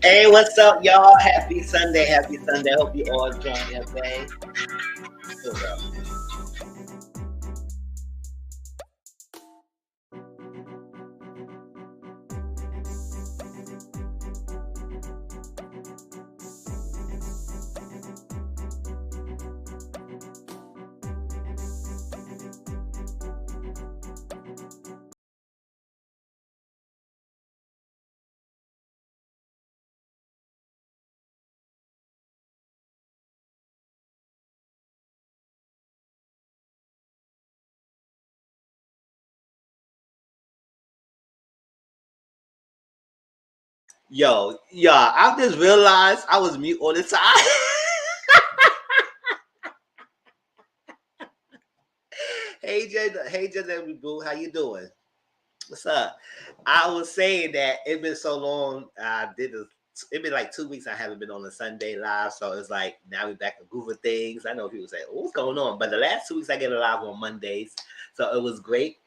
Hey, what's up, y'all? Happy Sunday. Happy Sunday. Hope you all enjoying your day. Hold up. Yo, yeah, I just realized I was mute all the time. Hey, Boo, how you doing? What's up? I was saying that it's been so long. It's been like 2 weeks I haven't been on a Sunday live, so it's like now we're back to groove of things. I know people say, oh, "What's going on?" But the last 2 weeks I get a live on Mondays, so it was great.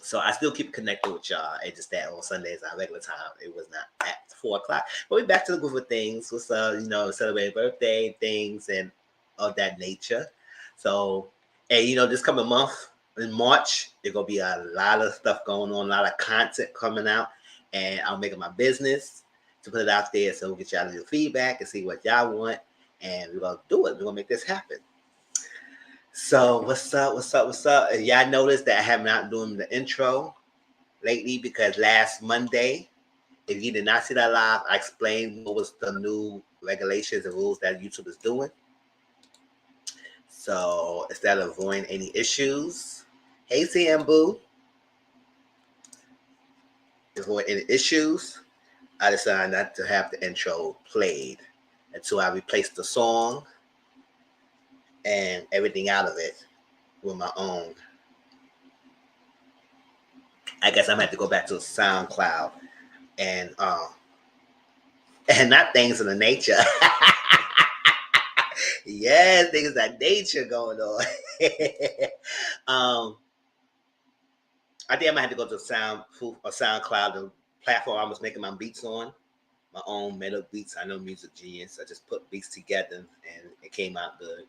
So I still keep connected with y'all. It's just that on Sundays, our regular time, it was not at 4 o'clock. But we back to the groove of things. What's up? Celebrating birthday things and of that nature. So, and this coming month in March, there's gonna be a lot of stuff going on, a lot of content coming out, and I'm making my business to put it out there so we'll get y'all your feedback and see what y'all want, and we're gonna do it. We're gonna make this happen. So what's up? What's up? What's up? Y'all noticed that I have not doing the intro lately because last Monday, if you did not see that live, I explained what was the new regulations and rules that YouTube is doing. So instead of avoiding any issues, hey CM Boo, avoid any issues, I decided not to have the intro played until I replace the song and everything out of it with my own. I guess I'm gonna have to go back to SoundCloud and not things of the nature. Yes, things like nature going on. I think I might have to go to SoundCloud, the platform I was making my beats on, my own metal beats. I know Music Genius. I just put beats together and it came out good.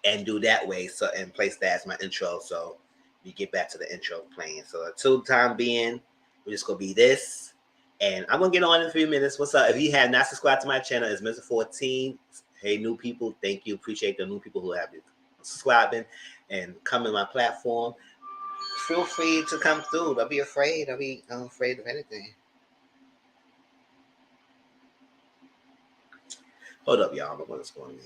And do that way, so and place that as my intro. So we get back to the intro playing. So until time being, we're just gonna be this. And I'm gonna get on in a few minutes. What's up? If you have not subscribed to my channel, it's Mr. 14. Hey, new people, thank you. Appreciate the new people who have been subscribing and come in my platform. Feel free to come through. Don't be afraid. Don't be afraid of anything. Hold up, y'all. I don't know what's going on.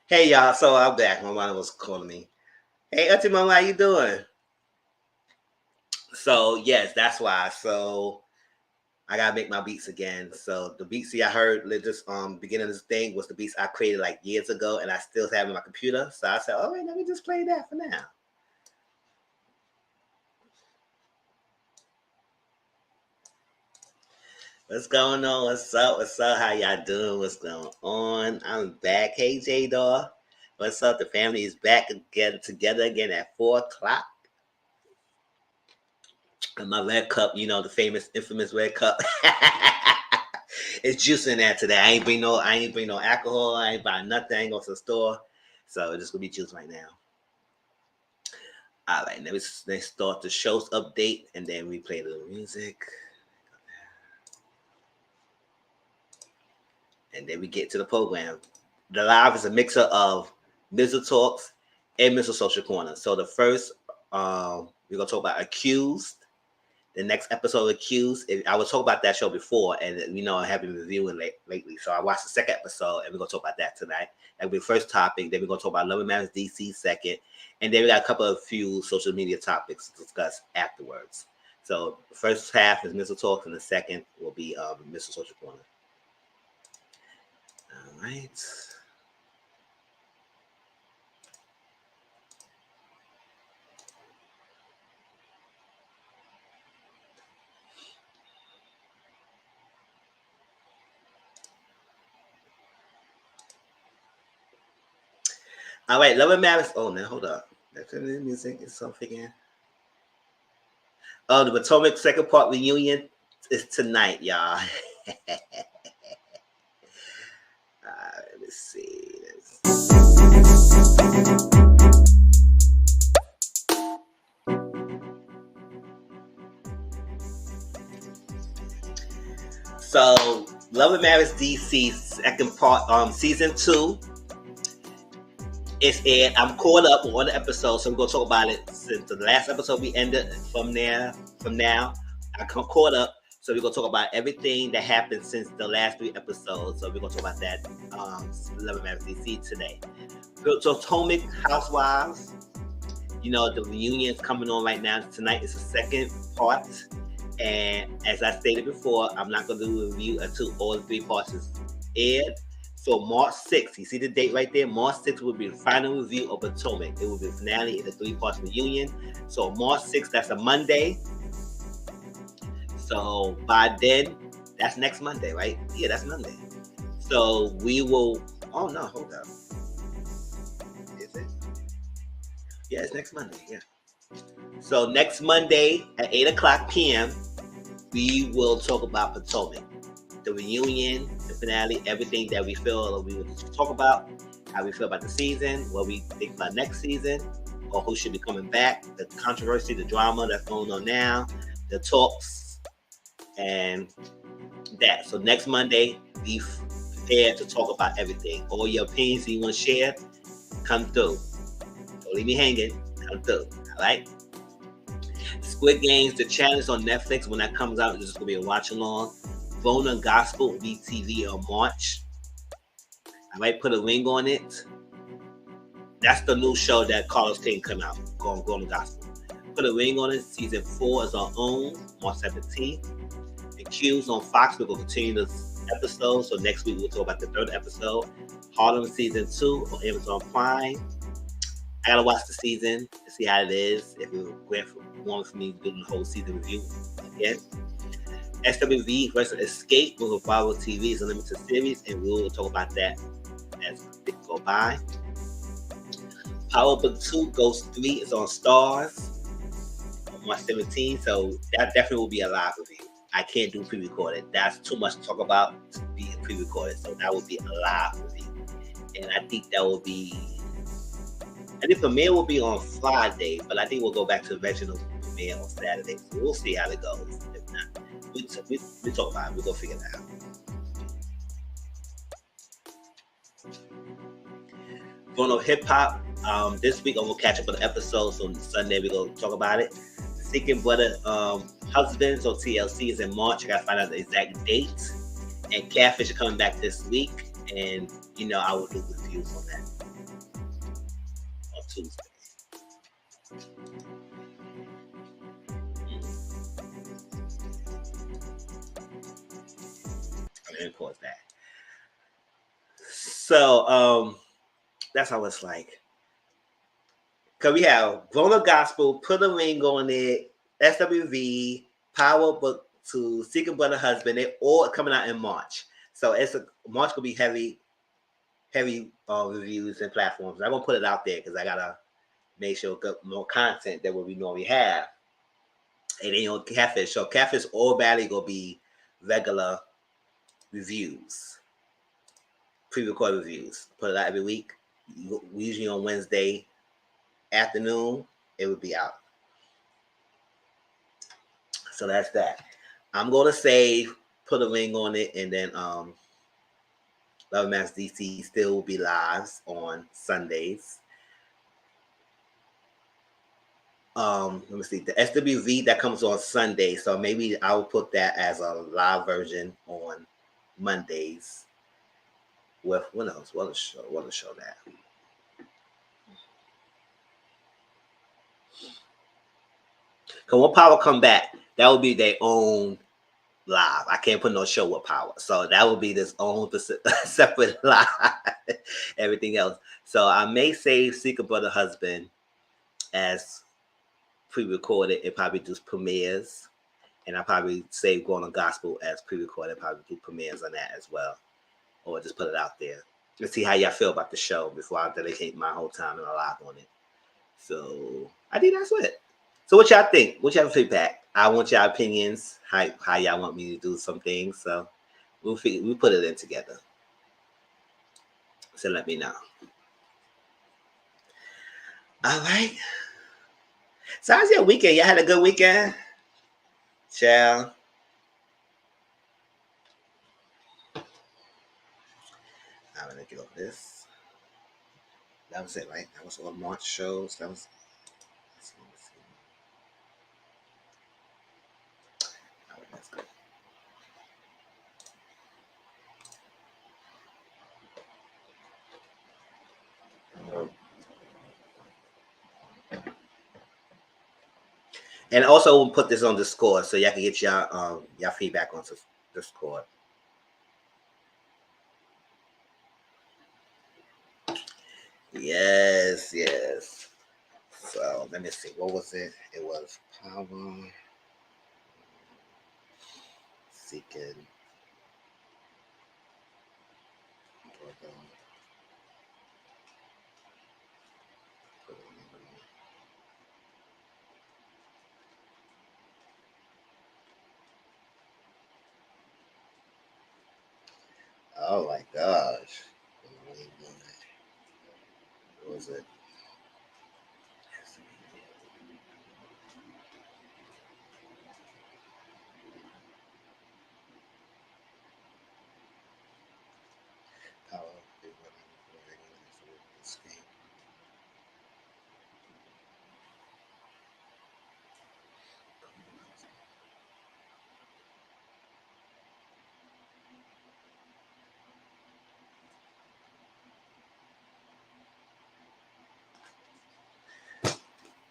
Hey, y'all. So I'm back. My mom was calling me. Hey, Auntie Mama, how you doing? So yes, that's why. So I gotta make my beats again. So the beats I heard just beginning of this thing was the beats I created like years ago, and I still have in my computer. So I said, "Oh wait, let me just play that for now." What's going on? What's up? What's up? How y'all doing? What's going on? I'm back. Hey J Dog. What's up? The family is back again together again at 4 o'clock. And my red cup, you know, the famous, infamous red cup. It's juice in there today. I ain't bring no alcohol. I ain't buy nothing. I ain't go to the store. So it's just gonna be juice right now. All right, let's start the show's update and then we play the music. And then we get to the program. The live is a mixer of Mr. Talks and Mr. Social Corner. So the first, we're gonna talk about Accused. The next episode of Accused, I was talking about that show before, and I have been reviewing lately. So I watched the second episode, and we're gonna talk about that tonight. That'll be the first topic. Then we're gonna talk about Love and Marriage DC second, and then we got a couple of few social media topics to discuss afterwards. So the first half is Mr. Talks, and the second will be Mr. Social Corner. All right. All right, Love and Marriage. Oh, now hold up. That's the music is something again. Oh, the Potomac second part reunion is tonight, y'all. Let's see. So, Love and Marriage DC second part, season 2 is aired. I'm caught up on the episode, so we're gonna talk about it since the last episode we ended. From now, I come caught up. So we're gonna talk about everything that happened since the last 3 episodes. So we're gonna talk about that. Love and Marriage DC today. So Potomac Housewives. The reunion is coming on right now. Tonight is the second part. And as I stated before, I'm not going to do a review until all 3 parts is aired. So March 6th, you see the date right there? March 6th will be the final review of Potomac. It will be the finale in the 3 parts reunion. So March 6th, that's a Monday. So by then, that's next Monday, right? Yeah, that's Monday. So we will. Oh no, hold up. Is it? Yeah, it's next Monday. Yeah. So next Monday at 8:00 p.m., we will talk about Potomac, the reunion, the finale, everything that we feel we will talk about, how we feel about the season, what we think about next season, or who should be coming back, the controversy, the drama that's going on now, the talks, and that. So next Monday, be prepared to talk about everything. All your opinions you want to share, come through. Don't leave me hanging. Come through. All right. Squid Games, the challenge on Netflix. When that comes out, it's just gonna be a watch along. Bona Gospel will be TV on March. I might put a ring on it. That's the new show that Carlos King come out. Go on Gospel. Put a ring on it. Season 4 is our own, March 17th. Accused on Fox. We're gonna continue this episode. So next week we'll talk about the 3rd episode. Harlem season 2 on Amazon Prime. I gotta watch the season to see how it is. If it want for me to do the whole season review again. SWV versus Escape on Bravo TV is a limited series, and we will talk about that as it go by. Power Book 2 Ghost 3 is on Stars on March 17th, so that definitely will be a live review. I can't do pre-recorded. That's too much to talk about to be pre-recorded, so that will be a live review. And I think that will be. I think premiere will be on Friday, but I think we'll go back to the original premiere on Saturday. So we'll see how it goes. If not, we talk about it. We're going to figure it out. Going on hip hop. This week I'm going to catch up on the episodes. So on Sunday we're going to talk about it. Seeking Brother Husbands on TLC is in March. I got to find out the exact date. And Catfish are coming back this week. And, I will do reviews on that. Tuesday. and pause that. So that's how it's like. Cause we have Grown Up Gospel, Put a Ring on It, SWV, Power Book to Secret Brother Husband. They all coming out in March. So March will be heavy reviews and platforms. I'm gonna put it out there because I gotta make sure get more content than what we normally have. And then Catfish. So Catfish all badly gonna be regular reviews, pre-recorded reviews. Put it out every week. Usually on Wednesday afternoon, it would be out. So that's that. I'm gonna say Put a Ring on It, and then Love Max DC still will be live on Sundays. Let me see, the SWV that comes on Sunday, so maybe I will put that as a live version on Mondays. With what else? What a show that. Cause when Power come back, that will be their own live. I can't put no show with Power, so that will be this own separate live. Everything else. So I may save Secret Brother Husband as pre-recorded. It probably just premieres, and I probably save Going on Gospel as pre-recorded. Probably do premieres on that as well, or just put it out there. Let's see how y'all feel about the show before I dedicate my whole time and a lot on it. So I think that's it. So what y'all think? What y'all feedback? I want y'all opinions. How y'all want me to do some things. So we'll put it in together. So let me know. All right. So how's your weekend? Y'all had a good weekend? Child. I'm gonna get over this. That was it, right? That was all March shows. That was. All right, that's good. And also we'll put this on Discord so y'all can get y'all feedback on Discord. Yes. So let me see. What was it? It was Power Seeking. Oh my gosh. What was it? Power.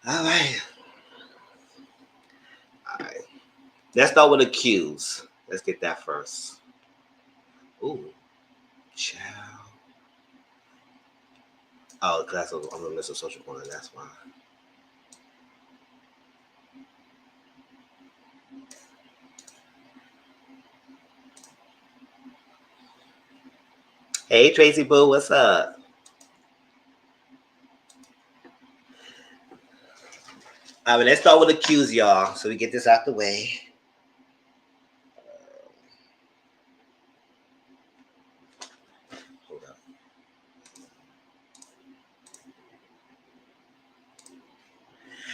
All right. Let's start with the cues. Let's get that first. Ooh, child. Oh, because I'm gonna miss a social corner. That's why. Hey, Tracy Boo, what's up? All right, let's start with the cues, y'all, so we get this out the way. Hold up.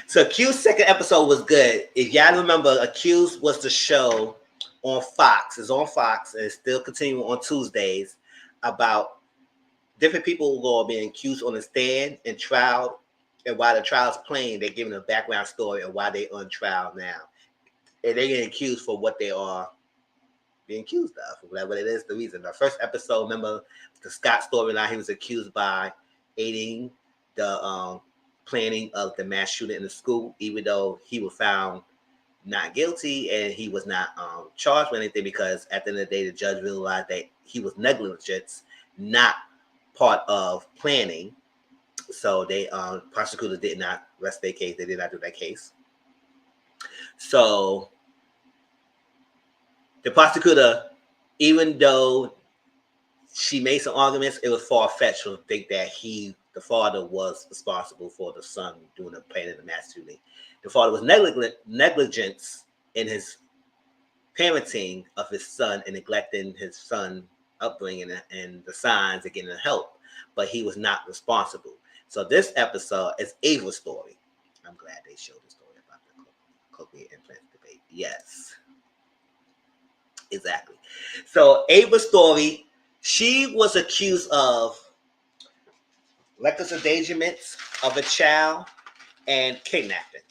So Q's second episode was good. If y'all remember, Accused was the show on Fox. It's on Fox and it's still continuing on Tuesdays about different people who are being accused on the stand and trial. And while the trial's playing, they're giving a background story of why they're on trial now. And they're getting accused for what they are being accused of, whatever it is, the reason. The first episode, remember the Scott storyline, he was accused by aiding the planning of the mass shooting in the school, even though he was found not guilty, and he was not charged with anything because at the end of the day, the judge realized that he was negligence, not part of planning. So they prosecutor did not rest their case. They did not do that case. So the prosecutor, even though she made some arguments, it was far-fetched to think that the father, was responsible for the son doing the planning of the mass shooting. The father was negligence in his parenting of his son and neglecting his son upbringing and the signs and getting help, but he was not responsible. So this episode is Ava's story. I'm glad they showed the story about the cochlear implant debate. Yes, exactly. So Ava's story, she was accused of reckless endangerment of a child and kidnapping.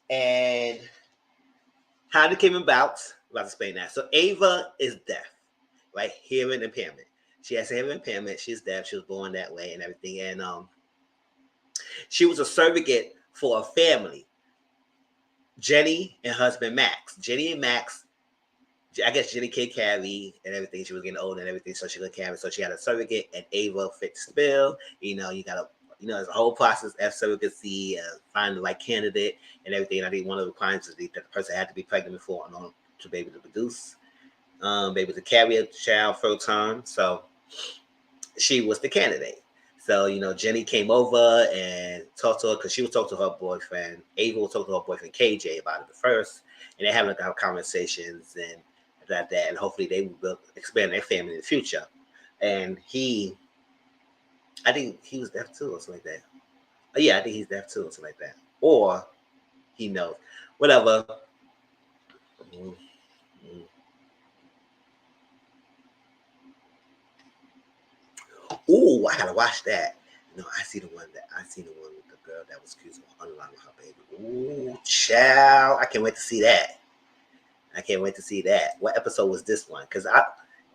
And how it came about, I'll explain that. So Ava is deaf, right? Hearing impairment. She has a hearing impairment. She's deaf. She was born that way and everything. And she was a surrogate for a family, Jenny and husband Max. Jenny and Max, I guess Jenny can't carry and everything. She was getting old and everything, so she couldn't carry. So she had a surrogate, and Ava fit the bill. You know, there's a whole process of surrogacy, finding the right candidate and everything. And I think one of the requirements is that the person had to be pregnant before to be able to produce, be able to carry a child full term. So she was the candidate. So, Jenny came over and talked to her because she was talking to her boyfriend. Ava was talking to her boyfriend KJ about it first. And they're having conversations and that. And hopefully they will expand their family in the future. And I think he was deaf too or something like that. Oh, yeah, I think he's deaf too or something like that. Or he knows. Whatever. Oh, I gotta watch that. No, I seen the one with the girl that was accused of unaliving her baby. Ooh, child. I can't wait to see that. What episode was this one? Because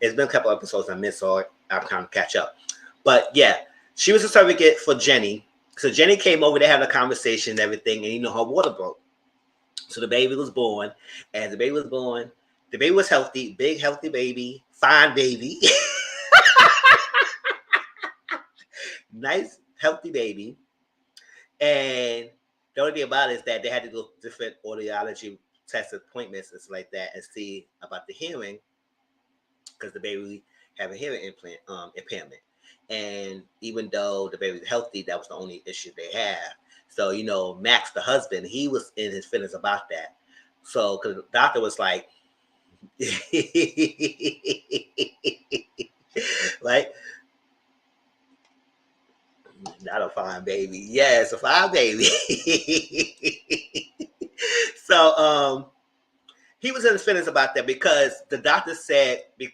it's been a couple episodes I missed, so I'll kind of catch up. But yeah, she was a surrogate for Jenny. So Jenny came over, they had a conversation and everything, and her water broke. So the baby was born. As the baby was born, the baby was healthy, big healthy baby, fine baby. Nice, healthy baby. And the only thing about it is that they had to go to different audiology test appointments and stuff like that and see about the hearing because the baby had a hearing impairment. And even though the baby was healthy, that was the only issue they had. So, Max, the husband, he was in his feelings about that. So, because the doctor was like, right? Not a fine baby. Yes, a fine baby. So, he was in his feelings about that because the doctor said the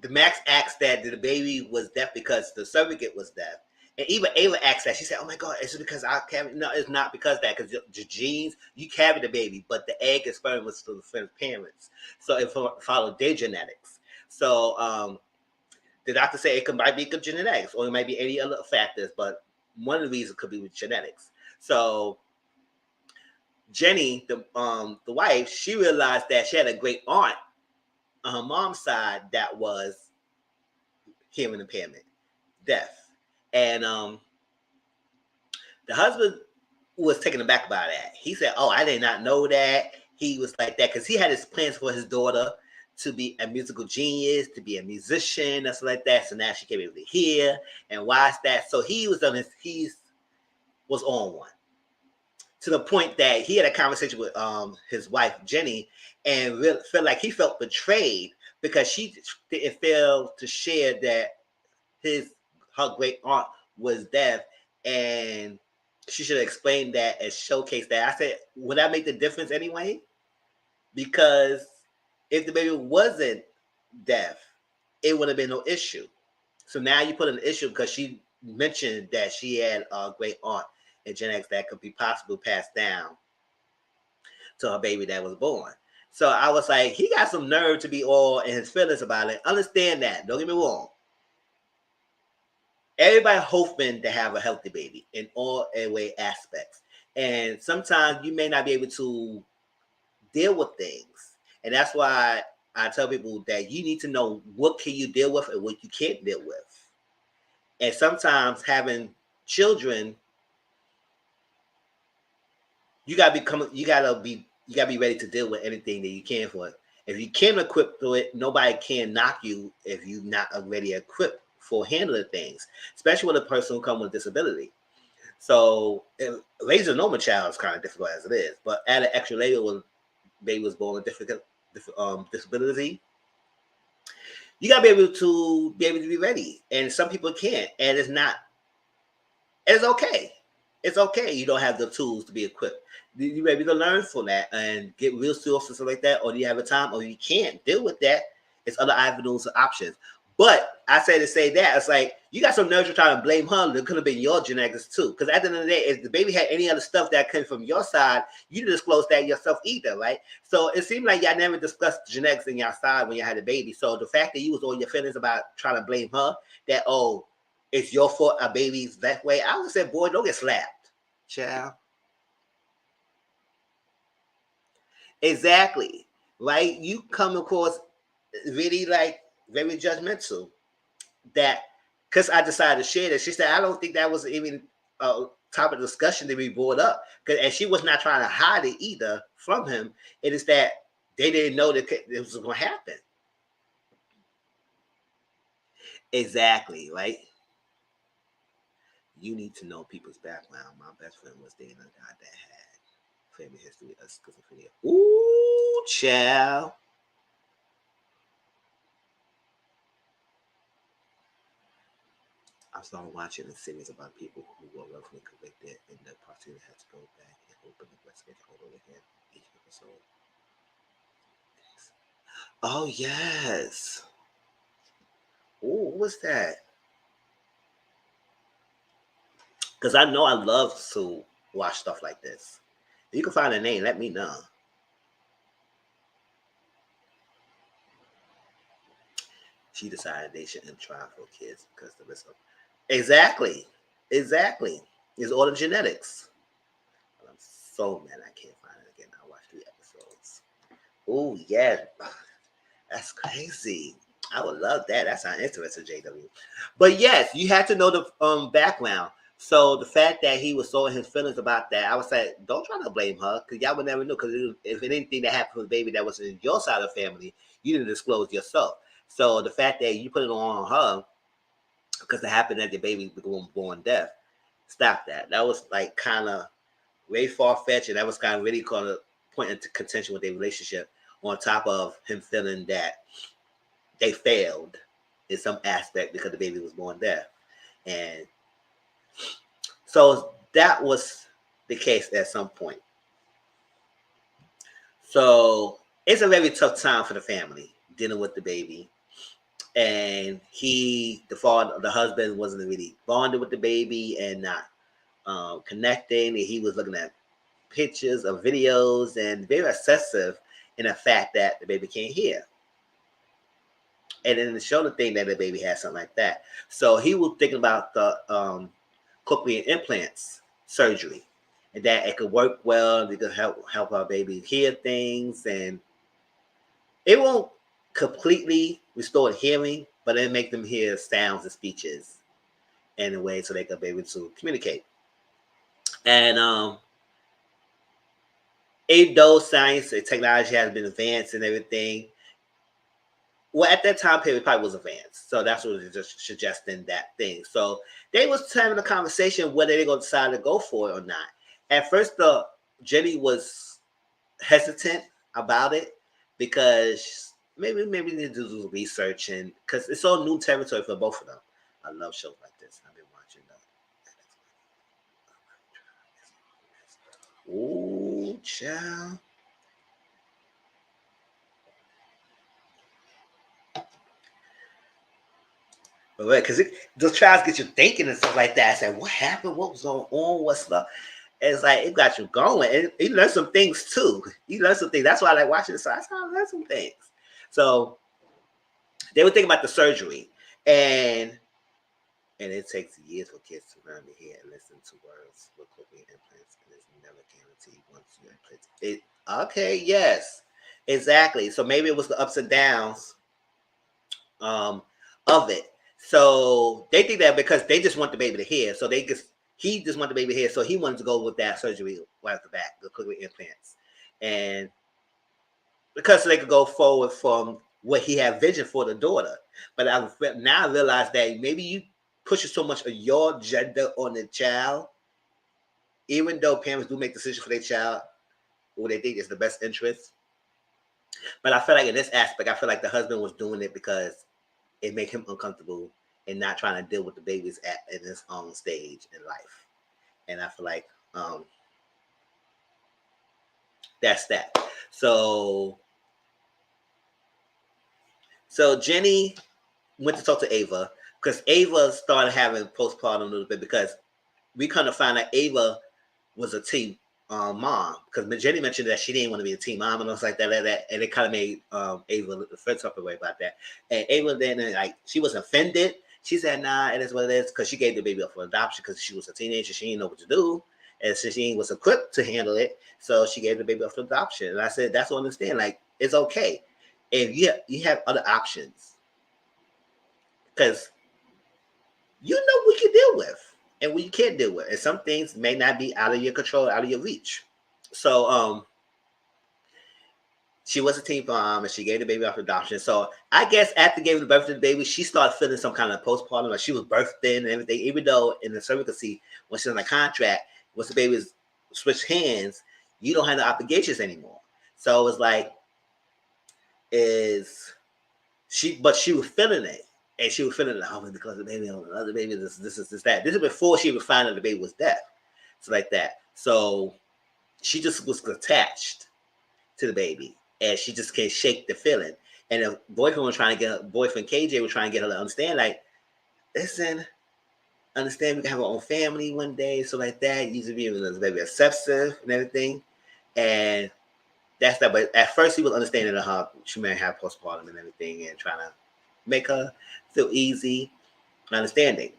Max asked that the baby was deaf because the surrogate was deaf. And even Ava asked that. She said, "Oh my God, is it because I carry?" No, it's not because of that. Because the genes, you carry the baby, but the egg and sperm was to the parents. So it followed their genetics. So the doctor said it might be genetics, or it might be any other factors, but one of the reasons could be with genetics. So Jenny, the wife, she realized that she had a great aunt on her mom's side that was hearing impairment, deaf. And the husband was taken aback by that. He said, "Oh, I did not know that." He was like that because he had his plans for his daughter to be a musical genius, to be a musician, and stuff like that. So now she came able to hear and watch that. So he was on one to the point that he had a conversation with his wife Jenny and really felt like he felt betrayed because she didn't fail to share that her great aunt was deaf, and she should have explained that and showcased that. I said, would that make the difference anyway? Because if the baby wasn't deaf, it would have been no issue. So now you put an issue because she mentioned that she had a great aunt and genetics that could be possibly passed down to her baby that was born. So I was like, he got some nerve to be all in his feelings about it. Understand that. Don't get me wrong. Everybody hoping to have a healthy baby in all way aspects. And sometimes you may not be able to deal with things. And that's why I tell people that you need to know what can you deal with and what you can't deal with. And sometimes having children, you gotta be ready to deal with anything that you can for it. If you can't equip to it, nobody can knock you if you're not already equipped for handling things, especially with a person who comes with disability. So raising a normal child is kind of difficult as it is, but add an extra layer when baby was born with disability, you gotta be able to be ready. And some people can't, and it's not. It's okay. It's okay. You don't have the tools to be equipped. You maybe to learn from that and get real skills and stuff like that, or do you have a time, or you can't deal with that? It's other avenues and options. But I say to say that it's like you got some nerves you're trying to blame her. It could have been your genetics too. Because at the end of the day, if the baby had any other stuff that came from your side, you didn't disclose that yourself either, right? So it seemed like y'all never discussed genetics in your side when you had a baby. So the fact that you was on your feelings about trying to blame her, that it's your fault a baby's that way, I would say, boy, don't get slapped, child. Exactly. Right? You come across really like very judgmental. That because I decided to share that. She said, I don't think that was even a topic of discussion to be brought up. And she was not trying to hide it either from him. It is that they didn't know that it was going to happen. Exactly, right? You need to know people's background. My best friend was dating a guy that had family history of schizophrenia. Ooh, child. I started watching a series about people who were wrongfully convicted, and the prosecutor had to go back and open the investigation all over again each episode. Oh yes. Oh, what's that? Because I know I love to watch stuff like this. If you can find a name, let me know. She decided they shouldn't try for kids because the risk of exactly, exactly. It's all the genetics. But I'm so mad I can't find it again. I watched 3 episodes. Oh yeah, that's crazy. I would love that. That sounds interesting, JW. But yes, you had to know the background. So the fact that he was so in his feelings about that, I was like, don't try to blame her because y'all would never know. Because if anything that happened with the baby that was in your side of the family, you didn't disclose yourself. So the fact that you put it on her because it happened that the baby was born deaf, stop that. That was like kind of way far fetched, and that was kind of really kind of pointing to contention with their relationship. On top of him feeling that they failed in some aspect because the baby was born deaf. And so that was the case at some point. So it's a very tough time for the family dealing with the baby. And the husband wasn't really bonded with the baby and not connecting. And he was looking at pictures of videos and very obsessive in the fact that the baby can't hear. And then it showed the thing that the baby had something like that. So he was thinking about the cochlear implants surgery, and that it could work well. It could help our baby hear things, and it won't completely restore hearing, but it make them hear sounds and speeches in a way so they could be able to communicate. And even though science and technology has been advanced and everything, well, at that time period, it probably was advanced. So that's what was just suggesting that thing. So they was having a conversation whether they're gonna decide to go for it or not. At first, the Jenny was hesitant about it because maybe they need to do research and because it's all new territory for both of them. I love shows like this. I've been watching them. Ooh, child. But because those trials get you thinking and stuff like that. I said, what happened? What was going on? What's the? And it's like it got you going, and you learn some things too. You learn some things. That's why I like watching this. So that's how I learn some things. So they were thinking about the surgery, and it takes years for kids to learn to hear and listen to words with cochlear implants, and it's never guaranteed once you implant it. Okay, yes, exactly. So maybe it was the ups and downs um, of it. So they think that because they just want the baby to hear, so he just want the baby to hear, so he wanted to go with that surgery right off the back, the cochlear implants, and because they could go forward from what he had vision for the daughter. But I now realize that maybe you pushing so much of your gender on the child, even though parents do make decisions for their child, what they think is the best interest. But I feel like in this aspect, I feel like the husband was doing it because it made him uncomfortable and not trying to deal with the babies in his own stage in life. And I feel like that's that. So Jenny went to talk to Ava because Ava started having postpartum a little bit because we kind of found out Ava was a teen mom because Jenny mentioned that she didn't want to be a teen mom and I was like that, and it kind of made Ava feel some way about that. And Ava then like she was offended. She said, "Nah, it is what it is," because she gave the baby up for adoption because she was a teenager. She didn't know what to do, and so she was equipped to handle it. So she gave the baby up for adoption. And I said, "That's what I understand. Like it's okay if you have other options because you know what you deal with and what you can't deal with, and some things may not be out of your control, out of your reach." So she was a teen mom and she gave the baby off adoption. So I guess after giving birth to the baby, she started feeling some kind of postpartum, like she was birthed in and everything. Even though in the surrogacy, when she's in a contract, once the baby's switched hands, you don't have the obligations anymore. So it was like, but she was feeling it. And she was feeling, oh, because the baby on another baby, this, that. This is before she even found out the baby was deaf. So like that. So she just was attached to the baby. And she just can't shake the feeling. And the boyfriend KJ was trying to get her to understand, like, listen, understand we can have our own family one day, so like that. You should be maybe acceptive and everything. And that's that. But at first he was understanding how she may have postpartum and everything and trying to make her feel easy and understanding.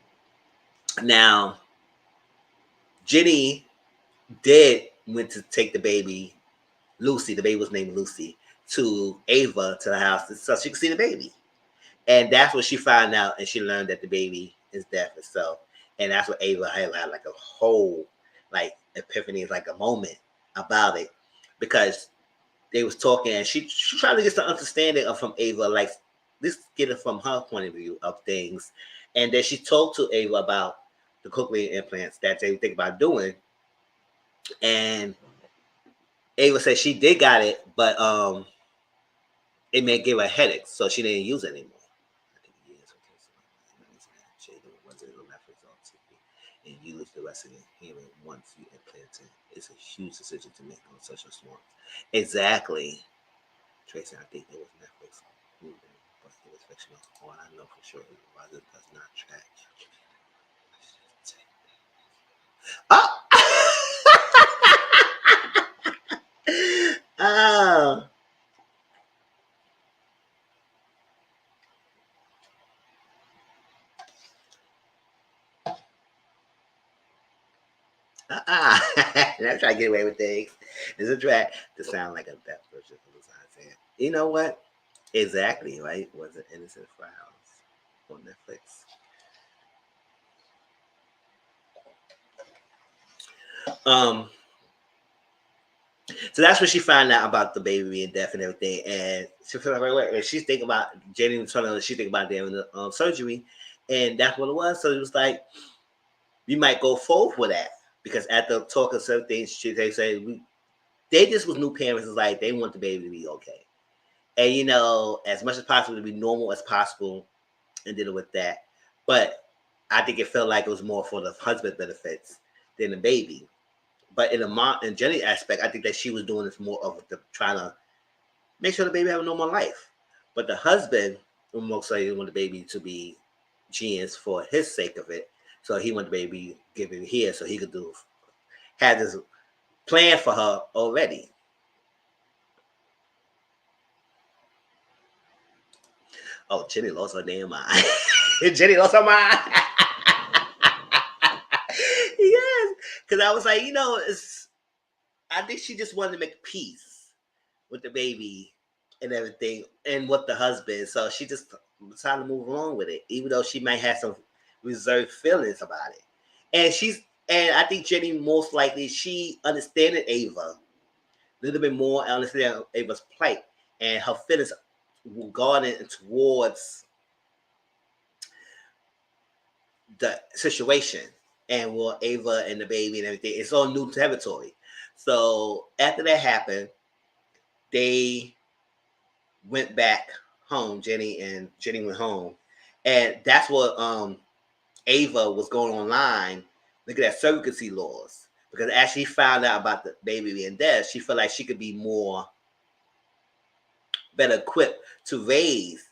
Now, Jenny went to take the baby, Lucy, the baby was named Lucy, to Ava to the house so she could see the baby. And that's what she found out, and she learned that the baby is deaf itself. And that's what Ava had like a whole like epiphany, like a moment about it, because they was talking, and she tried to get some understanding of from Ava, like this get it from her point of view of things. And then she talked to Ava about the cochlear implants that they think about doing. And Ava said she did got it, but it may give her headaches, so she didn't use it anymore. And use the rest of your hearing once you implant it. It's a huge decision to make on such a small. Exactly. Tracy, I think it was Netflix movie, but it was fictional. All I know for sure is it does not track. Oh. That's trying to get away with things. It's a track to sound like a deaf version of the sign. You know what? Exactly, right? Was it Innocent Files on Netflix? So that's when she found out about the baby being deaf and everything, and she felt like and she's thinking about Jenny was telling her she think about doing the surgery, and that's what it was. So it was like we might go forward with that because after talking certain things, they say they just was new parents. Is like they want the baby to be okay, and you know as much as possible to be normal as possible, and dealing with that. But I think it felt like it was more for the husband benefits than the baby. But in the mom and Jenny aspect, I think that she was doing this more of the trying to make sure the baby have a normal life. But the husband most likely want the baby to be genius for his sake of it. So he wanted the baby given here so he could had this plan for her already. Oh, Jenny lost her damn mind. Jenny lost her mind. Yes, because I was like, it's I think she just wanted to make peace with the baby and everything and with the husband. So she just decided to move along with it, even though she might have some reserved feelings about it. And I think Jenny most likely she understanding Ava a little bit more, understanding Ava's plight and her feelings regarding towards the situation and with Ava and the baby and everything. It's all new territory. So after that happened, they went back home. Jenny went home, and that's what Ava was going online looking at surrogacy laws, because as she found out about the baby being dead, she felt like she could be more better equipped to raise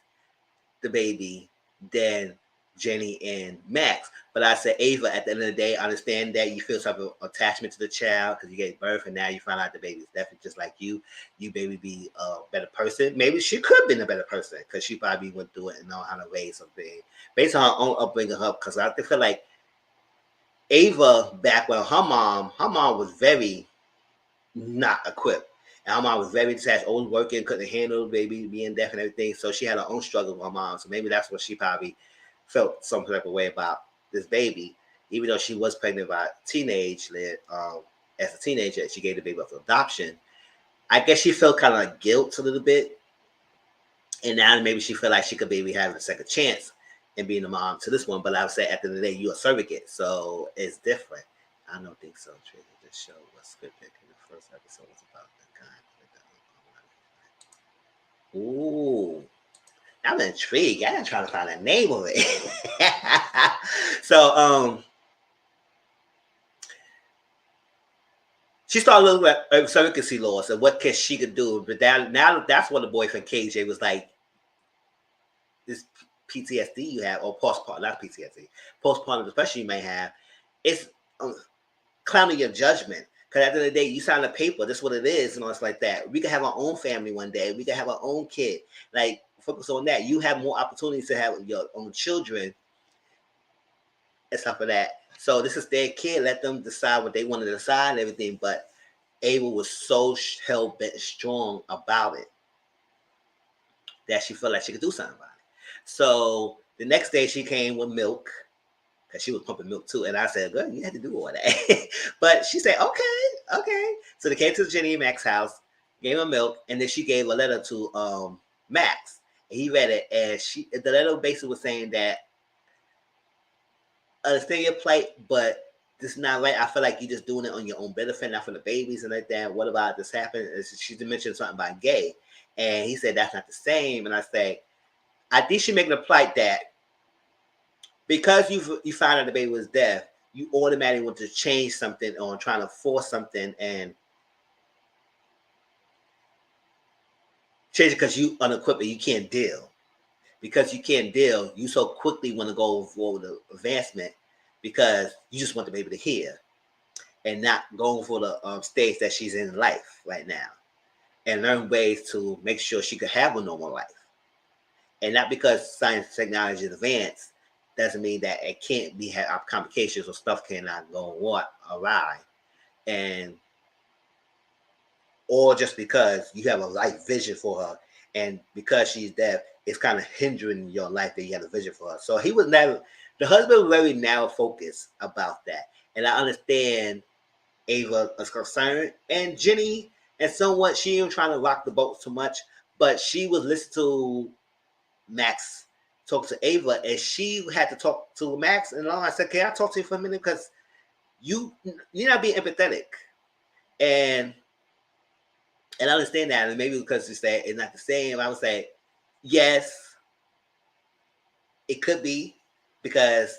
the baby than Jenny and Max. But I said, Ava, at the end of the day, I understand that you feel some attachment to the child because you gave birth and now you find out the baby's definitely just like you. You maybe be a better person. Maybe she could have been a better person because she probably went through it and know how to raise something based on her own upbringing. Because I feel like Ava, back when her mom was very not equipped. And her mom was very detached, always working, couldn't handle the baby being deaf and everything. So she had her own struggle with her mom. So maybe that's what she probably felt some type of way about this baby, even though she was pregnant by teenage. As a teenager, she gave the baby up for adoption. I guess she felt kind of like guilt a little bit, and now maybe she felt like she could maybe have a second chance in being a mom to this one. But I would say at the end of the day, you're a surrogate, so it's different. I don't think so. This show was scripted, and the first episode was about the guy. Ooh. I'm intrigued. I'm trying to find a name of it. So, she started looking at surrogacy laws and what can she could do. But now that's what the boyfriend KJ was like. This PTSD you have, or postpartum, not PTSD, postpartum depression you may have, it's clouding your judgment. Because at the end of the day, you sign a paper, this is what it is, and all it's like that. We can have our own family one day. We can have our own kid. Like, focus on that. You have more opportunities to have your own children and stuff like that. So this is their kid. Let them decide what they want to decide and everything. But Ava was so hell-bent strong about it that she felt like she could do something about it. So the next day she came with milk, because she was pumping milk too. And I said, girl, you had to do all that. But she said, okay. So they came to Jenny and Max's house, gave her milk, and then she gave a letter to Max. And he read it, and the letter basically was saying that, understand your plight, but this is not right. I feel like you're just doing it on your own benefit, not for the babies and like that. What about this happened? She mentioned something about gay. And he said, that's not the same. And I say, I think she's making a plight that because you found out the baby was deaf, you automatically want to change something or trying to force something and change it because you unequipped and you can't deal. Because you can't deal, you so quickly want to go for the advancement because you just want the baby to hear and not going for the stage that she's in life right now and learn ways to make sure she could have a normal life. And not because science and technology is advanced doesn't mean that it can't be have complications or stuff cannot go awry. And or just because you have a life vision for her and because she's deaf, it's kind of hindering your life that you have a vision for her. So he was never, the husband was very narrow focused about that. And I understand Ava is concerned. And Jenny, and somewhat, she ain't trying to rock the boat too much, but she was listening to Max talk to Ava, and she had to talk to Max. And I said, "Can I talk to you for a minute? Because you're not being empathetic." And I understand that, and maybe because it's not the same. I would say, yes, it could be because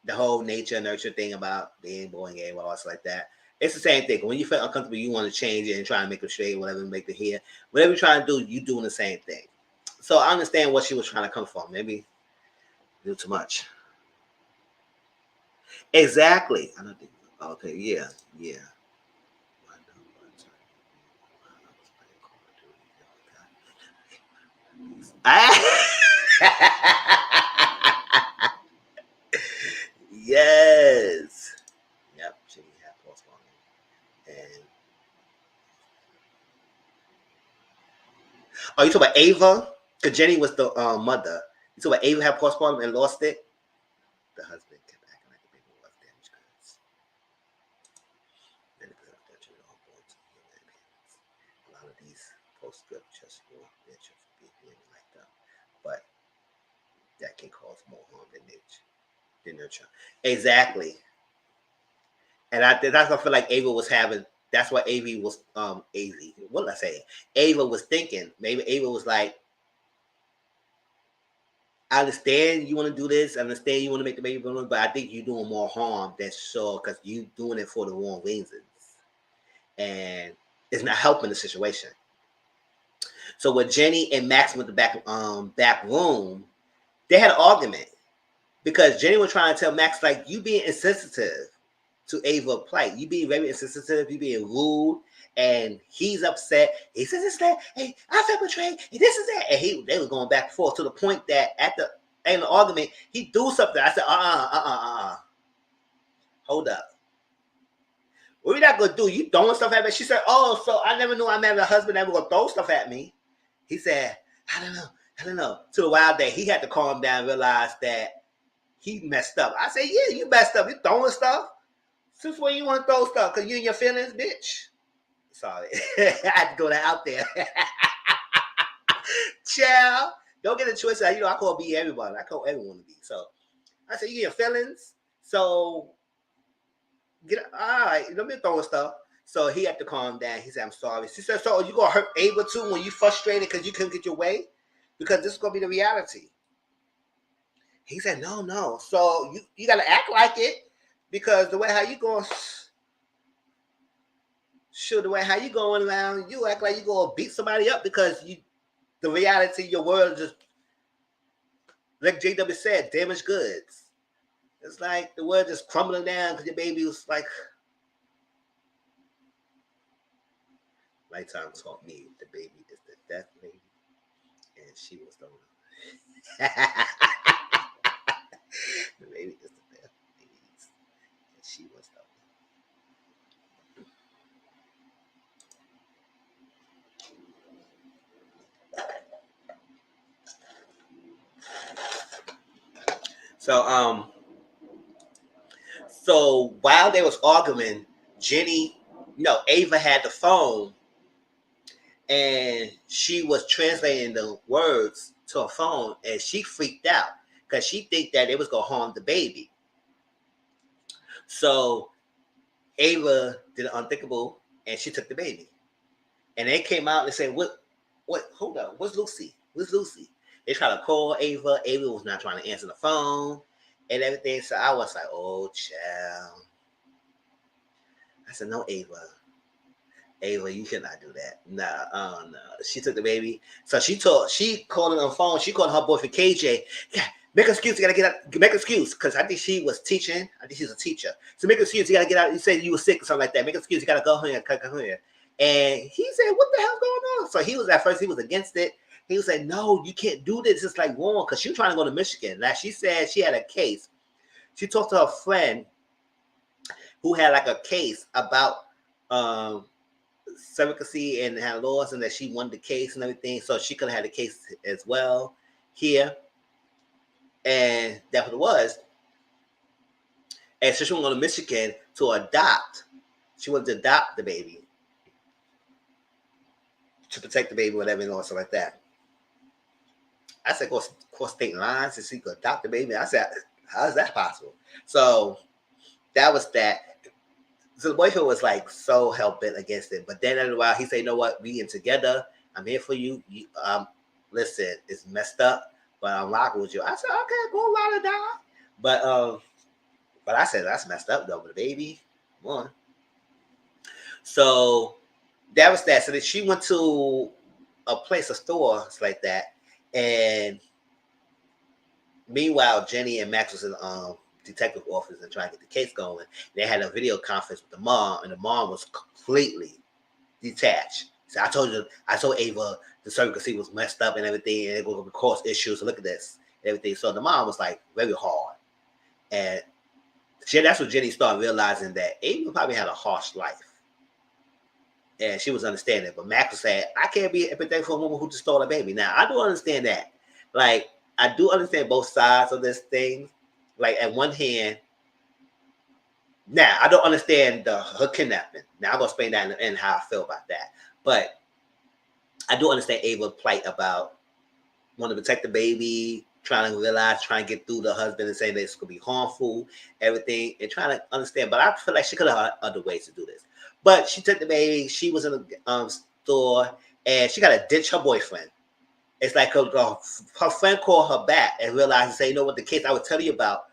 the whole nature and nurture thing about being born gay, all stuff like that. It's the same thing. When you feel uncomfortable, you want to change it and try to make it straight, whatever, make it here. Whatever you're trying to do, you're doing the same thing. So I understand what she was trying to come from. Maybe do too much. Exactly. I don't think. Okay. Yeah. Yes. Yep. She had postponement. And Oh, you talking about Ava? Because Jenny was the mother. You talking about Ava had postpartum and lost it? The husband kept acting like the baby was damaged goods. Then it up that children are born to human parents. A lot of these postscript just want their children to be being like them. But that can cause more harm than nurture. Exactly. And that's what I feel like Ava was having. That's what Ava was Ava. What did I say? Ava was thinking. Maybe Ava was like, I understand you want to do this. I understand you want to make the baby boom, but I think you're doing more harm than sure because you're doing it for the wrong reasons. And it's not helping the situation. So with Jenny and Max went the back room, they had an argument because Jenny was trying to tell Max, like, you being insensitive to Ava's plight. You being very insensitive, you being rude, and he's upset. He says this, that, hey, I felt betrayed, and this is that. And they were going back and forth to the point that at the end of the argument, he do something. I said, hold up. What are you not gonna do? You throwing stuff at me? She said, oh, so I never knew I met a husband that was gonna throw stuff at me. He said, I don't know. To the wild day, he had to calm down and realize that he messed up. I said, yeah, you messed up. You throwing stuff? Since when you want to throw stuff? Because you and your feelings, bitch? Sorry. I had to go that out there. Child, don't get a choice. You know, I call B everybody. I call everyone to be. So I said, you get your feelings? So all right, let me throw stuff. So he had to calm down. He said, I'm sorry. She said, so you going to hurt Ava too when you frustrated because you couldn't get your way? Because this is going to be the reality. He said, no. So you got to act like it because the way how you going, sure, the way how you going around, you act like you going to beat somebody up because the reality, your world just, like JW said, damaged goods. It's like the world just crumbling down because your baby was like, Lifetime taught me the baby is the death lady, and she was the one. The baby is the death lady, and she was the one. So while they was arguing, Ava had the phone, and she was translating the words to her phone, and she freaked out because she think that it was gonna harm the baby. So Ava did the unthinkable, and she took the baby. And they came out and said, "What? Hold on, where's Lucy? Where's Lucy?" They tried to call Ava. Ava was not trying to answer the phone and everything. So I was like, "Oh, child." I said, "No, Ava, you cannot do that. No. She took the baby. So she called her on the phone. She called her boyfriend KJ. Yeah, make an excuse. You gotta get out. Make an excuse because I think she was teaching. I think she's a teacher. So make an excuse. You gotta get out. You said you were sick or something like that. Make an excuse. You gotta go here. And he said, "What the hell's going on?" So he was at first. He was against it. He was like, "No, you can't do this. It's like wrong." Because she was trying to go to Michigan. Now she said she had a case. She talked to her friend who had like a case about Sbcq&A and had laws and that she won the case and everything, so she could have had a case as well here, and that's what it was. And so she went to Michigan to adopt. She wanted to adopt the baby to protect the baby, whatever, and all stuff like that. I said, "Go cross state lines and she could adopt the baby." I said, "How is that possible?" So that was that. So the boyfriend was like so hell bent against it. But then after a while, he said, "You know what? We in together. I'm here for you. Listen, it's messed up, but I'm rocking with you." I said, "Okay, go ride or die." But I said, "That's messed up though, but the baby, one." So that was that. So then she went to a store like that. And meanwhile, Jenny and Max was in detective office and trying to get the case going. They had a video conference with the mom, and the mom was completely detached. So I told Ava the Sbcq&A was messed up and everything, and it was going to cause issues. So look at this and everything. So the mom was like very hard, and that's when Jenny started realizing that Ava probably had a harsh life. And she was understanding. But Max was saying, I can't be empathetic for a woman who just stole a baby. Now, I do understand that. Like, I do understand both sides of this thing. Like, at one hand, now I don't understand her kidnapping. Now I'm gonna explain that and how I feel about that. But I do understand Ava's plight about wanting to protect the baby, trying to get through the husband and saying that it's gonna be harmful, everything, and trying to understand. But I feel like she could have had other ways to do this. But she took the baby. She was in the store, and she got to ditch her boyfriend. It's like her friend called her back and realized and say, you know what, the case I would tell you about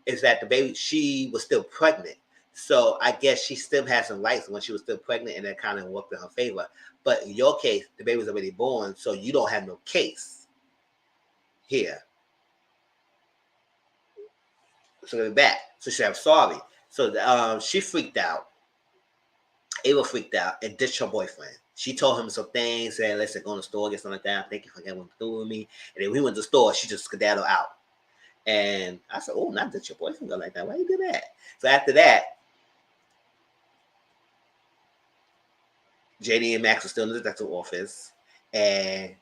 is that the baby, she was still pregnant. So I guess she still had some rights when she was still pregnant, and that kind of worked in her favor. But in your case, the baby was already born, so you don't have no case here. So they're back. So she said, I'm sorry. So she freaked out. Ava freaked out and ditched her boyfriend. She told him some things, said, listen, go to the store, get something like that. Thank you for getting through with me. And then we went to the store, she just skedaddled out. And I said, oh, not ditch your boyfriend go like that. Why you do that? So after that, JD and Max were still in the detective office, and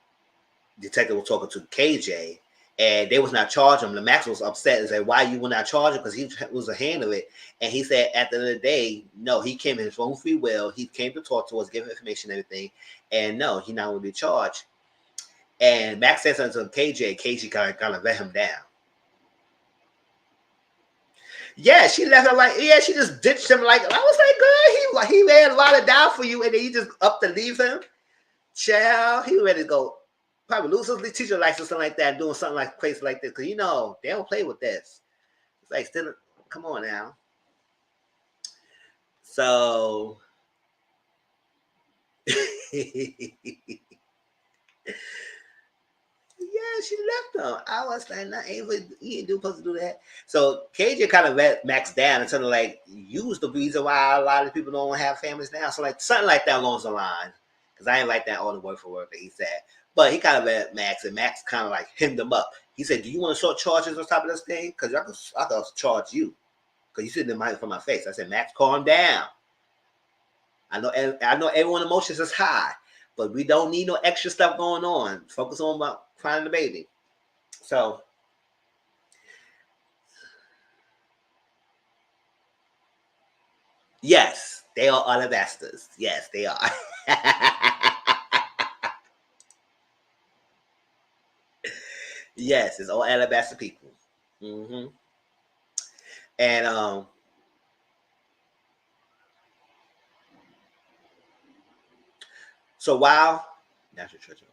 the detective was talking to KJ, and they was not charging him. The Max was upset and said, why you were not charging? Because he was a hand of it. And he said, at the end of the day, no, he came in his own free will. He came to talk to us, give information and everything. And no, he not going to be charged. And Max said something to KJ. KJ kind of let him down. Yeah, she left him like, yeah, she just ditched him like, I was like, girl, he ran a lot of down for you, and then you just up to leave him. Child, he ready to go. Probably lose his teacher license, something like that, doing something like crazy like this. Because, you know, they don't play with this. It's like, still, come on now. So, yeah, she left him. I was like, nah, Ava, you ain't supposed to do that. So, KJ kind of let Max down and told him, like, use the reason why a lot of people don't have families now. So, like, something like that along the line. Because I ain't like that all the word for word that he said. But he kind of let Max, and Max kind of like hemmed him up. He said, do you want to short charges on top of this thing? Because I could charge you. Because you sitting in my from my face. I said, Max, calm down. I know everyone's emotions is high, but we don't need no extra stuff going on. Focus on about finding the baby. So, yes, they are alabasters. Yes, they are. Yes, it's all alabaster people. Mm-hmm. And so while Natural Treasure.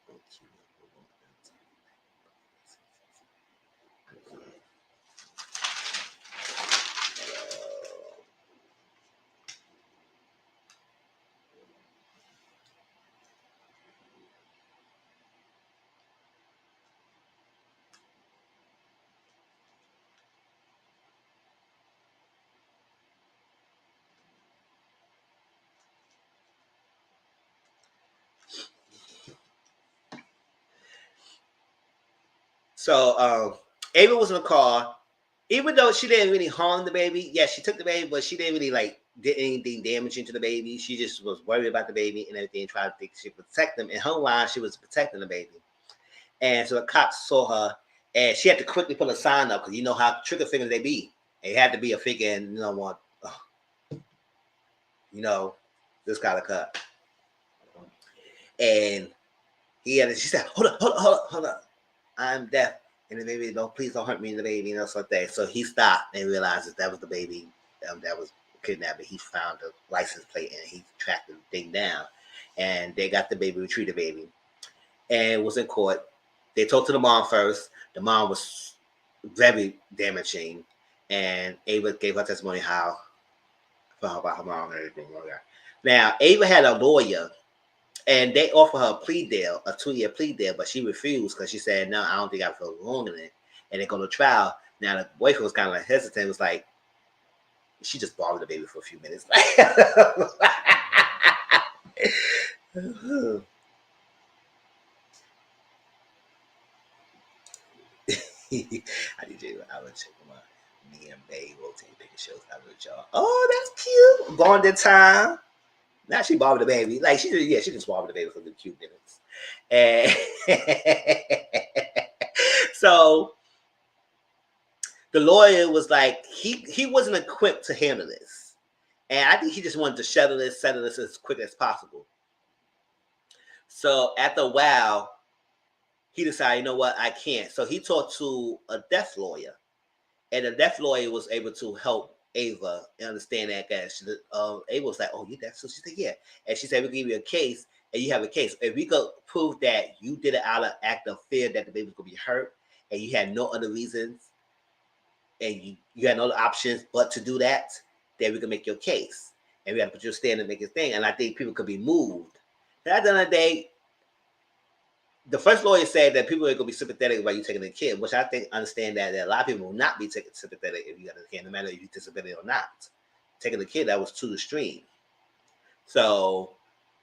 So Ava was in the car. Even though she didn't really harm the baby, yeah, she took the baby, but she didn't really like did anything damaging to the baby. She just was worried about the baby and everything, tried to think she could protect them. In her mind, she was protecting the baby. And so the cops saw her, and she had to quickly put a sign up because you know how trigger fingers they be. It had to be a figure, and you know what, you know, this kind of cut. And she said, hold up, I'm deaf. And the baby, please don't hurt me and the baby, you know, something. So he stopped and realized that was the baby that was kidnapped. He found the license plate and he tracked the thing down. And they got the baby, retrieved the baby. And was in court. They talked to the mom first. The mom was very damaging. And Ava gave her testimony about her mom and everything. Now, Ava had a lawyer. And they offered her a plea deal, a 2-year plea deal, but she refused because she said, no, I don't think I feel wrong in it. And they go to trial. Now, the boyfriend was kind of like hesitant. It was like, she just borrowed the baby for a few minutes. I need you. I would check them out. Me and Bay rotating picking shows out with y'all. Oh, that's cute. Bonding time. Now she borrowed the baby. Like she just borrowed the baby for the cute minutes. And so the lawyer was like, he wasn't equipped to handle this. And I think he just wanted to settle this as quick as possible. So after a while, he decided, you know what, I can't. So he talked to a deaf lawyer. And the deaf lawyer was able to help Ava understand that guys. Ava was like, "Oh, you deaf?" So she said, "Yeah." And she said, "We'll give you a case, and you have a case. If we could prove that you did it out of act of fear that the baby was gonna be hurt, and you had no other reasons, and you had no other options but to do that, then we can make your case, and we have to put your stand and make your thing." And I think people could be moved. But at the end of the day, the first lawyer said that people are going to be sympathetic about you taking a kid, which I think understand that a lot of people will not be sympathetic if you got a kid, no matter if you disability or not. Taking a kid, that was too extreme. So,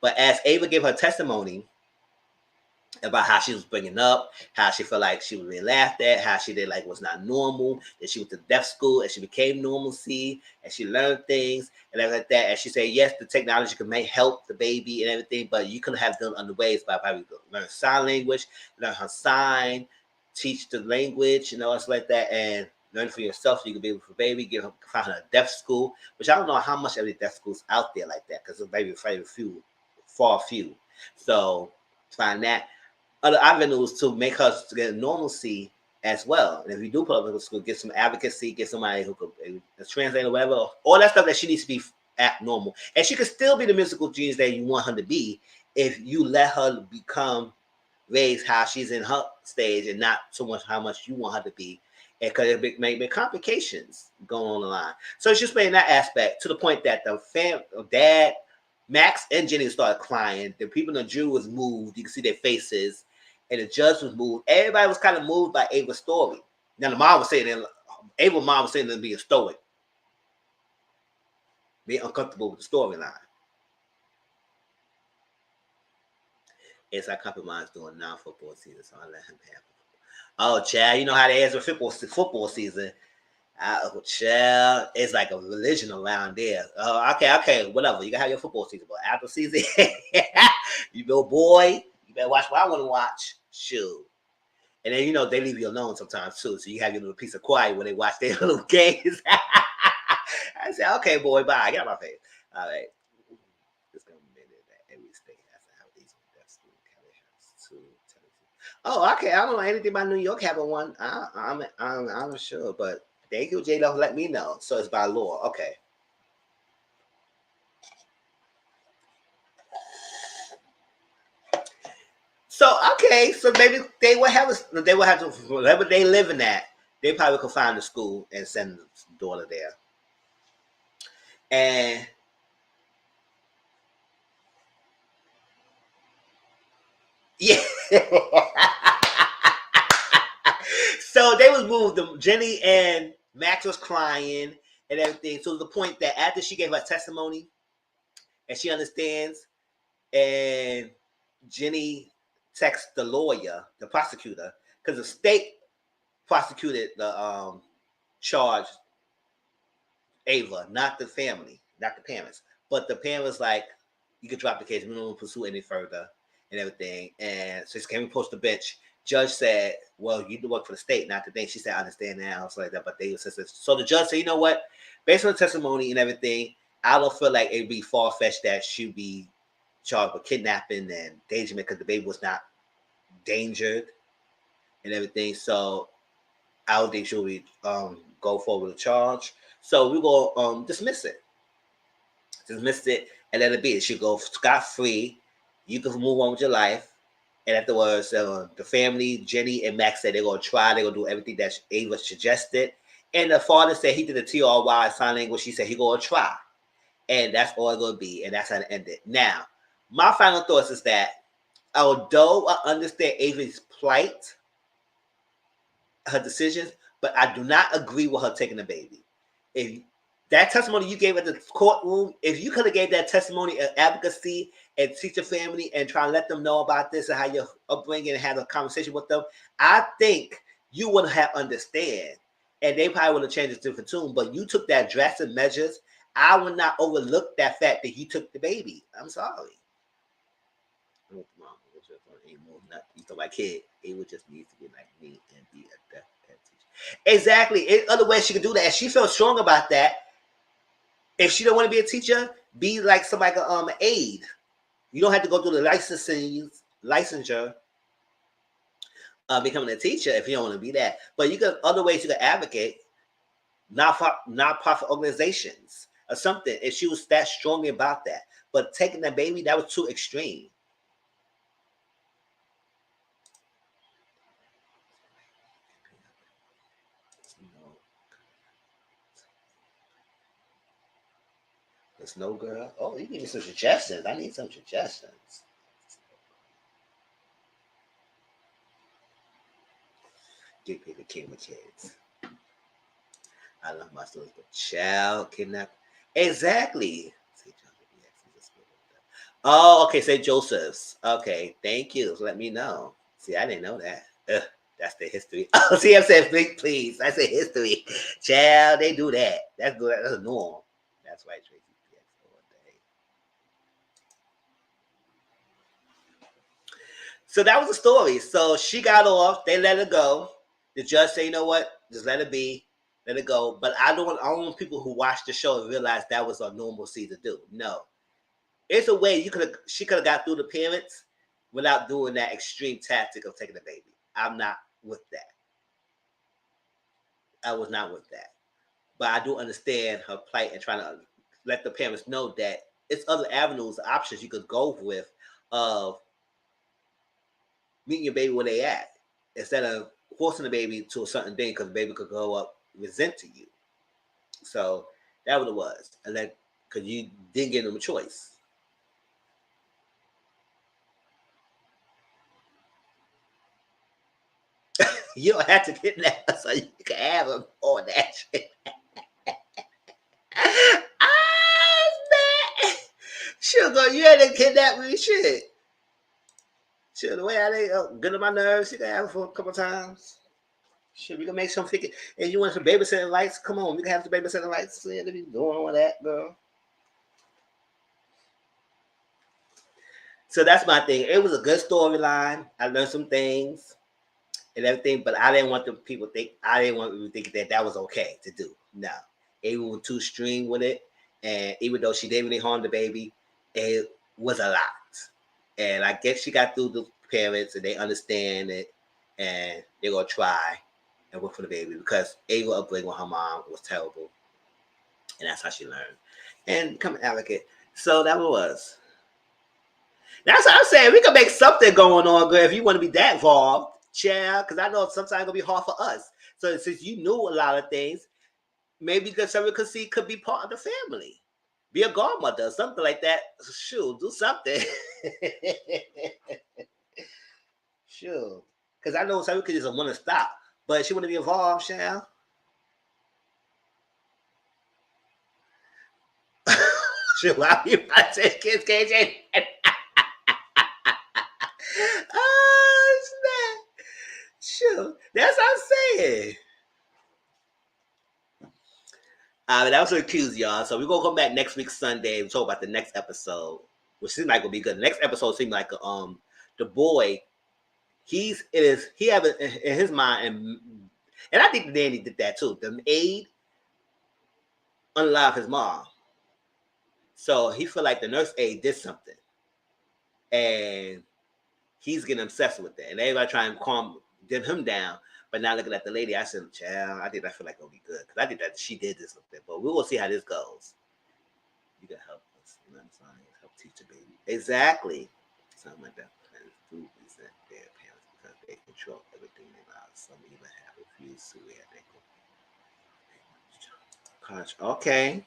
but as Ava gave her testimony about how she was bringing up, how she felt like she was being laughed at, how she did like was not normal, that she went to deaf school and she became normalcy and she learned things and everything like that. And she said, yes, the technology could may help the baby and everything, but you could have done other ways by probably learn sign language, learn her sign, teach the language, you know, stuff like that, and learn for yourself so you can be able for baby, find her a deaf school, which I don't know how much of the deaf schools out there like that because maybe far few. So find that. Other avenues to make her to get normalcy as well. And if you do put up in school, get some advocacy, get somebody who could translate or whatever, all that stuff that she needs to be at normal. And she could still be the musical genius that you want her to be if you let her raise how she's in her stage and not so much how much you want her to be. And because it may be complications going on the line. So she's playing that aspect to the point that the dad, Max and Jenny started crying. The people in the jury was moved. You can see their faces. And the judge was moved. Everybody was kind of moved by Ava's story. Now the mom was saying that Ava's mom was saying that being stoic, being uncomfortable with the storyline. It's like compromise during non-football season, so I let him have it. Oh, Chad, you know how they is with football season. Chad, it's like a religion around there. Okay, whatever. You can have your football season, but after season, you little boy, you better watch what I want to watch. Shoot. And then, you know, they leave you alone sometimes, too. So you have your little piece of quiet when they watch their little games. I said, okay, boy, bye. Get out my face. All right. It's going to be that every state has to have these deaf school. Oh, okay. I don't know anything about New York having one. I'm sure, but thank you, J-Lo, let me know. So it's by law. Okay. So so maybe they will have to wherever they live in that, they probably could find a school and send the daughter there. And yeah. So they was moved. Jenny and Max was crying and everything. So to the point that after she gave her testimony and she understands, and Jenny texts the lawyer, the prosecutor, because the state prosecuted the charge Ava, not the family, not the parents. But the parents like, you could drop the case, we don't pursue any further and everything. And so she came and post the bench. Judge said, well, you do work for the state, not the thing. She said, I understand that, also like that, but they assisted. So the judge said, you know what? Based on the testimony and everything, I don't feel like it'd be far-fetched that she'd be charged with kidnapping and endangerment because the baby was not endangered and everything. So I don't think she'll be go forward with a charge. So we go dismiss it. Dismiss it and let it be. She'll go scot-free. You can move on with your life. And afterwards, the family, Jenny and Max said they're going to try. They're going to do everything that Ava suggested. And the father said he did the TRY sign language. He said he's going to try. And that's all it's going to be. And that's how it ended. Now, my final thoughts is that although I understand Ava's plight, her decisions, but I do not agree with her taking the baby. If that testimony you gave at the courtroom, if you could have gave that testimony of advocacy and teach your family and try and let them know about this and how your upbringing and have a conversation with them, I think you would have understand. And they probably would have changed a different tune. But you took that drastic measures. I would not overlook that fact that he took the baby. I'm sorry. You talk about kid, it would just need to be like me and be a deaf teacher. Exactly. In other ways, she could do that. And she felt strong about that. If she don't want to be a teacher, be like somebody an aide. You don't have to go through the licensure becoming a teacher if you don't want to be that. But you got other ways you can advocate, not-profit organizations or something. If she was that strong about that, but taking that baby, that was too extreme. There's no girl. Oh, you give me some suggestions. I need some suggestions. Get people king with kids. I love my stories, but child kidnap. Exactly. Oh, okay. St. Joseph's. Okay, thank you. Let me know. See, I didn't know that. That's the history. Oh, see, I said, please. I said history. Child, they do that. That's good. That's a norm. That's why Tracy. So that was the story. So she got off. They let her go. The judge said, you know what? Just let it be. Let it go. But I don't want people who watch the show to realize that was a normalcy to do. No. It's a way she could have got through the parents without doing that extreme tactic of taking the baby. I'm not with that. I was not with that. But I do understand her plight and trying to let the parents know that it's other avenues, options you could go with of meeting your baby where they at. Instead of forcing the baby to a certain thing because the baby could grow up resent to you. So that what it was. And then because you didn't give them a choice. You don't have to kidnap her so you can have them on that shit. Sugar, you had to kidnap me shit. Sure, the way I get on my nerves, you can have it for a couple times. Sure, we can make some figure. And you want some babysitting rights? Come on, we can have some babysitting rights. So, yeah, they be doing all that, girl. So that's my thing. It was a good storyline. I learned some things and everything, but I didn't want the people think. I didn't want people to think that was okay to do. No, Ava was too extreme with it, and even though she didn't really harm the baby, it was a lot. And I guess she got through the parents, and they understand it, and they're gonna try and work for the baby because Ava upbringing with her mom was terrible, and that's how she learned and become an advocate. So that was. That's what I'm saying. We can make something going on, girl, if you want to be that involved, child. Because I know sometimes it's gonna be hard for us. So since you knew a lot of things, maybe because someone could be part of the family, be a godmother or something like that. Shoot, do something. Sure. Because I know some could just want to stop, but she want to be involved, child. Sure, why you about to say kids, KJ? Oh, snap. Sure. That's what I'm saying. That was so cute, y'all. So we're gonna come back next week Sunday and talk about the next episode, which seems like will be good. The next episode seemed like the boy, he have it in his mind, and I think the nanny did that too. The aide unalived his mom, so he feel like the nurse aide did something, and he's getting obsessed with that, and everybody trying to calm him down. But now looking at the lady, I said, child, I feel like it'll be good. Because I think that she did this with it. But we will see how this goes. You can help us. You know what I'm saying? Help teach the baby. Exactly. Something like that. Food resent their parents because they control everything in their lives. Some even have refused to wear their college. Okay.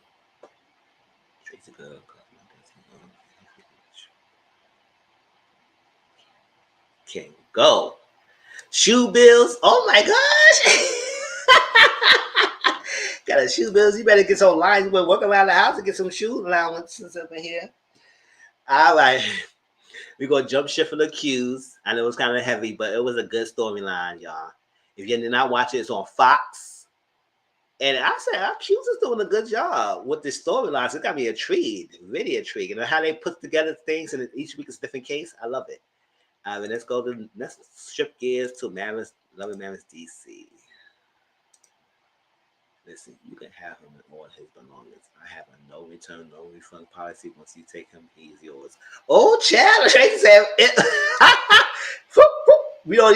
Tracy girl. Can go. Shoe bills. Oh my gosh. Got a shoe bills. You better get some lines. You better work around the house and get some shoe allowances up in here. All right. We're going to jump ship for the cues. I know it was kind of heavy, but it was a good storyline, y'all. If you did not watch it, it's on Fox. And I said, our Q's is doing a good job with the storylines. It got me intrigued, really intrigued. And how they put together things, and each week is a different case. I love it. Let's shift gears to Loving Mammoth DC. Listen, you can have him and all his belongings. I have a no return, no refund policy. Once you take him, he's yours. Oh, Chad, they said it. We don't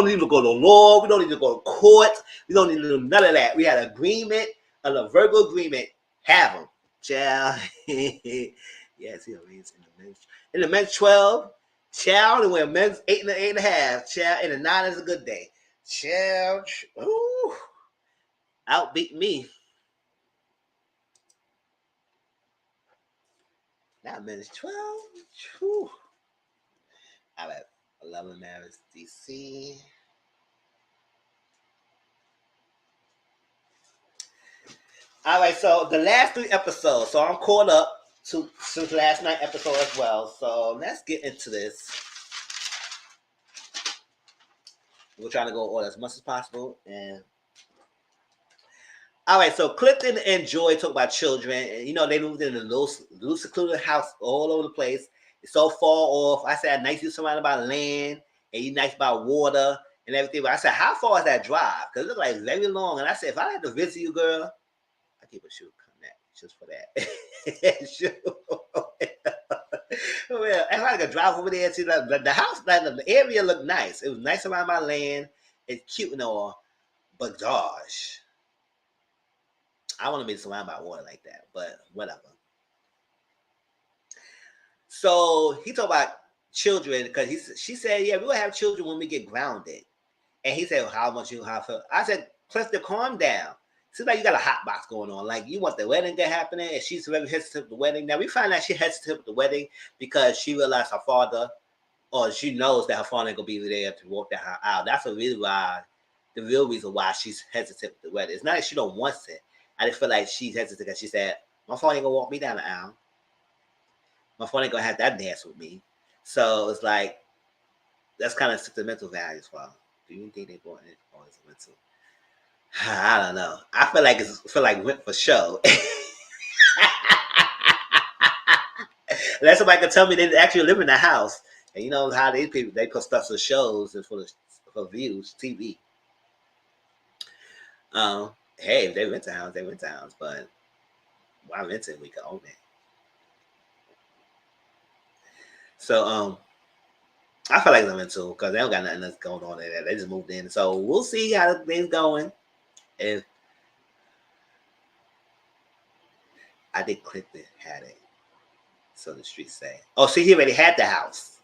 need to go to law. We don't need to go to court. We don't need to do none of that. We had an agreement, a verbal agreement. Have him, Chad. Yes, he means in the men's 12. Child, and when men's 8 and 8.5. Child, and the 9 is a good day. Child, ooh, outbeat me. Now men's 12. Whew. I have 11 Mavericks DC. All right, so the last 3 episodes. So I'm caught up to since last night episode as well. So let's get into this. We're trying to go all as much as possible. And all right, so Clifton and Joy talk about children. And, you know, they moved in a little secluded house all over the place. It's so far off. I said, nice you surrounded by land, and you nice by water and everything. But I said, how far is that drive? Because it looked like very long. And I said, if I had to visit you, girl, I keep a shoe connect just for that. Well, if I could drive over there and see the house, the area looked nice. It was nice around my land. It's cute and all. But gosh, I want to be surrounded by water like that. But whatever. So he talked about children because she said, yeah, we're going to have children when we get grounded. And he said, well, how much you have? I said, Clifton, calm down. Seems like you got a hot box going on. Like you want the wedding to happen, and she's very hesitant with the wedding. Now we find out she hesitant with the wedding because she realized her father, or she knows that her father ain't gonna be there to walk that aisle. That's the real reason why she's hesitant with the wedding. It's not that she don't want it. I just feel like she's hesitant because she said, my father ain't gonna walk me down the aisle. My father ain't gonna have that dance with me. So it's like that's kind of sentimental value as well. Do you think they're going in or is it mental? I don't know. I feel like went for show. Unless somebody can tell me they actually live in the house, and you know how these people they put stuff for shows and for views, TV. Hey, if they rent a house, they rent a house, but why rent it? We can own it. So I feel like I'm into because they don't got nothing else going on there. They just moved in, so we'll see how things going. If I did Clifton had it. So the streets say. Oh, see, he already had the house.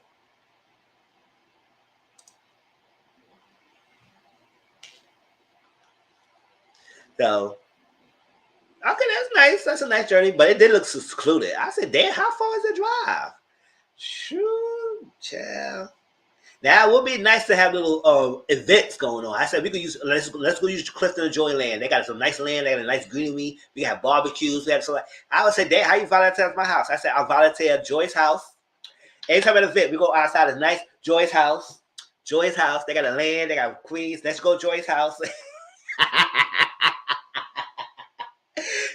So, okay, that's nice. That's a nice journey, but it did look secluded. I said, damn, how far is the drive? Sure, child. Now it would be nice to have little events going on. I said we could use let's go use Clifton and Joy land. They got some nice land. They got a nice greenery. We have barbecues. We have so I would say, Dad, how you volunteer at my house? I said I'll volunteer at Joy's house. Anytime at an event, we go outside. It's nice. Joy's house. Joy's house. They got a land. They got Queens. Let's go Joy's house.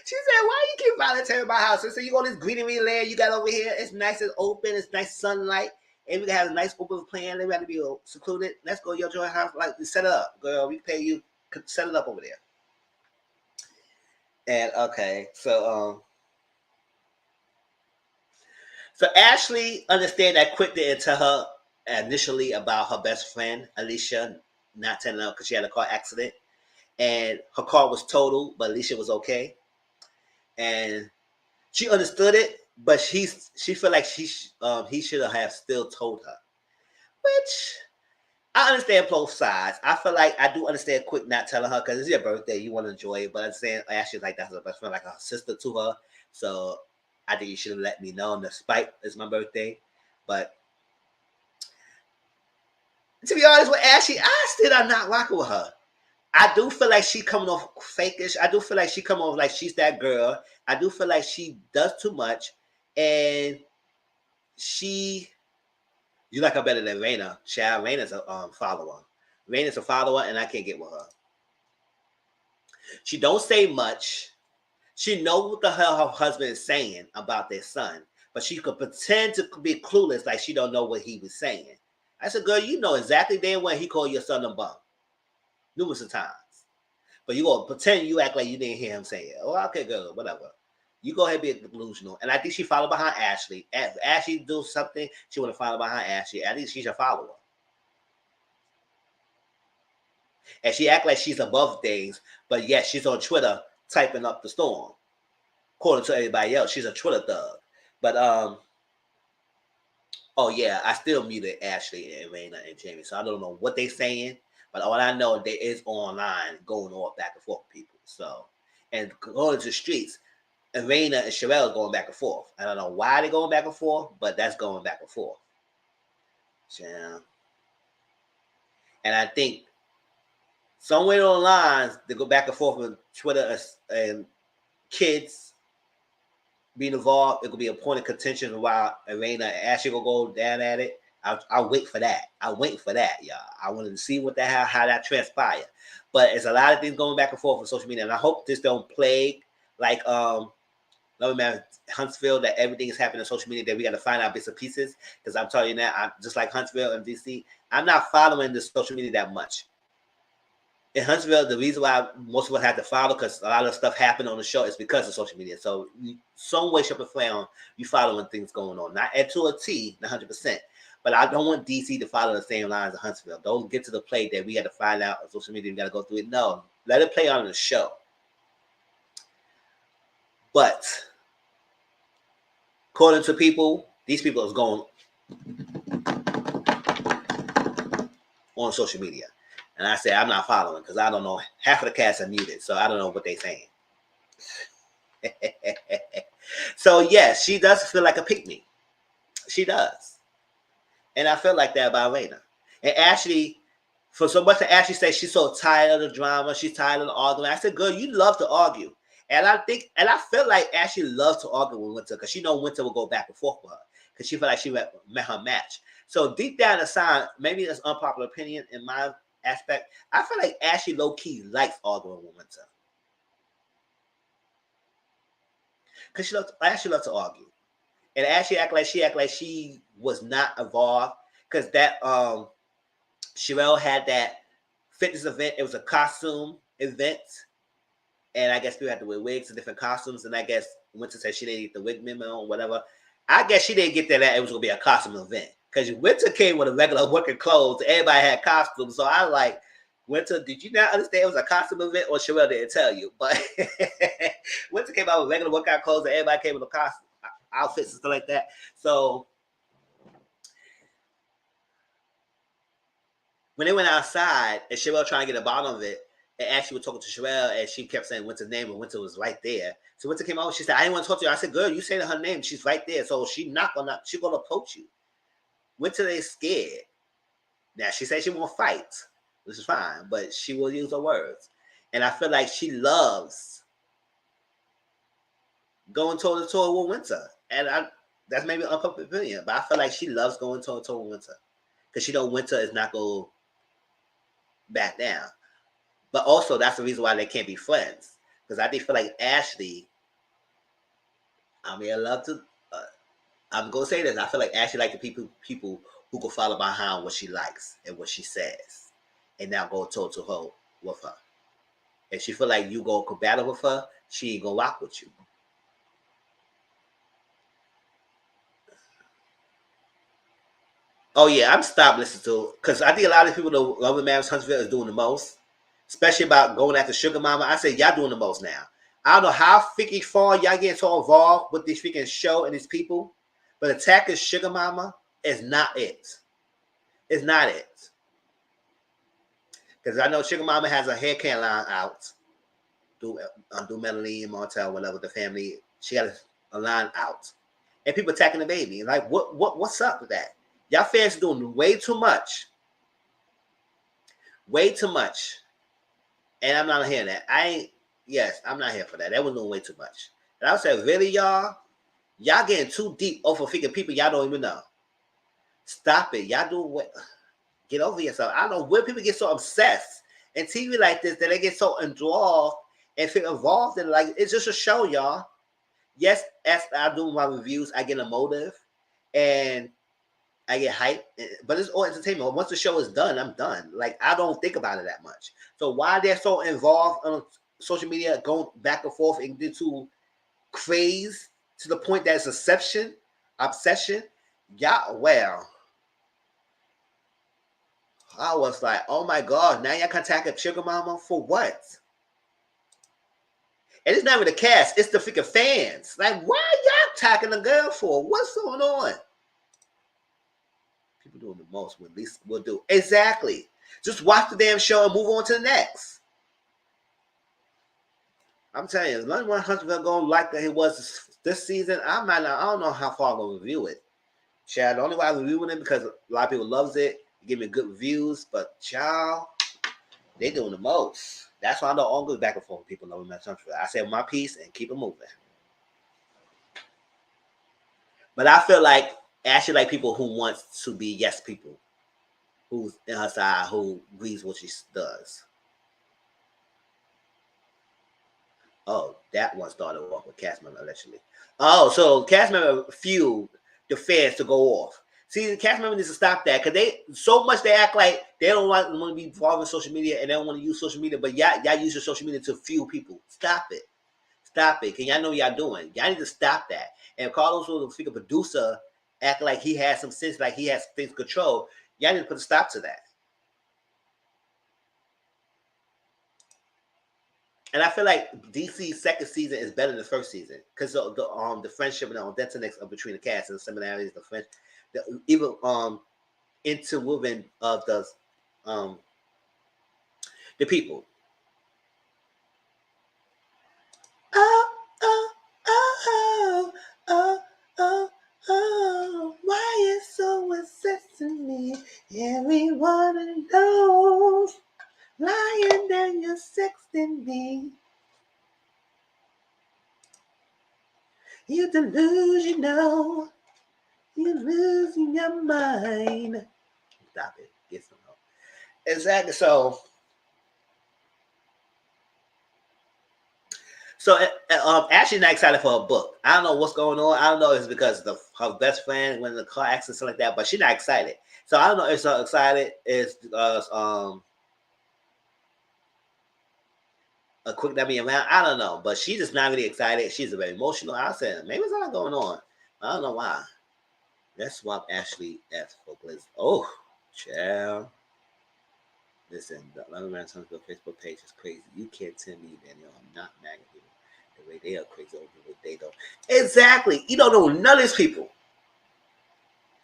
She said, why you keep volunteering my house? I said, you go this greenery land you got over here. It's nice and open. It's nice sunlight. And we can have a nice open plan. They got to be secluded. Let's go to your joint house. Like, set it up, girl. We pay you. Set it up over there. And okay, so Ashley understand that quick didn't tell her initially about her best friend Alicia not telling her because she had a car accident and her car was totaled, but Alicia was okay, and she understood it, but she felt like he should have still told her, which I understand both sides. I feel like I do understand quick not telling her because it's your birthday, you want to enjoy it, but I'm saying Ashley's like that's her best friend, like her sister to her, so I think you should have let me know. Despite it's my birthday, but to be honest with Ashley, I still am not rocking with her. I do feel like she coming off fakish. I do feel like she coming off like she's that girl. I do feel like she does too much, and you like her better than Raina. Child, Raina's a follower. Raina's a follower, and I can't get with her. She don't say much. She know what the hell her husband is saying about their son, but she could pretend to be clueless, like she don't know what he was saying. I said, girl, you know exactly damn when he called your son a bum numerous of times. But you gonna pretend you act like you didn't hear him say it. Oh, okay, good, whatever. You go ahead and be delusional. And I think she followed behind Ashley. If Ashley do something, she want to follow behind Ashley. At least she's a follower. And she act like she's above things, but yet she's on Twitter typing up the storm. According to everybody else, she's a Twitter thug. But oh yeah, I still muted Ashley and Raina and Jamie, so I don't know what they saying. But all I know, they is online going all back and forth with people. So, and going to the streets, and Raina and Sherelle going back and forth. I don't know why they're going back and forth, but that's going back and forth. Yeah. And I think somewhere on the lines, they go back and forth with Twitter and kids being involved. It could be a point of contention while Raina and Ashley will go down at it. I'll wait for that. I'll wait for that, y'all. I wanted to see how that transpired. But it's a lot of things going back and forth on social media, and I hope this don't plague like Love Man Huntsville, that everything is happening on social media, that we got to find out bits and pieces. Because I'm telling you now, I'm just like Huntsville and DC. I'm not following the social media that much. In Huntsville, the reason why most of us had to follow, because a lot of stuff happened on the show, is because of social media. So some way, shape, or form, you following things going on. Not to a T, 100%. But I don't want DC to follow the same lines as Huntsville. Don't get to the play that we got to find out on social media. We got to go through it. No, let it play on the show. But according to people, these people is going on social media. And I said, I'm not following because I don't know. Half of the cast are muted, so I don't know what they're saying. So, yes, she does feel like a pick-me. She does. And I feel like that about Raina. And Ashley, for so much that Ashley says she's so tired of the drama, she's tired of the argument. I said, girl, you love to argue. And I feel like Ashley loves to argue with Winter because she knows Winter will go back and forth with her because she feel like she met her match. So deep down inside, maybe that's unpopular opinion in my aspect, I feel like Ashley low-key likes arguing with Winter. Because Ashley loves to argue. And Ashley act like she was not involved because that Sherelle had that fitness event. It was a costume event, and I guess people had to wear wigs and different costumes. And I guess Winter said she didn't get the wig memo or whatever. I guess she didn't get that it was gonna be a costume event because Winter came with a regular working clothes. Everybody had costumes, so I was like, Winter, did you not understand it was a costume event, or Sherelle didn't tell you? But Winter came out with regular workout clothes, and everybody came with a costume. Outfits and stuff like that. So when they went outside and Sherelle trying to get a bottom of it, and Ashley was talking to Sherelle and she kept saying Winter's name and Winter was right there. So Winter came out. She said, "I didn't want to talk to you." I said, "Girl, you saying her name? She's right there. So she's gonna approach you." Winter is scared. Now she said she won't fight, which is fine, but she will use her words. And I feel like she loves going toe to toe with Winter. And that's maybe an unpopular opinion, but I feel like she loves going toe to toe with Winter because she knows Winter is not going to back down. But also, that's the reason why they can't be friends, because I feel like Ashley. I mean, I'm gonna say this. I feel like Ashley like the people who can follow behind what she likes and what she says, and now go toe to toe with her. If she feel like you go combative with her, she ain't gonna rock with you. Oh yeah, I'm stopped listening to because I think a lot of people know Love Man Huntsville is doing the most, especially about going after Sugar Mama. I say y'all doing the most now. I don't know how freaking far y'all getting so involved with this freaking show and these people, but attacking Sugar Mama is not it. It's not it. Because I know Sugar Mama has a hair care line out. Do Melanie and Martell, whatever the family, she got a line out, and people attacking the baby. Like what's up with that? Y'all fans doing way too much. Way too much. And I'm not hearing that. I'm not here for that. That was doing way too much. And I would say, really, y'all getting too deep over freaking people y'all don't even know. Stop it. Y'all doing what? Get over yourself. I don't know where people get so obsessed in TV like this that they get so enthralled If it involved in like it's just a show, y'all. Yes, as I do my reviews, I get emotive and I get hyped, but it's all entertainment. Once the show is done, I'm done. Like I don't think about it that much. So why they're so involved on social media, going back and forth and get to craze to the point that it's obsession. Yeah, well, I was like, oh my god, now y'all contacting Sugar Mama for what? And it's not even the cast, it's the freaking fans. Like, why y'all attacking the girl for? What's going on? People doing the most, at least we'll do. Exactly. Just watch the damn show and move on to the next. I'm telling you, as long as 100 going like that it was this season, I don't know how far I'm going to review it. Chad, the only way I'm reviewing it because a lot of people loves it, give me good reviews, but child, they doing the most. That's why I don't all go back and forth with people loving my country. I say my piece and keep it moving. But I feel like actually like people who want to be yes people, who's in her side, who agrees what she does. Oh, that one started off with cast member allegedly. Oh, so cast member fueled the fans to go off. See, the cast member needs to stop that because they so much they act like they don't want to be involved in social media and they don't want to use social media, but y'all use your social media to fuel people. Stop it. Stop it. Can y'all know what y'all doing? Y'all need to stop that. And Carlos was a figure producer, act like he has some sense, like he has things control. Y'all need to put a stop to that. And I feel like DC's second season is better than the first season because the friendship and the dynamics between the cast and the similarities, even interwoven of the people. Oh, oh, oh, oh, oh, oh, why is so obsessing me? Everyone knows, lying down, you're sexting me. You delusional. You're losing your mind. Stop it. Get some help. Exactly. So Ashley's not excited for her book. I don't know what's going on. I don't know if it's because her best friend went in the car accident, something like that, but she's not excited. So I don't know if she's excited. It's because a quick that being around. I don't know, but she's just not really excited. She's very emotional. I said maybe there's something going on. I don't know why. Let's swap Ashley F for Blizz. Oh, child. Listen, the London Marathon's Facebook page is crazy. You can't tell me that I'm not mad at people. The way they are crazy over what they don't. Exactly. You don't know none of these people.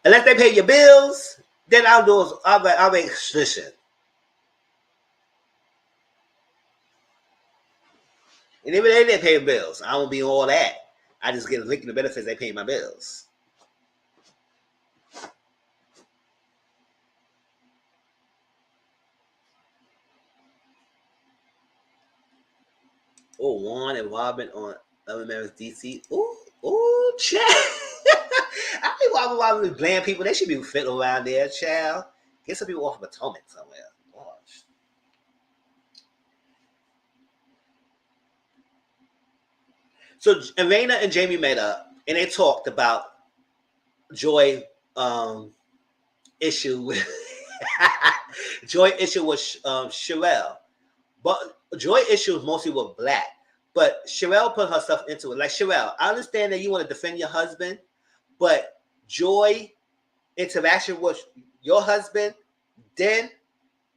Unless they pay your bills, then I'll make listen. And even they didn't pay bills, I won't be all that. I just get a link in the benefits, they pay my bills. Oh, Juan and Robin on LMS DC. Ooh, chat. I think why we blame people. They should be fit around there, child. Get some people off of Potomac somewhere. Gosh. So Raina and Jamie met up and they talked about Joy issue with Joy issue with Sherelle. But Joy issue is mostly with Black. But Sherelle put herself into it. Like Sherelle, I understand that you want to defend your husband, but Joy interaction with your husband, then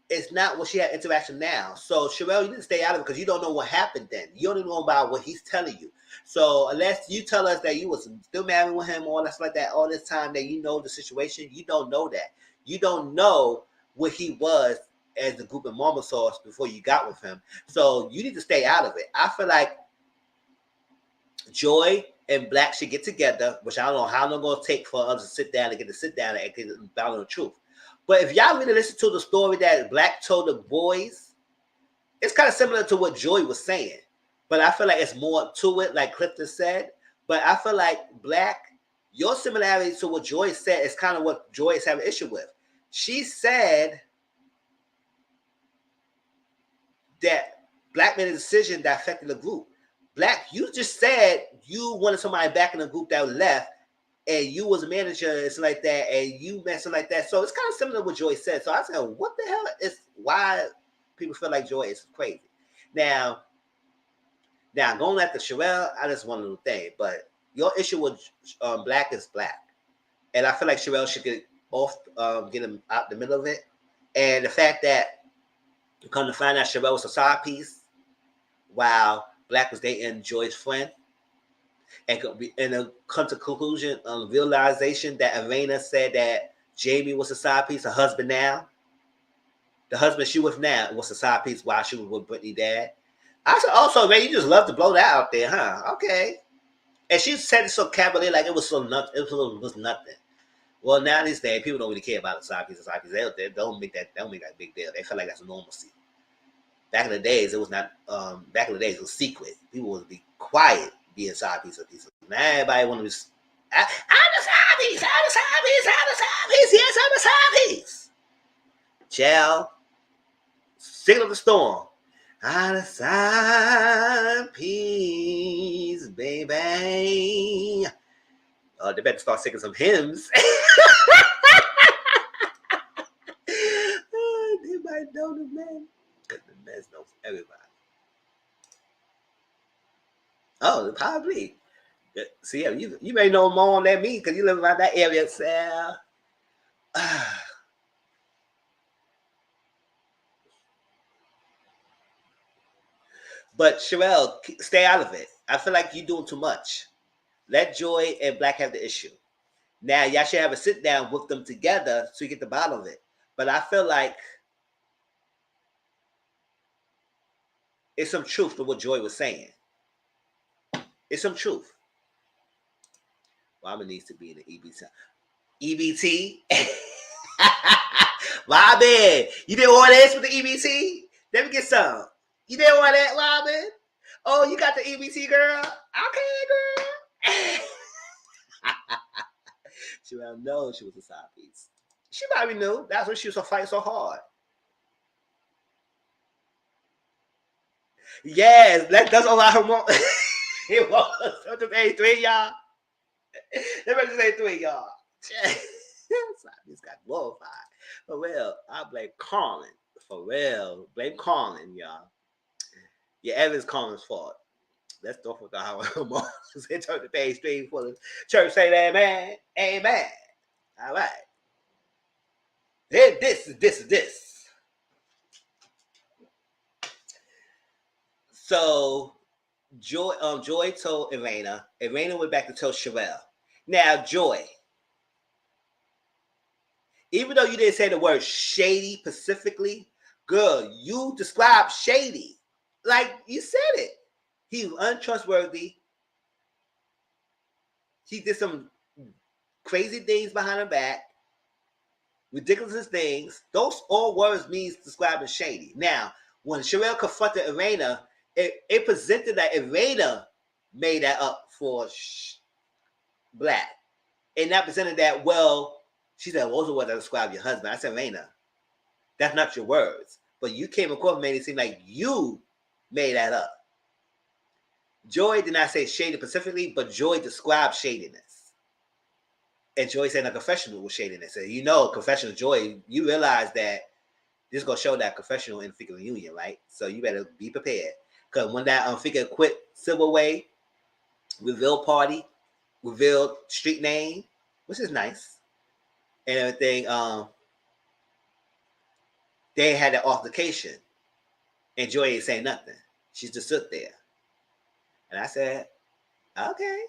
it's not what she had interaction now. So Sherelle, you need to stay out of it because you don't know what happened then. You don't even know about what he's telling you. So unless you tell us that you was still married with him or that's like that all this time that you know the situation, you don't know that. You don't know what he was as the group of mama sauce before you got with him. So you need to stay out of it. I feel like Joy and Black should get together, which I don't know how long it's going to take for us to sit down and get battle the truth. But if y'all really listen to the story that Black told the boys, it's kind of similar to what Joy was saying. But I feel like it's more to it, like Clifton said. But I feel like Black, your similarity to what Joy said is kind of what Joy is having an issue with. She said that Black made a decision that affected the group. Black, you just said you wanted somebody back in the group that left, and you was a manager and something like that, and you meant something like that. So it's kind of similar to what Joy said. So I said, what the hell is why people feel like Joy is crazy? Now going after Sherelle, I just one little thing, but your issue with Black is Black, and I feel like Sherelle should get off, get him out the middle of it. And the fact that you come to find out Sherelle was a side piece while Black was dating Joy's friend, and come to conclusion realization that RIHANA said that Jamie was a side piece, her husband now. The husband she with now was a side piece while she was with Brittany dad. I said, also, man, you just love to blow that out there, huh? Okay. And she said it so cavalier, like it was so nothing. It was nothing. Well, now these days, people don't really care about the side piece. They don't make that big deal. They feel like that's a normalcy. Back in the days, it was not. Back in the days, it was secret. People would be quiet being side piece of pieces. Now everybody want to be. I'm the side piece. I'm the side piece. I'm the side piece. Yes, I'm the side piece. Child, signal the storm. I'm the side piece, baby. They better start singing some hymns. They might know the man. Because the man knows everybody. Oh, probably. See, yeah, you may know more than me because you live around that area, Sal. But Sherelle, stay out of it. I feel like you're doing too much. Let Joy and Black have the issue. Now, y'all should have a sit down with them together so you get the bottom of it. But I feel like it's some truth to what Joy was saying. It's some truth. Robin needs to be in the EBT. EBT? Robin, you didn't want this with the EBT? Let me get some. You didn't want that, Robin? Oh, you got the EBT, girl? Okay, girl. She would know she was a side piece. She probably knew. That's why she was fighting so hard. Yes, that's all I want. It was. Just say 3, y'all. Let me just say 3, y'all. This got glorified. For real, I blame Colin. For real, blame Colin, y'all. Yeah, Evan's Colin's fault. Let's talk about how they turn the page 3 for the church. Say that, amen. Amen. All right. Then this. So Joy told RIHANA. RIHANA went back to tell Sherelle. Now, Joy, even though you didn't say the word shady specifically, girl, you described shady. Like you said it. He was untrustworthy. He did some crazy things behind her back. Ridiculous things. Those all words means describing shady. Now, when Sherelle confronted RIHANA, it presented that RIHANA made that up for Black. And that presented that, well, she said, those are words that describe your husband. I said, RIHANA, that's not your words. But you came across and made it seem like you made that up. Joy did not say shady specifically, but Joy described shadiness. And Joy said a confessional was shadiness. And you know, confessional Joy, you realize that this is going to show that confessional in Figure Union, right? So you better be prepared. Because when that Figure quit Civil Way, revealed party, revealed street name, which is nice, and everything, they had that altercation. And Joy ain't saying nothing. She just stood there. And I said, okay.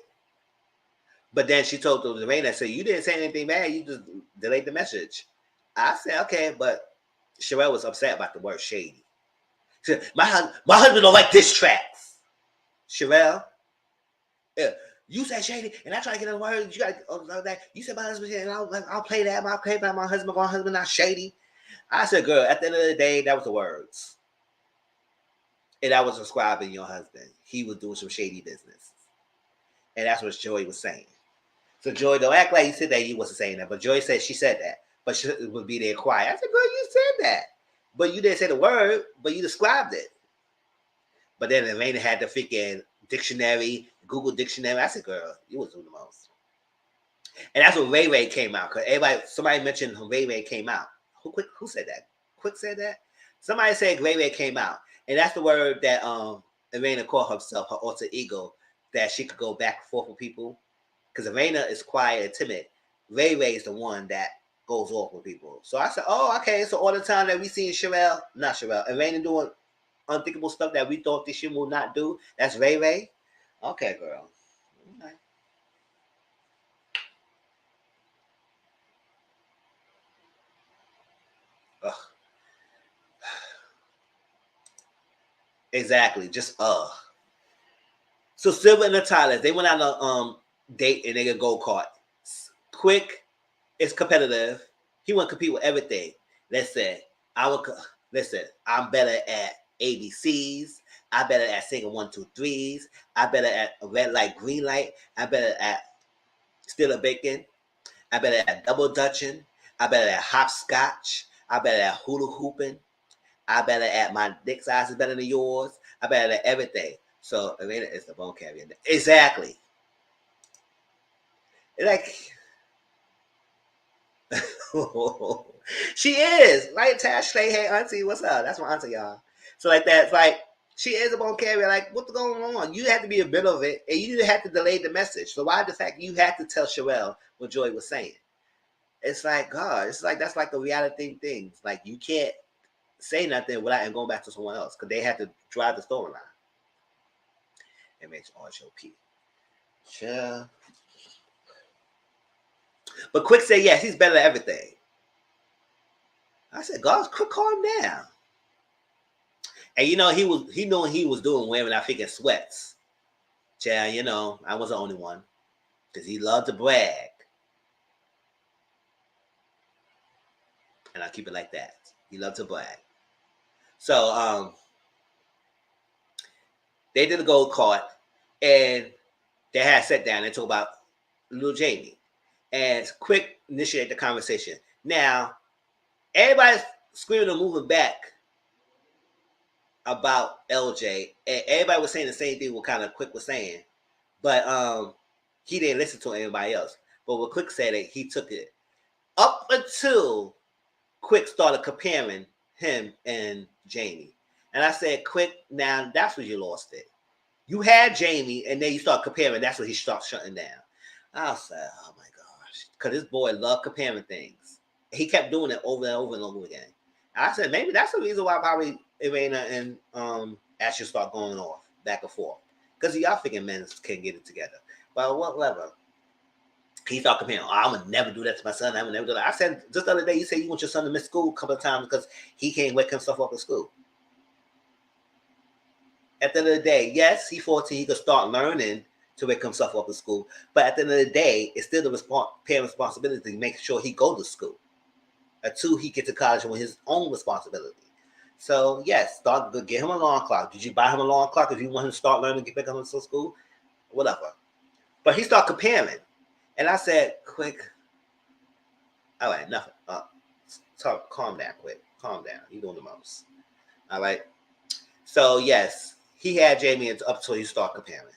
But then she told RIHANA, said, you didn't say anything bad. You just delayed the message. I said, okay. But Sherelle was upset about the word shady. She said, my husband don't like diss tracks. Sherelle, you said shady, and I try to get a word. You got that. You said my husband, and I'll play that. I'll play my husband. My husband not shady. I said, girl, at the end of the day, that was the words. And I was describing your husband. He was doing some shady business. And that's what Joy was saying. So Joy, don't act like you said that you wasn't saying that. But Joy said she said that. But she would be there quiet. I said, girl, you said that. But you didn't say the word, but you described it. But then Raina had the freaking dictionary, Google dictionary. I said, girl, you was doing the most. And that's when Ray Ray came out. Cause somebody mentioned Ray Ray came out. Who said that? Quick said that? Somebody said Ray Ray came out. And that's the word that Raina called herself, her alter ego, that she could go back and forth with people. Because Raina is quiet and timid. Ray Ray is the one that goes off with people. So I said, oh, okay. So all the time that we seen and Raina doing unthinkable stuff that we thought this shit will not do, that's Ray Ray. Okay, girl. Okay. Ugh. Exactly. Just So Silver and Natalia, they went on a date and they could go kart. Quick, it's competitive. He want to compete with everything. Listen, I'm better at ABCs. I'm better at singing 1, 2, 3s. I'm better at red light, green light. I'm better at stealing bacon. I'm better at double dutching. I'm better at hopscotch. I'm better at hula hooping. I'm better at my dick size is better than yours. I'm better at everything. So Elena is the bone carrier. Exactly. Like she is, right? Tash say, hey auntie, what's up? That's my auntie, y'all. So like that, it's like she is a bone carrier. Like, what's going on? You had to be a bit of it, and you didn't have to delay the message. So why the fact you had to tell Sherelle what Joy was saying? It's like, God, it's like that's like a reality thing. Like you can't say nothing without and going back to someone else because they had to drive the storyline. MHRHOP. Sure. But Quick said, yes, he's better at everything. I said, God, Quick, calm down. And he knew he was doing wearing, I think, in sweats. Yeah, I was the only one. Because he loved to brag. And I keep it like that. He loved to brag. So they did a gold kart and they had sat down and talked about little Jamie. And Quick initiated the conversation. Now, everybody's screaming and moving back about LJ, and everybody was saying the same thing what kind of Quick was saying, but he didn't listen to anybody else. But what Quick said, he took it up until Quick started comparing him and Jamie. And I said, Quick, now that's where you lost it. You had Jamie, and then you start comparing. That's when he starts shutting down. I said, oh my gosh, because this boy loved comparing things. He kept doing it over and over and over again. I said, maybe that's the reason why probably Irena and Ashley start going off back and forth. Because y'all thinking men can't get it together. But whatever. He started comparing, I would never do that to my son. I would never do that. I said, just the other day, you said you want your son to miss school a couple of times because he can't wake himself up at school. At the end of the day, yes, he's 14. He could start learning to wake himself up at school. But at the end of the day, it's still the parent responsibility to make sure he go to school. Until he gets to college with his own responsibility. So, yes, get him an alarm clock. Did you buy him an alarm clock if you want him to start learning to get back up to school? Whatever. But he started comparing. And I said, Quick, all right, nothing. Calm down, Quick. Calm down. You're doing the most. All right? So, yes, he had Jamie up until he started comparing.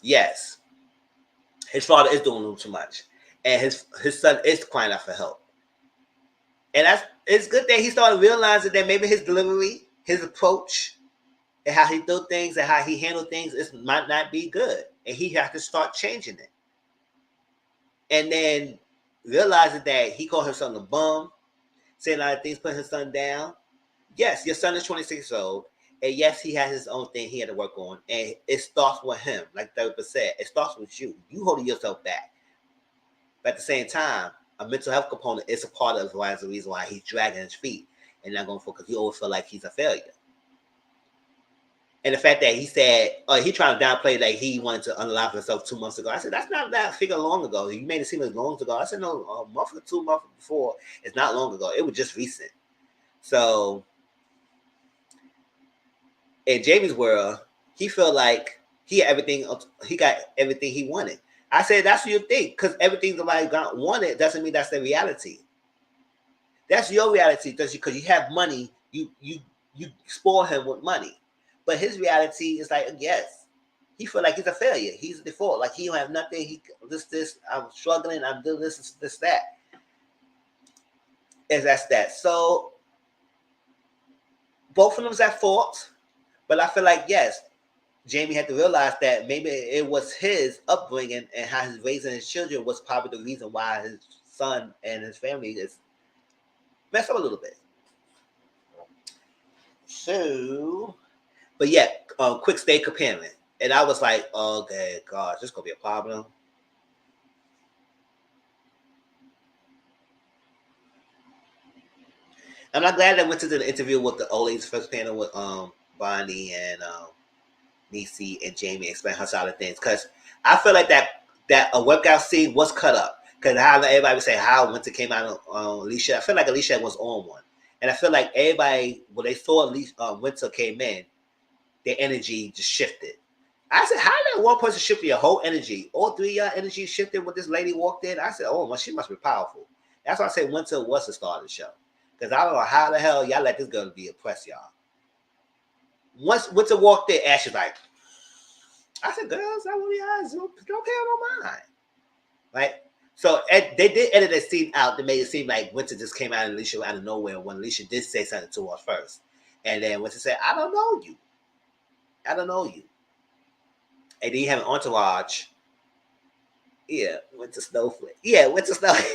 Yes, his father is doing a little too much. And his son is crying out for help. And it's good that he started realizing that maybe his delivery, his approach, and how he do things and how he handle things, might not be good. And he has to start changing it. And then realizing that he called his son a bum, saying a lot of things, putting his son down. Yes, your son is 26 years old. And yes, he has his own thing he had to work on. And it starts with him, like 30%. It starts with you. You holding yourself back. But at the same time, a mental health component is a part of the reason why he's dragging his feet and not going for because he always feel like he's a failure. And the fact that he said, he trying to downplay like he wanted to unalive himself 2 months ago. I said, that's not that figure long ago. You made it seem like long ago. I said, no, a month or 2 months before. It's not long ago. It was just recent. So in Jamie's world, he felt like he got everything he wanted. I said, that's what you think, because everything somebody wanted doesn't mean that's the reality. That's your reality, because you have money. You you spoil him with money. But his reality is like, yes, he feel like he's a failure. He's a default. Like he don't have nothing. He this. I'm struggling. I'm doing this that. And that's that. So both of them's at fault. But I feel like yes, Jamie had to realize that maybe it was his upbringing and how he's raising his children was probably the reason why his son and his family is messed up a little bit. So, but yeah, quick stay comparing. And I was like, okay, gosh, this is going to be a problem. And I'm glad I went to the interview with the old ladies first panel with Bonnie and Niecy and Jamie explain her side of things. Because I feel like that a workout scene was cut up. Because how everybody would say how Winter came out on Alicia. I feel like Alicia was on one. And I feel like everybody, when they saw Winter came in, their energy just shifted. I said, how did one person shift your whole energy? All three of y'all energy shifted when this lady walked in. I said, oh, well, she must be powerful. That's why I said Winter was the star of the show. Because I don't know how the hell y'all let this girl be oppressed, y'all. Once Winter walked in, Ash was like, I said, girls, I want y'all, don't pay no mind. Right? So they did edit that scene out to make it seem like Winter just came out of Alicia out of nowhere when Alicia did say something to her first. And then Winter said, I don't know you. I don't know you. And then you have an entourage. Yeah, Winter Snowflake. Yeah, Winter Snowflake.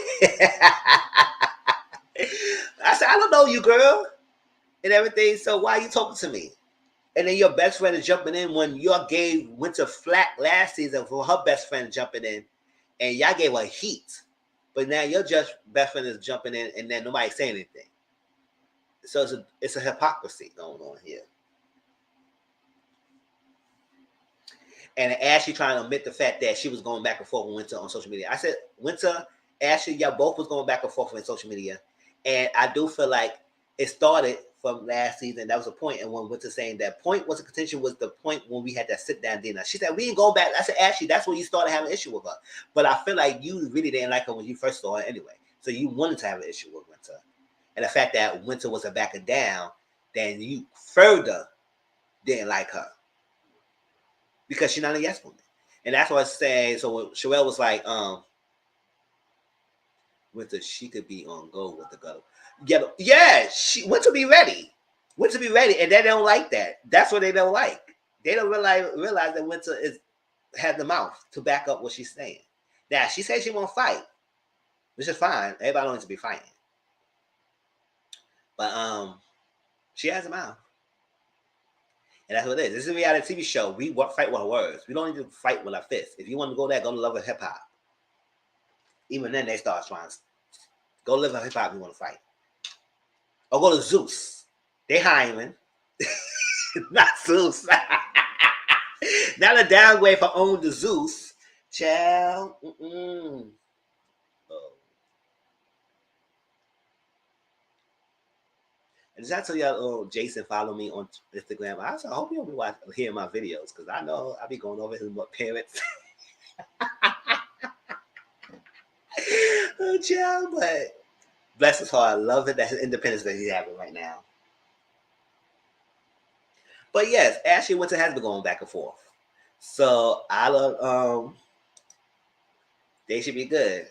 I said, I don't know you, girl. And everything. So why are you talking to me? And then your best friend is jumping in when y'all gave Winter flack last season for her best friend jumping in. And y'all gave her heat. But now your best friend is jumping in and then nobody's saying anything. So it's a hypocrisy going on here. And Ashley trying to admit the fact that she was going back and forth with Winter on social media. I said, Winter, Ashley, y'all both was going back and forth on social media. And I do feel like it started from last season. That was a point. And when Winter saying that point was a contention was the point when we had that sit down dinner. She said, we ain't going back. I said, Ashley, that's when you started having an issue with her. But I feel like you really didn't like her when you first saw her anyway. So you wanted to have an issue with Winter. And the fact that Winter wasn't backing down, then you further didn't like her. Because she's not a yes woman. And that's what I say. So when Sherelle was like, Winter, she could be on go with the go. Yeah, she Winter be ready. Winter be ready. And they don't like that. That's what they don't like. They don't realize that Winter has the mouth to back up what she's saying. Now, she says she won't fight, which is fine. Everybody don't need to be fighting. But she has a mouth. And that's what it is. This is a reality TV show. We fight with our words. We don't need to fight with our fists. If you want to go there, go to Love of Hip Hop. Even then, they start trying to go to Love of Hip Hop if you want to fight. Or go to Zeus. They hiring. Not Zeus. Not a downgrade for own the Zeus. Child. Oh. And did I tell y'all, Jason follow me on Instagram? I hope you'll be hearing my videos because I know I'll be going over his parents. Oh, child, but bless his heart. I love it that his independence that he's having right now. But yes, Ashley Winter has been going back and forth. So I love they should be good.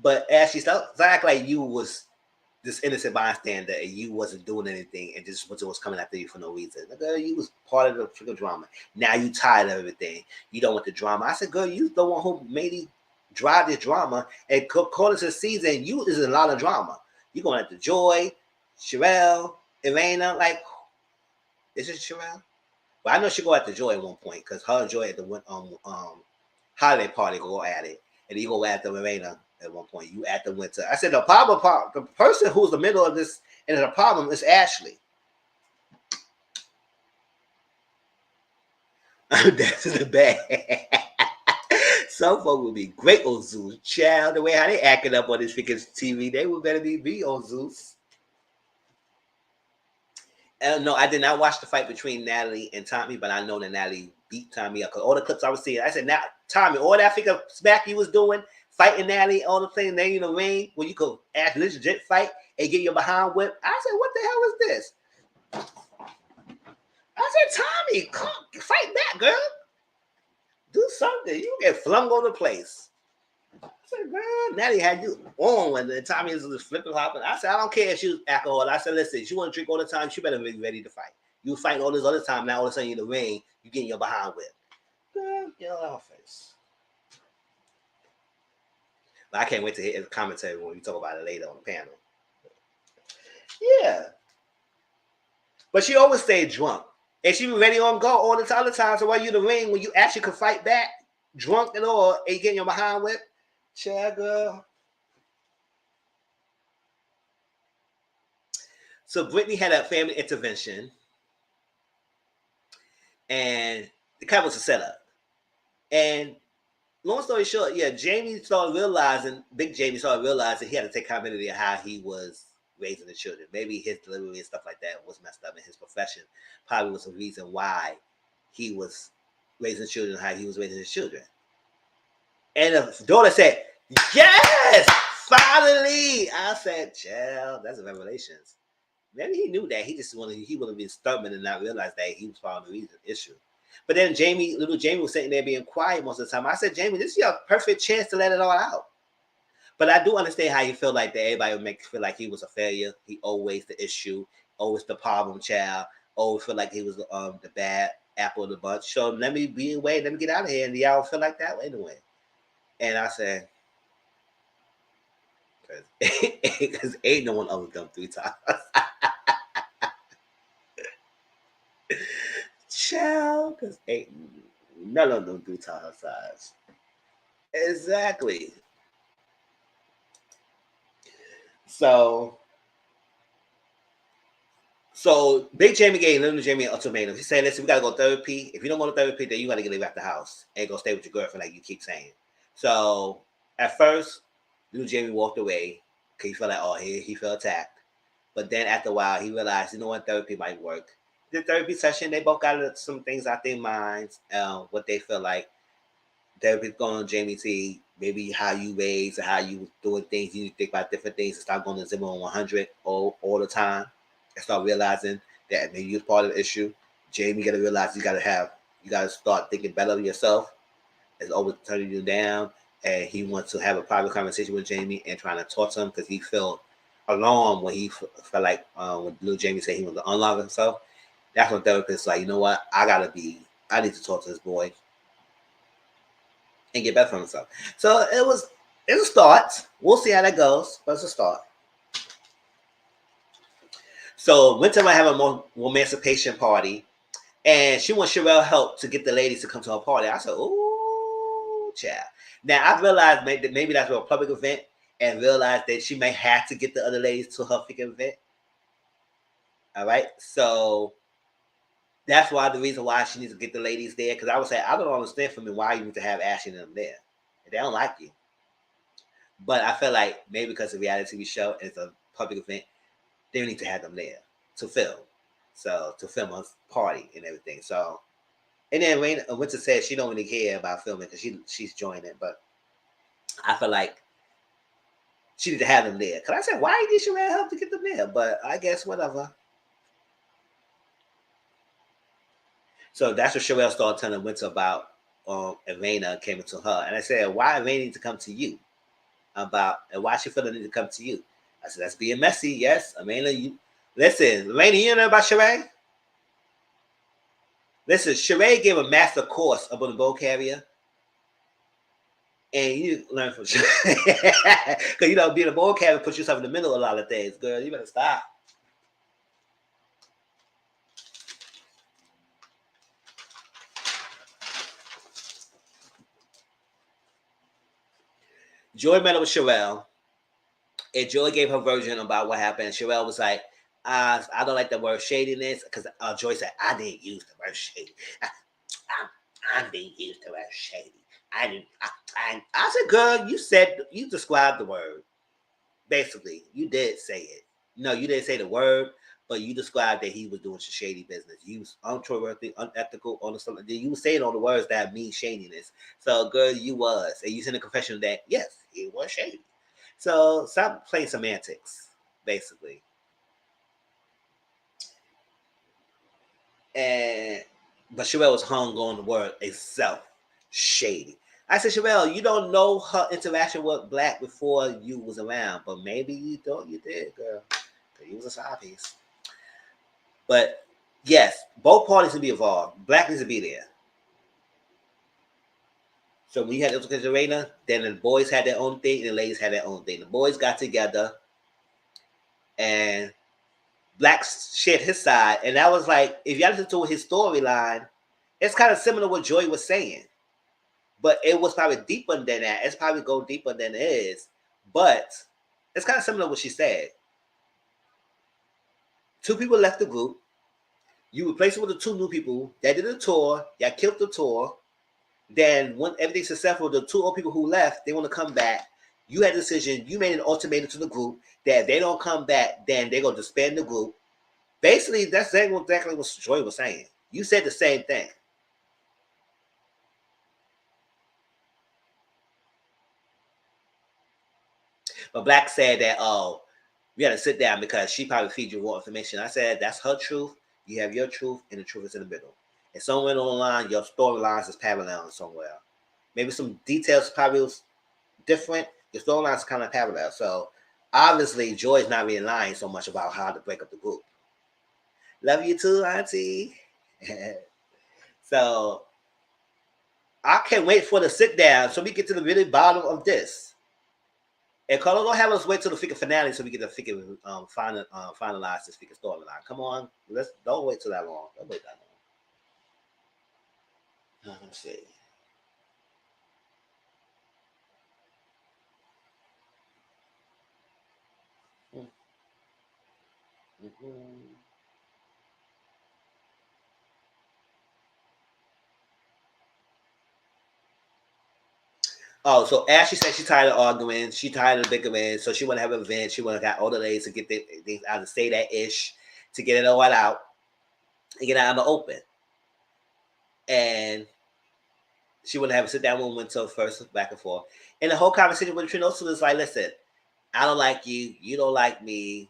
But Ashley, stop act like you was this innocent bystander and you wasn't doing anything and just Winter was coming after you for no reason. Girl, you was part of the freaking drama. Now you tired of everything. You don't want the drama. I said, girl, you the one who made it drive this drama. And according to the season, you is a lot of drama. You going after Joy, Sherelle, Elena. Like, is it Sherelle? But I know she go after Joy at one point because her and Joy at the holiday party go at it. And you go after Elena. At one point, you at the Winter. I said the person who's the middle of this and the problem is Ashley. That's in the bag. Some folk would be great on Zeus. Child, the way how they acting up on this freaking TV, they would better be on Zeus. No, I did not watch the fight between Natalie and Tommy, but I know that Natalie beat Tommy up. Because all the clips I was seeing, I said, now, Tommy, all that freaking smack you was doing, fighting Natalie, all the things there in the ring, where you could ask legit fight and get your behind whip. I said, what the hell is this? I said, Tommy, come fight back, girl. Do something. You get flung on the place. I said, girl, Natty had you on when the Tommy was flipping hopping. I said, I don't care if she was alcohol. I said, listen, if you want to drink all the time, she better be ready to fight. You fighting all this other time, now all of a sudden you're in the ring, you getting your behind whipped. Girl, get on our face. But I can't wait to hear his commentary when we talk about it later on the panel. Yeah. But she always stayed drunk. And she be ready on go all the time. So while you in the ring, when you actually could fight back, drunk and all, and you getting your behind whipped, child, girl. So Brittany had a family intervention, and the kind was a setup. And long story short, yeah, Big Jamie started realizing he had to take accountability of how he was raising the children. Maybe his delivery and stuff like that was messed up, in his profession probably was the reason why he was raising children how he was raising his children. And the daughter said, yes, finally. I said, child, that's a revelation. Maybe he knew that. He would have been stubborn and not realize that he was part of the reason issue. But then little Jamie was sitting there being quiet most of the time. I said, Jamie, this is your perfect chance to let it all out. But I do understand how you feel like that. Everybody would make feel like he was a failure. He always the issue, always the problem child, always feel like he was the bad apple of the bunch. So let me be away, let me get out of here. And y'all feel like that anyway. And I said, because ain't no one other done 3 times. Child, because ain't none of them 3 times her size. Exactly. So Big Jamie gave Little Jamie an ultimatum. He said, listen, we got to go therapy. If you don't go to therapy, then you got to get leave out the house and go stay with your girlfriend like you keep saying. So at first, Little Jamie walked away because he felt like, oh, he felt attacked. But then after a while, he realized, you know what, therapy might work. The therapy session, they both got some things out their minds, what they feel like. Therapy's going on Jamie T, maybe how you raised or how you doing things. You need to think about different things and start going to 0 and 100 all the time. And start realizing that maybe you're part of the issue. Jamie got to realize you got to start thinking better of yourself. It's always turning you down. And he wants to have a private conversation with Jamie and trying to talk to him because he felt alarmed when he felt like when little Jamie said he wanted to unlock himself. That's when therapist like, you know what? I need to talk to this boy and get better from himself. So it's a start. We'll see how that goes, but it's a start. So Winter might have a emancipation party, and she wants Sherelle help to get the ladies to come to her party. I said, ooh, child. Now I realized maybe that's a public event, and realized that she may have to get the other ladies to her freaking event. All right, so that's why the reason why she needs to get the ladies there. Because I would say I don't understand from me why you need to have Ashley and them there. If they don't like you. But I feel like maybe because of reality TV show and it's a public event, they need to have them there to film. So to film a party and everything. So and then Winter said she don't really care about filming because she's joining it, but I feel like she need to have them there. Cause I said, why did she help to get them there? But I guess whatever. So that's what Sherelle started telling Winter about Elena came to her. And I said, why Elena need to come to you? And why she feel the need to come to you? I said, that's being messy. Yes, Elena, listen, Elena, you know about Sheree? Listen, Sheree gave a master course about the boat carrier. And you learn from Sheree. Because, being a boat carrier puts yourself in the middle of a lot of things. Girl, you better stop. Joy met up with Sherelle, and Joy gave her version about what happened. Sherelle was like, I don't like the word shadiness, because Joy said, I didn't use the word shady. I didn't use the word shady. I said, girl, you described the word. Basically, you did say it. No, you didn't say the word, but you described that he was doing some shady business. He was untrustworthy, unethical, on something. You were saying all the words that mean shadiness. So, girl, you was. And you said in the confession that, yes, he was shady. So, stop playing semantics, basically. And but Sherelle was hung on the word itself, shady. I said, Sherelle, you don't know her interaction with Black before you was around, but maybe you thought you did, girl. Cause you was a side piece. But yes, both parties need to be involved. Black needs to be there. So when you had the arena, then the boys had their own thing and the ladies had their own thing. The boys got together and Black shared his side. And that was like, if y'all listen to his storyline, it's kind of similar to what Joy was saying. But it was probably deeper than that. It's probably go deeper than it is. But it's kind of similar to what she said. Two people left the group. You replace it with the two new people that did the tour. Y'all killed the tour. Then when everything's successful, the two old people who left, they want to come back. You had a decision. You made an ultimatum to the group that if they don't come back, then they're going to disband the group. Basically, that's exactly what Joy was saying. You said the same thing. But Black said that, oh, we had to sit down because she probably feeds you raw information. I said, that's her truth. You have your truth, and the truth is in the middle. And somewhere along the line, your storylines is parallel somewhere. Maybe some details probably was different. Your storylines kind of parallel. So obviously, Joy's not really lying so much about how to break up the group. Love you too, Auntie. So I can't wait for the sit down so we get to the really bottom of this. And Carlo, don't have us wait till the freaking finale so we get the freaking finalize this freaking storyline. Come on, don't wait till that long. Don't wait that long. Let's see. Mm-hmm. Oh, so Ashley said she's tired of arguing. She tired of the bickering, so she want to have an event. She want to got older ladies to get things out of say that ish to get it all out and get out in the open. And she want to have a sit down with Winter first, back and forth. And the whole conversation with Trinosa is like, listen, I don't like you, you don't like me,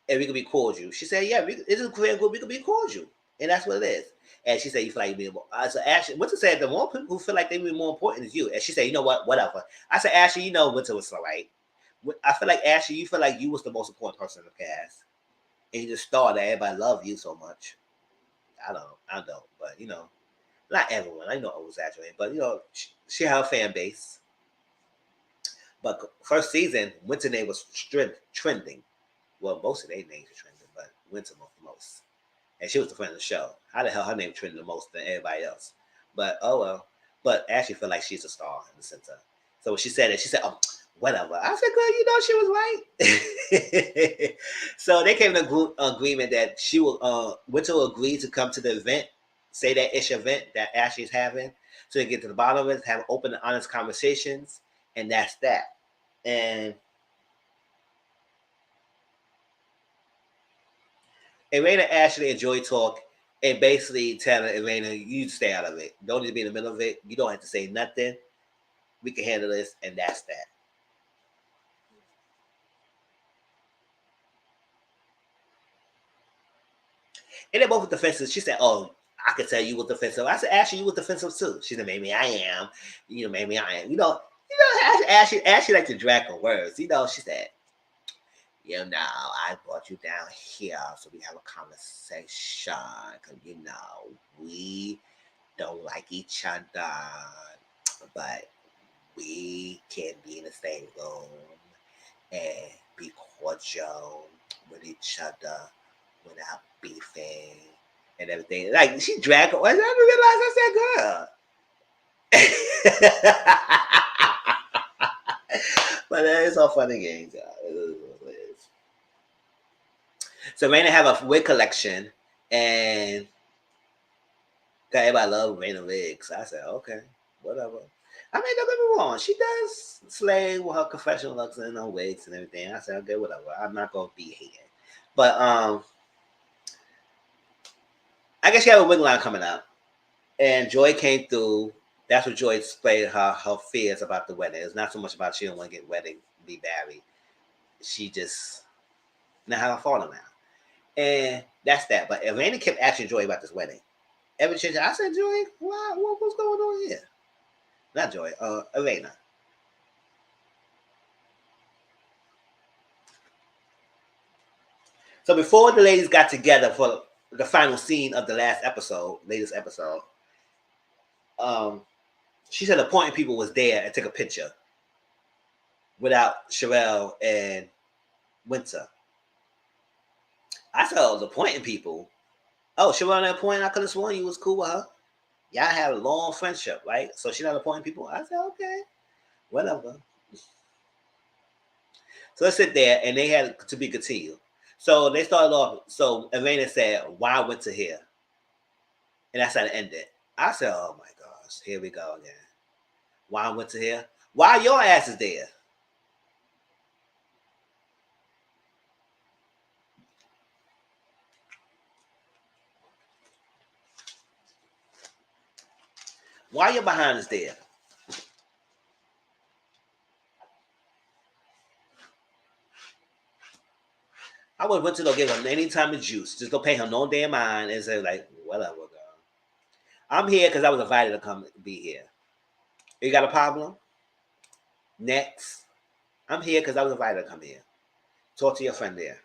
and we can be cordial. She said, yeah, it's a career group, we can be cordial. And that's what it is. And she said, you feel like you being more. So Ashley, Winter said, the more people who feel like they be more important is you. And she said, you know what, whatever. I said, Ashley, you know Winter was so right. I feel like, Ashley, you feel like you was the most important person in the cast. And you just thought that everybody loved you so much. I don't. But, not everyone. I know I was exaggerating. But, she had a fan base. But first season, Winter name was trending. Well, most of their names were trending, but Winter the most. And she was the friend of the show. How the hell her name trended the most than everybody else? But oh well. But I actually feel like she's a star in the center. So when she said it, she said, "Oh, whatever." I said, "Girl, she was right." So they came to agreement that she will Winter will agree to come to the event, say that ish event that Ashley's having, so they get to the bottom of it, have open and honest conversations, and that's that. And Elena, Ashley, and Joy talk and basically telling Elena, you stay out of it. Don't need to be in the middle of it. You don't have to say nothing. We can handle this, and that's that. And they're both defensive. She said, "Oh, I could tell you were defensive." I said, "Ashley, you were defensive too." She said, "Maybe I am. Maybe I am." Ashley like to drag her words. She said, I brought you down here so we have a conversation because we don't like each other, but we can be in the same room and be cordial with each other without beefing and everything. Like she dragged her. I didn't realize I said, "Girl." But it's all fun and games. So Raina have a wig collection, and everybody love Raina wigs. I said, okay, whatever. I mean, don't get me wrong. She does slay with her professional looks and her wigs and everything. I said, okay, whatever. I'm not gonna be hating. But I guess she have a wig line coming up. And Joy came through. That's what Joy explained her fears about the wedding. It's not so much about she don't want to get wedding, be married. She just not have a father now. And That's that. But Elena kept asking Joy about this wedding. Every chance I said, Joy, what's going on here? Not Joy, Elena. So before the ladies got together for the final scene of the latest episode, she said appointing people was there and took a picture without Sherelle and Winter. I said, oh, the appointing people. Oh, Sherelle and appointing, I could have sworn you was cool with her. Y'all had a long friendship, right? So she not appointing people. I said, okay, whatever. So let's sit there, and they had to be continued. So they started off. So Elena said, "Why Winter here?" And that's how it ended. I said, "Oh my gosh, here we go again. Why Winter here? Why your ass is there?" Why your behind is there? I would Winter don't give him any time of juice. Just don't pay him no damn mind and say like, whatever, girl. I'm here because I was invited to come be here. You got a problem? Next. I'm here because I was invited to come here. Talk to your friend there.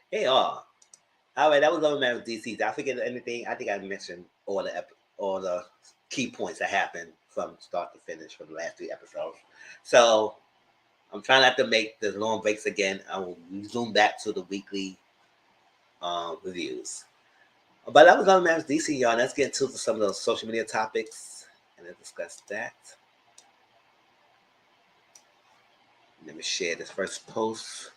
Hey, all right, that was over man with DC. Did I forget anything? I think I mentioned all the key points that happened from start to finish for the last 3 episodes. So I'm trying not to make the long breaks again. I will zoom back to the weekly reviews. But that was over man with DC, y'all. Let's get into some of those social media topics and then discuss that. Let me share this first post.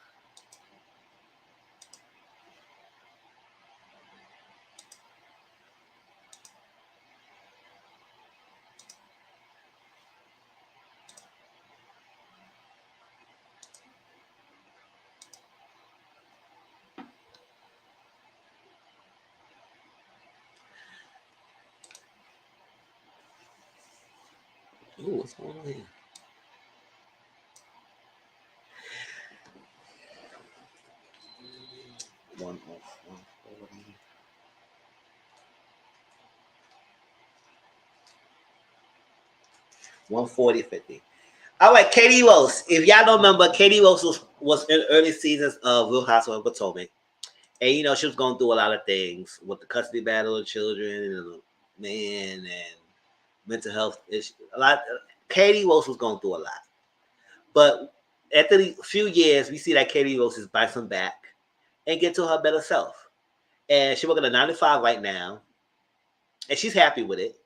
Ooh, what's going on here? One off, 140. 140.50. All right, Katie Rose. If y'all don't remember, Katie Rose was in early seasons of Real Housewives of Potomac. And, you know, she was going through a lot of things with the custody battle of children and men and mental health issues. Katie Rose was going through a lot. But after a few years, we see that Katie Rose is bouncing back and get to her better self. And she's working a 9 to 5 right now. And she's happy with it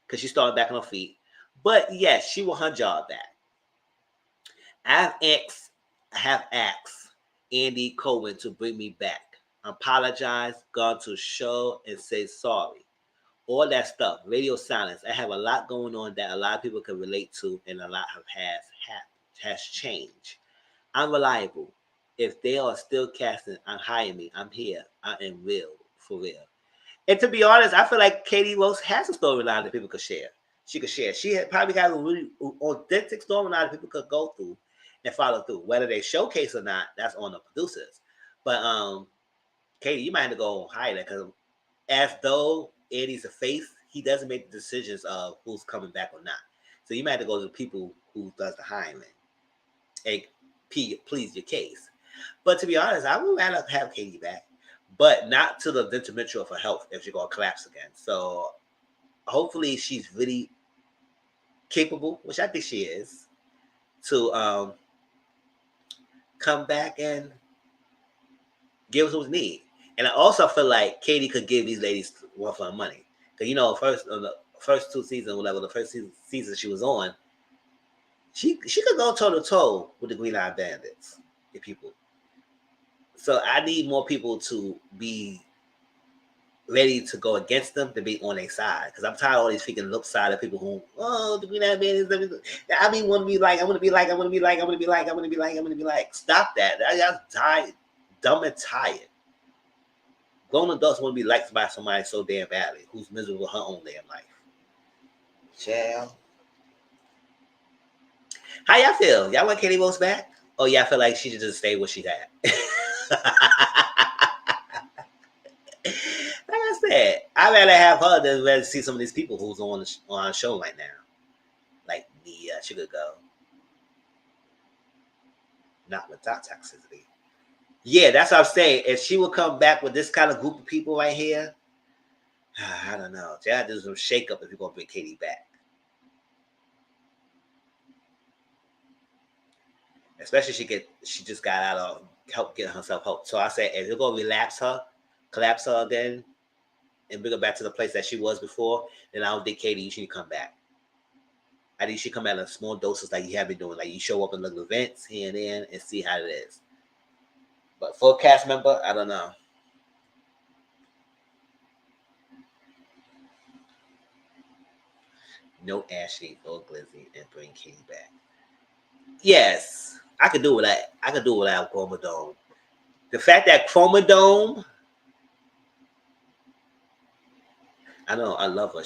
because she's starting back on her feet. But, yes, she want her job back. I have asked Andy Cohen to bring me back. Apologize, gone to show and say sorry. All that stuff, radio silence. I have a lot going on that a lot of people can relate to, and a lot has changed. I'm reliable. If they are still casting and hiring me, I'm here. I am real, for real. And to be honest, I feel like Katie Rose has a storyline that people could share. She could share. She had probably got a really authentic storyline that people could go through and follow through. Whether they showcase or not, that's on the producers. But Katie, you might have to go higher because as though Eddie's a face, he doesn't make the decisions of who's coming back or not. So you might have to go to the people who does the hiring and please your case. But to be honest, I would rather have Katie back, but not to the detrimental of her health if she's going to collapse again. So hopefully she's really capable, which I think she is, to come back and give us what we need. And I also feel like Katie could give these ladies one for her money. Because, you know, the first 2 seasons, whatever, the first season she was on, she could go toe-to-toe with the Green Eye Bandits, the people. So I need more people to be ready to go against them to be on their side. Because I'm tired of all these freaking look side of people who, the Green Eye Bandits, I mean, want to be like, I want to be like, I want to be like, I want to be like, I want to be like, I want to be like. Stop that. That's tired, dumb and tired. Grown adults want to be liked by somebody so damn badly who's miserable with her own damn life. Child. How y'all feel? Y'all want Katie Rose back? Or y'all feel like she should just stay where she's at? Like I said, I'd rather have her than rather see some of these people who's on our show right now. Like Nia, she could go. Not without toxicity. Yeah, that's what I'm saying. If she would come back with this kind of group of people right here, I don't know. Y'all do some shake up if you're gonna bring Katie back. Especially she just got out of help getting herself help. So I said if you're gonna collapse her again, and bring her back to the place that she was before, then I don't think Katie, you should come back. I think you should come out in small doses like you have been doing. Like you show up in little events here and there and see how it is. But for a cast member, I don't know. No Ashley or Glizzy and bring Katie back. Yes, I could do without. I could do without Chromodome. The fact that Chromodome, I know, I love her.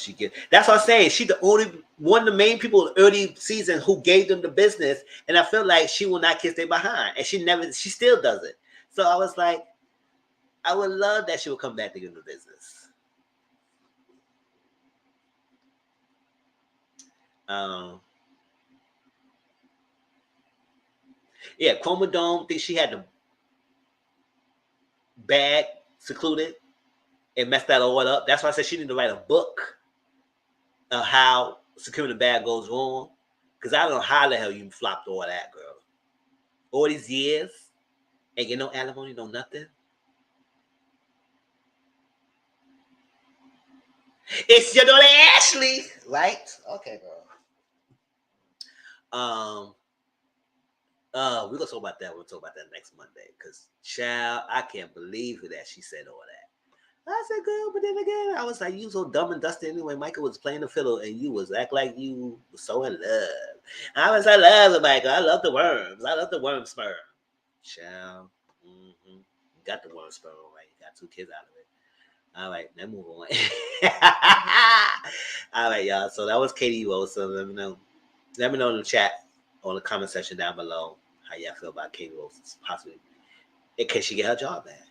That's what I'm saying. She's the only one of the main people in the early season who gave them the business, and I feel like she will not kiss their behind, and she still does it. So I was like, I would love that she would come back to give them the business. Yeah, Chromodome think she had the bag secluded and messed that all up. That's why I said she need to write a book of how securing the bag goes wrong. Because I don't know how the hell you flopped all that, girl. All these years and get no alimony, no nothing. It's your daughter Ashley, right? Okay, girl. We're gonna talk about that. We'll talk about that next Monday. Cause child, I can't believe that she said all that. I said, girl, but then again, I was like, you so dumb and dusty anyway. Michael was playing the fiddle and you was act like you was so in love. I love it, Michael. I love the worms. I love the worm sperm. Child. Mm-hmm. You got the worm sperm, right? You got 2 kids out of it. All right, now move on. All right, y'all. So that was Katie Rose. So let me know. Let me know in the chat or the comment section down below how y'all feel about Katie Rose possibly in case she get her job back.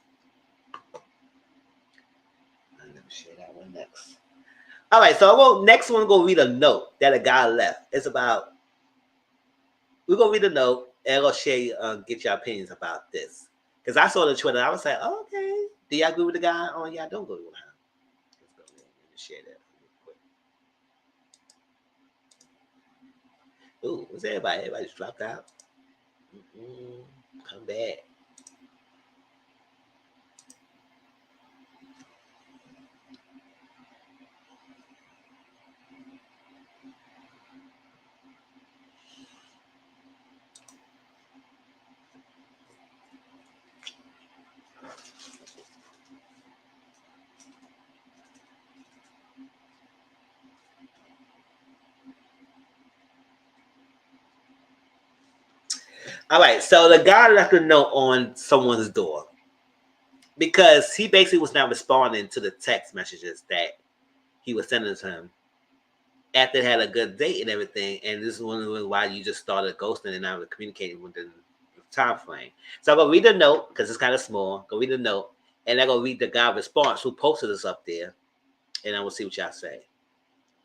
I'm gonna share that one next. All right, so next one go read a note that a guy left. It's about we're gonna read a note and I'm gonna share get your opinions about this. Because I saw the Twitter, I was like, oh, okay. Do y'all agree with the guy? Oh, yeah, don't go with him. Let's go ahead and share that real quick. Ooh, what's everybody? Everybody's dropped out. Come back. All right, so the guy left a note on someone's door because he basically was not responding to the text messages that he was sending to him after they had a good date and everything. And this is one of the reasons why you just started ghosting and not communicating within the time frame. So I'm going to read the note because it's kind of small. Go read the note, and I'm going to read the guy's response who posted this up there, and I will see what y'all say.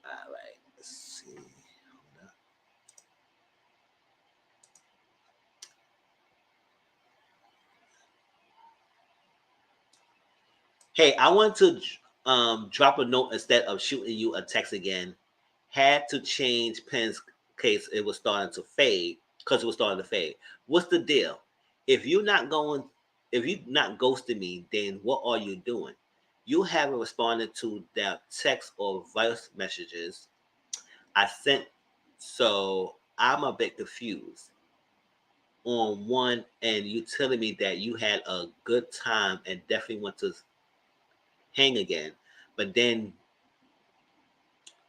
All right, let's see. Hey, I want to drop a note instead of shooting you a text again. Had to change pen's case. It was starting to fade because it was starting to fade. What's the deal? If you're not ghosting me, then what are you doing? You haven't responded to that text or voice messages I sent, so I'm a bit confused. On one, and you telling me that you had a good time and definitely want to hang again, but then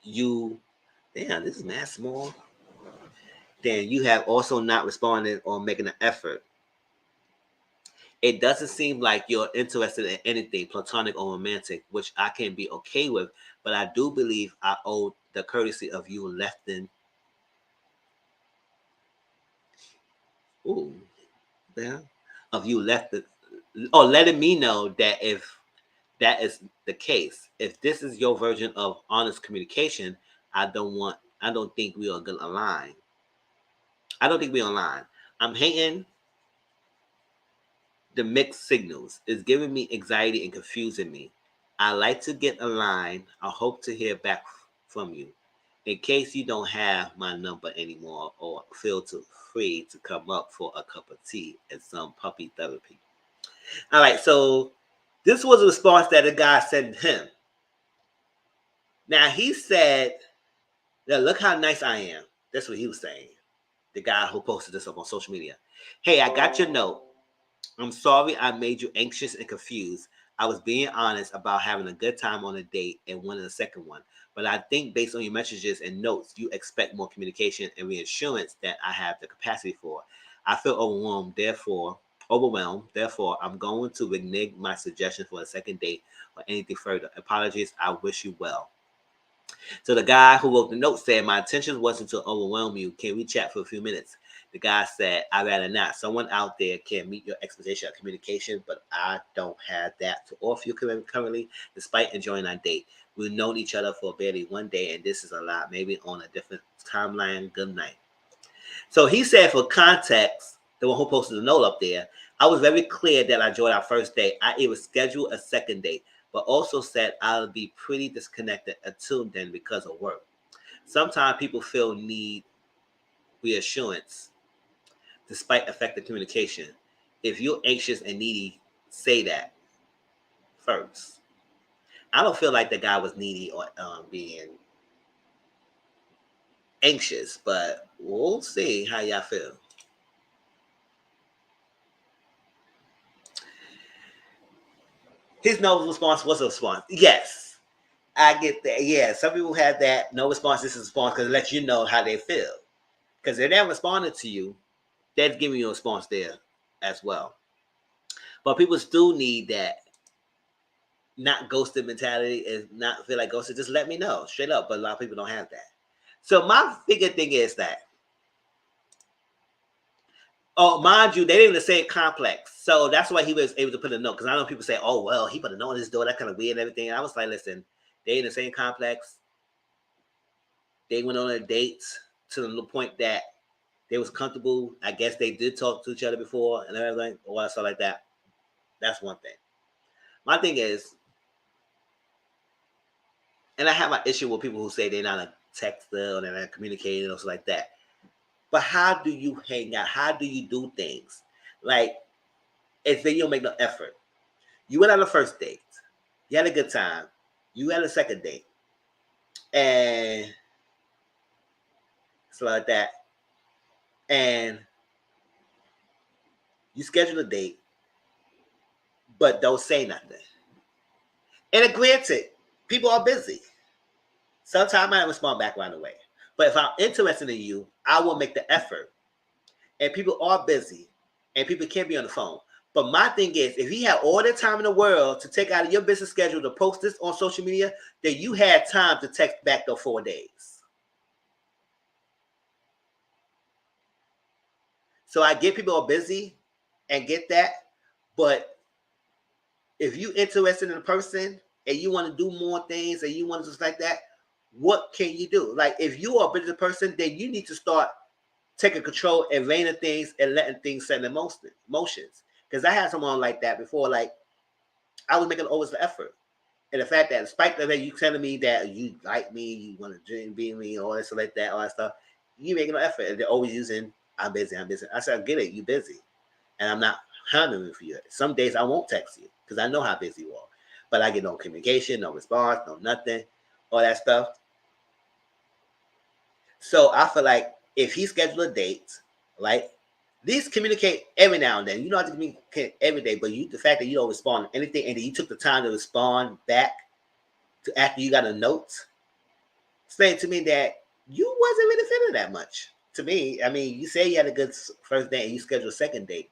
you, damn, this is mad small. Then you have also not responded or making an effort. It doesn't seem like you're interested in anything, platonic or romantic, which I can be okay with, but I do believe I owe the courtesy of you letting, ooh, yeah, of you left the, or letting me know that if that is the case, if this is your version of honest communication, I don't think we are gonna align. I don't think we're online. I'm hating the mixed signals. It's giving me anxiety and confusing me. I like to get aligned. I hope to hear back from you. In case you don't have my number anymore or feel too free to come up for a cup of tea and some puppy therapy. All right, so this was a response that the guy sent him. Now he said, "Now look how nice I am." That's what he was saying. The guy who posted this up on social media. "Hey, I got your note. I'm sorry I made you anxious and confused. I was being honest about having a good time on a date and wanting a second one. But I think based on your messages and notes, you expect more communication and reassurance that I have the capacity for. I feel overwhelmed. Therefore, I'm going to renege my suggestion for a second date or anything further. Apologies. I wish you well." So the guy who wrote the note said, "My intention wasn't to overwhelm you. Can we chat for a few minutes?" The guy said, "I'd rather not. Someone out there can meet your expectation of communication, but I don't have that to offer you currently, despite enjoying our date. We've known each other for barely one day, and this is a lot. Maybe on a different timeline. Good night." So he said, for context, the one who posted the note up there, "I was very clear that I enjoyed our first date. I even scheduled a second date, but also said I'll be pretty disconnected until then because of work. Sometimes people feel need reassurance despite effective communication. If you're anxious and needy, say that first." I don't feel like the guy was needy or being anxious, but we'll see how y'all feel. His no response was a response. Yes, I get that. Yeah, some people have that no response. This is a response because it lets you know how they feel. Because if they haven't responded to you, they're giving you a response there as well. But people still need that not ghosted mentality and not feel like ghosted. Just let me know straight up. But a lot of people don't have that. So my bigger thing is that, oh, mind you, they live in the same complex. So that's why he was able to put a note. Because I know people say, "Oh, well, he put a note on his door. That's kind of weird and everything." And I was like, listen, they in the same complex. They went on a date to the point that they was comfortable. I guess they did talk to each other before and everything or stuff like that. That's one thing. My thing is, and I have my issue with people who say they're not a texter or they're not communicating or stuff like that. But how do you hang out? How do you do things? Like, if they don't make no effort. You went on the first date. You had a good time. You had a second date. And stuff like that. And you schedule a date, but don't say nothing. And granted, people are busy. Sometimes I respond back right away. But if I'm interested in you, I will make the effort. And people are busy. And people can't be on the phone. But my thing is, if he had all the time in the world to take out of your business schedule to post this on social media, then you had time to text back those 4 days. So I get people are busy and get that. But if you interested in a person and you want to do more things and you want to just like that, what can you do? Like, if you are a busy person, then you need to start taking control and reining things and letting things set in motions. Because I had someone like that before. Like, I was making always the effort. And the fact that despite the way you telling me that you like me, you want to dream, be me, all that stuff like that, all that stuff, you making no effort. And they're always using, I'm busy, I'm busy. I said, I get it, you busy. And I'm not hounding for you. Some days I won't text you because I know how busy you are. But I get no communication, no response, no nothing, all that stuff. So I feel like if he scheduled a date, right? At least communicate every now and then. You don't have to communicate every day, but the fact that you don't respond to anything and then you took the time to respond back to after you got a note, saying to me that you wasn't really feeling that much. To me, I mean, you say you had a good first date and you scheduled a second date.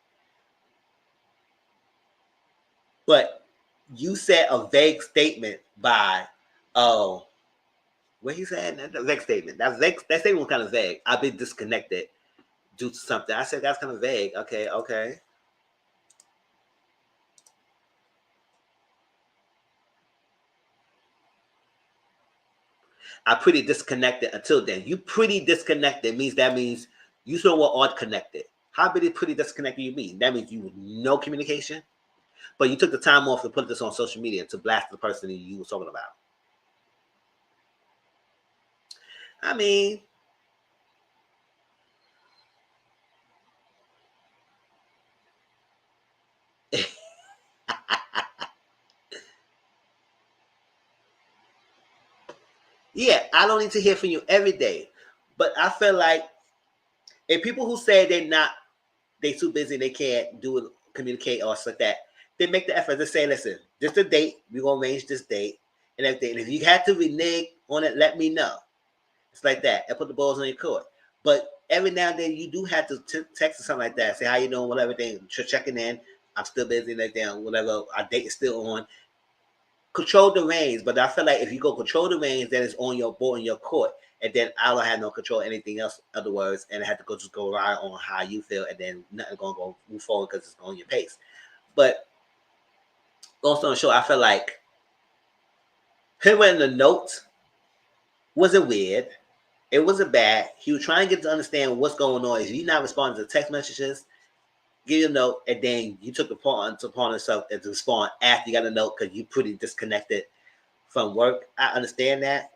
But you said a vague statement by, oh, what he said? That's a vague statement. That statement was kind of vague. I've been disconnected due to something. I said that's kind of vague. Okay. I pretty disconnected until then. You pretty disconnected means you still were all connected. How pretty disconnected you mean? That means you no communication, but you took the time off to put this on social media to blast the person you were talking about. I mean, yeah, I don't need to hear from you every day, but I feel like if people who say they too busy, they can't do it, communicate or stuff like that, they make the effort to say, listen, just a date, we're gonna arrange this date and everything. And if you had to renege on it, let me know. It's like that, and put the balls on your court. But every now and then, you do have to text or something like that. Say how you doing, whatever thing. Checking in. I'm still busy, like that. Whatever. Our date is still on. Control the reins, but I feel like if you go control the reins, then it's on your board in your court, and then I don't have no control of anything else. Other words, and I have to just go ride on how you feel, and then nothing gonna go move forward because it's on your pace. But also on the show, I feel like him in the note wasn't weird. It wasn't bad. He was trying to get to understand what's going on. If you're not responding to text messages, give you a note, and then you took upon yourself and to respond after you got a note because you pretty disconnected from work. I understand that.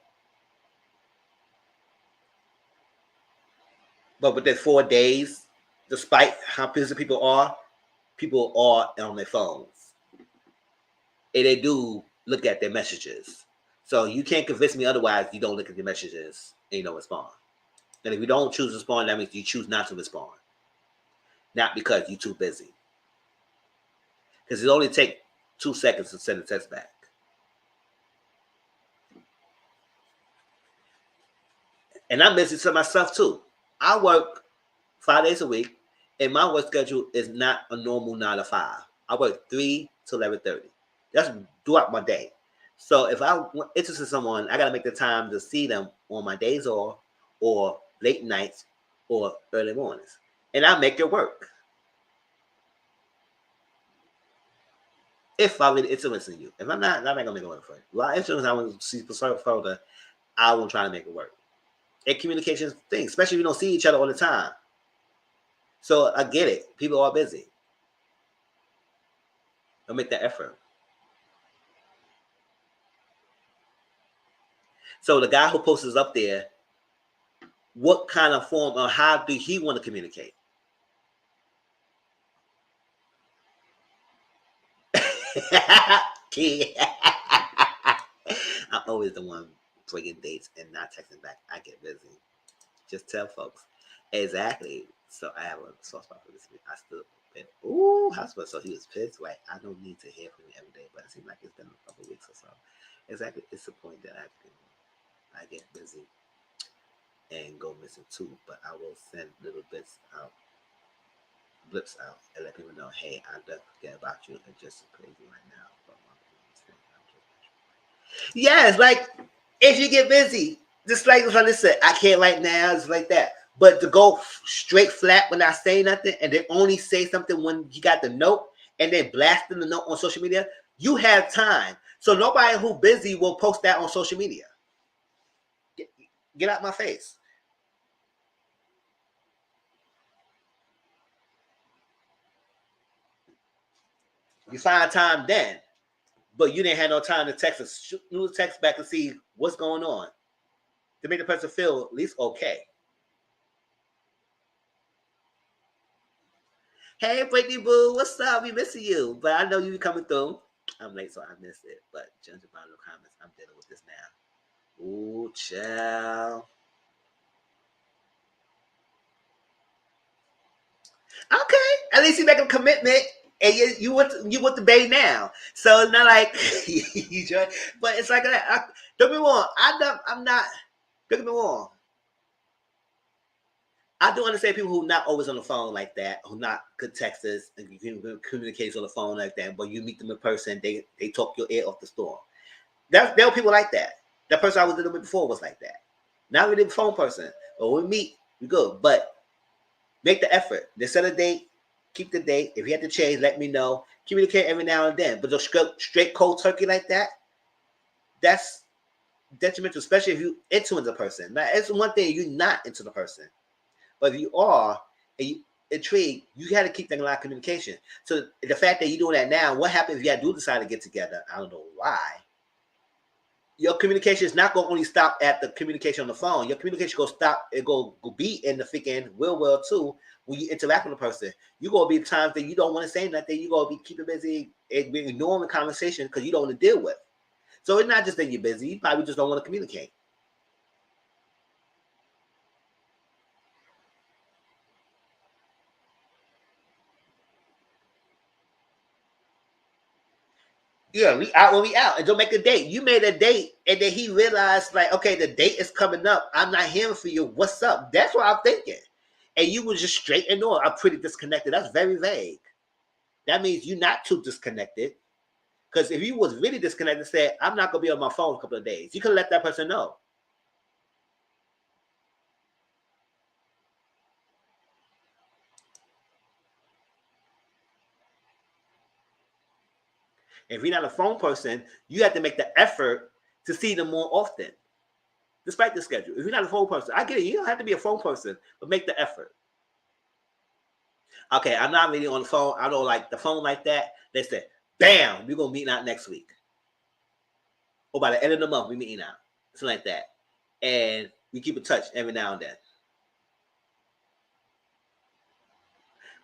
But within 4 days, despite how busy people are on their phones. And they do look at their messages. So you can't convince me otherwise. You don't look at your messages and you don't respond. And if you don't choose to respond, that means you choose not to respond. Not because you're too busy. Because it only takes 2 seconds to send a text back. And I'm busy to myself too. I work 5 days a week, and my work schedule is not a normal 9 to 5. I work 3 to 11:30. That's throughout my day. So if I'm interested in someone, I got to make the time to see them on my days off, or late nights, or early mornings, and I make it work. If I'm really interested in you, if I'm not gonna make it work for you. Well, if I want to see further, I will try to make it work. And communication thing, especially if you don't see each other all the time. So I get it. People are busy. I'll make that effort. So the guy who posts up there, what kind of form or how do he want to communicate? I'm always the one breaking dates and not texting back. I get busy. Just tell folks. Exactly. So I have a soft spot for this week. I still been, ooh, hospital. So he was pissed. Right. I don't need to hear from you every day, but it seems like it's been a couple of weeks or so. Exactly. It's the point that I get busy and go missing too, but I will send little blips out, and let people know, hey, I don't forget about you and just crazy right now. Yes, like if you get busy, just like if I said, I can't right now, it's like that. But to go straight flat when I say nothing and then only say something when you got the note and then blasting the note on social media, you have time. So nobody who busy will post that on social media. Get out my face. You find time then, but you didn't have no time to text us. Shoot a text back and see what's going on to make the person feel at least okay. Hey, Brittany Boo, what's up? We missing you, but I know you coming through. I'm late, so I missed it. But judging by the comments, I'm dealing with this now. Ooh, child. Okay, at least you make a commitment, and you want the bay now. So it's not like you join, but it's like that. Don't be wrong. I'm not. Don't get me wrong. I do understand people who not always on the phone like that, who not good texters and you can communicate on the phone like that, but you meet them in person, they talk your ear off the storm. There were people like that. That person I was dealing with before was like that. Now we're the phone person. But when we meet, we good. But make the effort. They set a date, keep the date. If you have to change, let me know. Communicate every now and then. But just straight cold turkey like that, that's detrimental, especially if you influence a person. Now, it's one thing you're not into the person. But if you are and you intrigued, you got to keep that line of communication. So the fact that you're doing that now, what happens if you do decide to get together? I don't know why. Your communication is not going to only stop at the communication on the phone. Your communication going to stop. It go be in the freaking will too when you interact with a person. You're going to be times that you don't want to say nothing. You're going to be keeping busy and ignoring the conversation because you don't want to deal with. So it's not just that you're busy. You probably just don't want to communicate. Yeah, we out when we out, and don't make a date. You made a date, and then he realized, like, okay, the date is coming up. I'm not here for you. What's up? That's what I'm thinking. And you was just straight and no, I'm pretty disconnected. That's very vague. That means you're not too disconnected. Because if you was really disconnected, say, I'm not gonna be on my phone a couple of days. You can let that person know. If you're not a phone person, you have to make the effort to see them more often, despite the schedule. If you're not a phone person, I get it. You don't have to be a phone person, but make the effort. Okay, I'm not really on the phone. I don't like the phone like that. They say, bam, we're going to meet out next week. Or by the end of the month, we're meeting out. Something like that. And we keep in touch every now and then.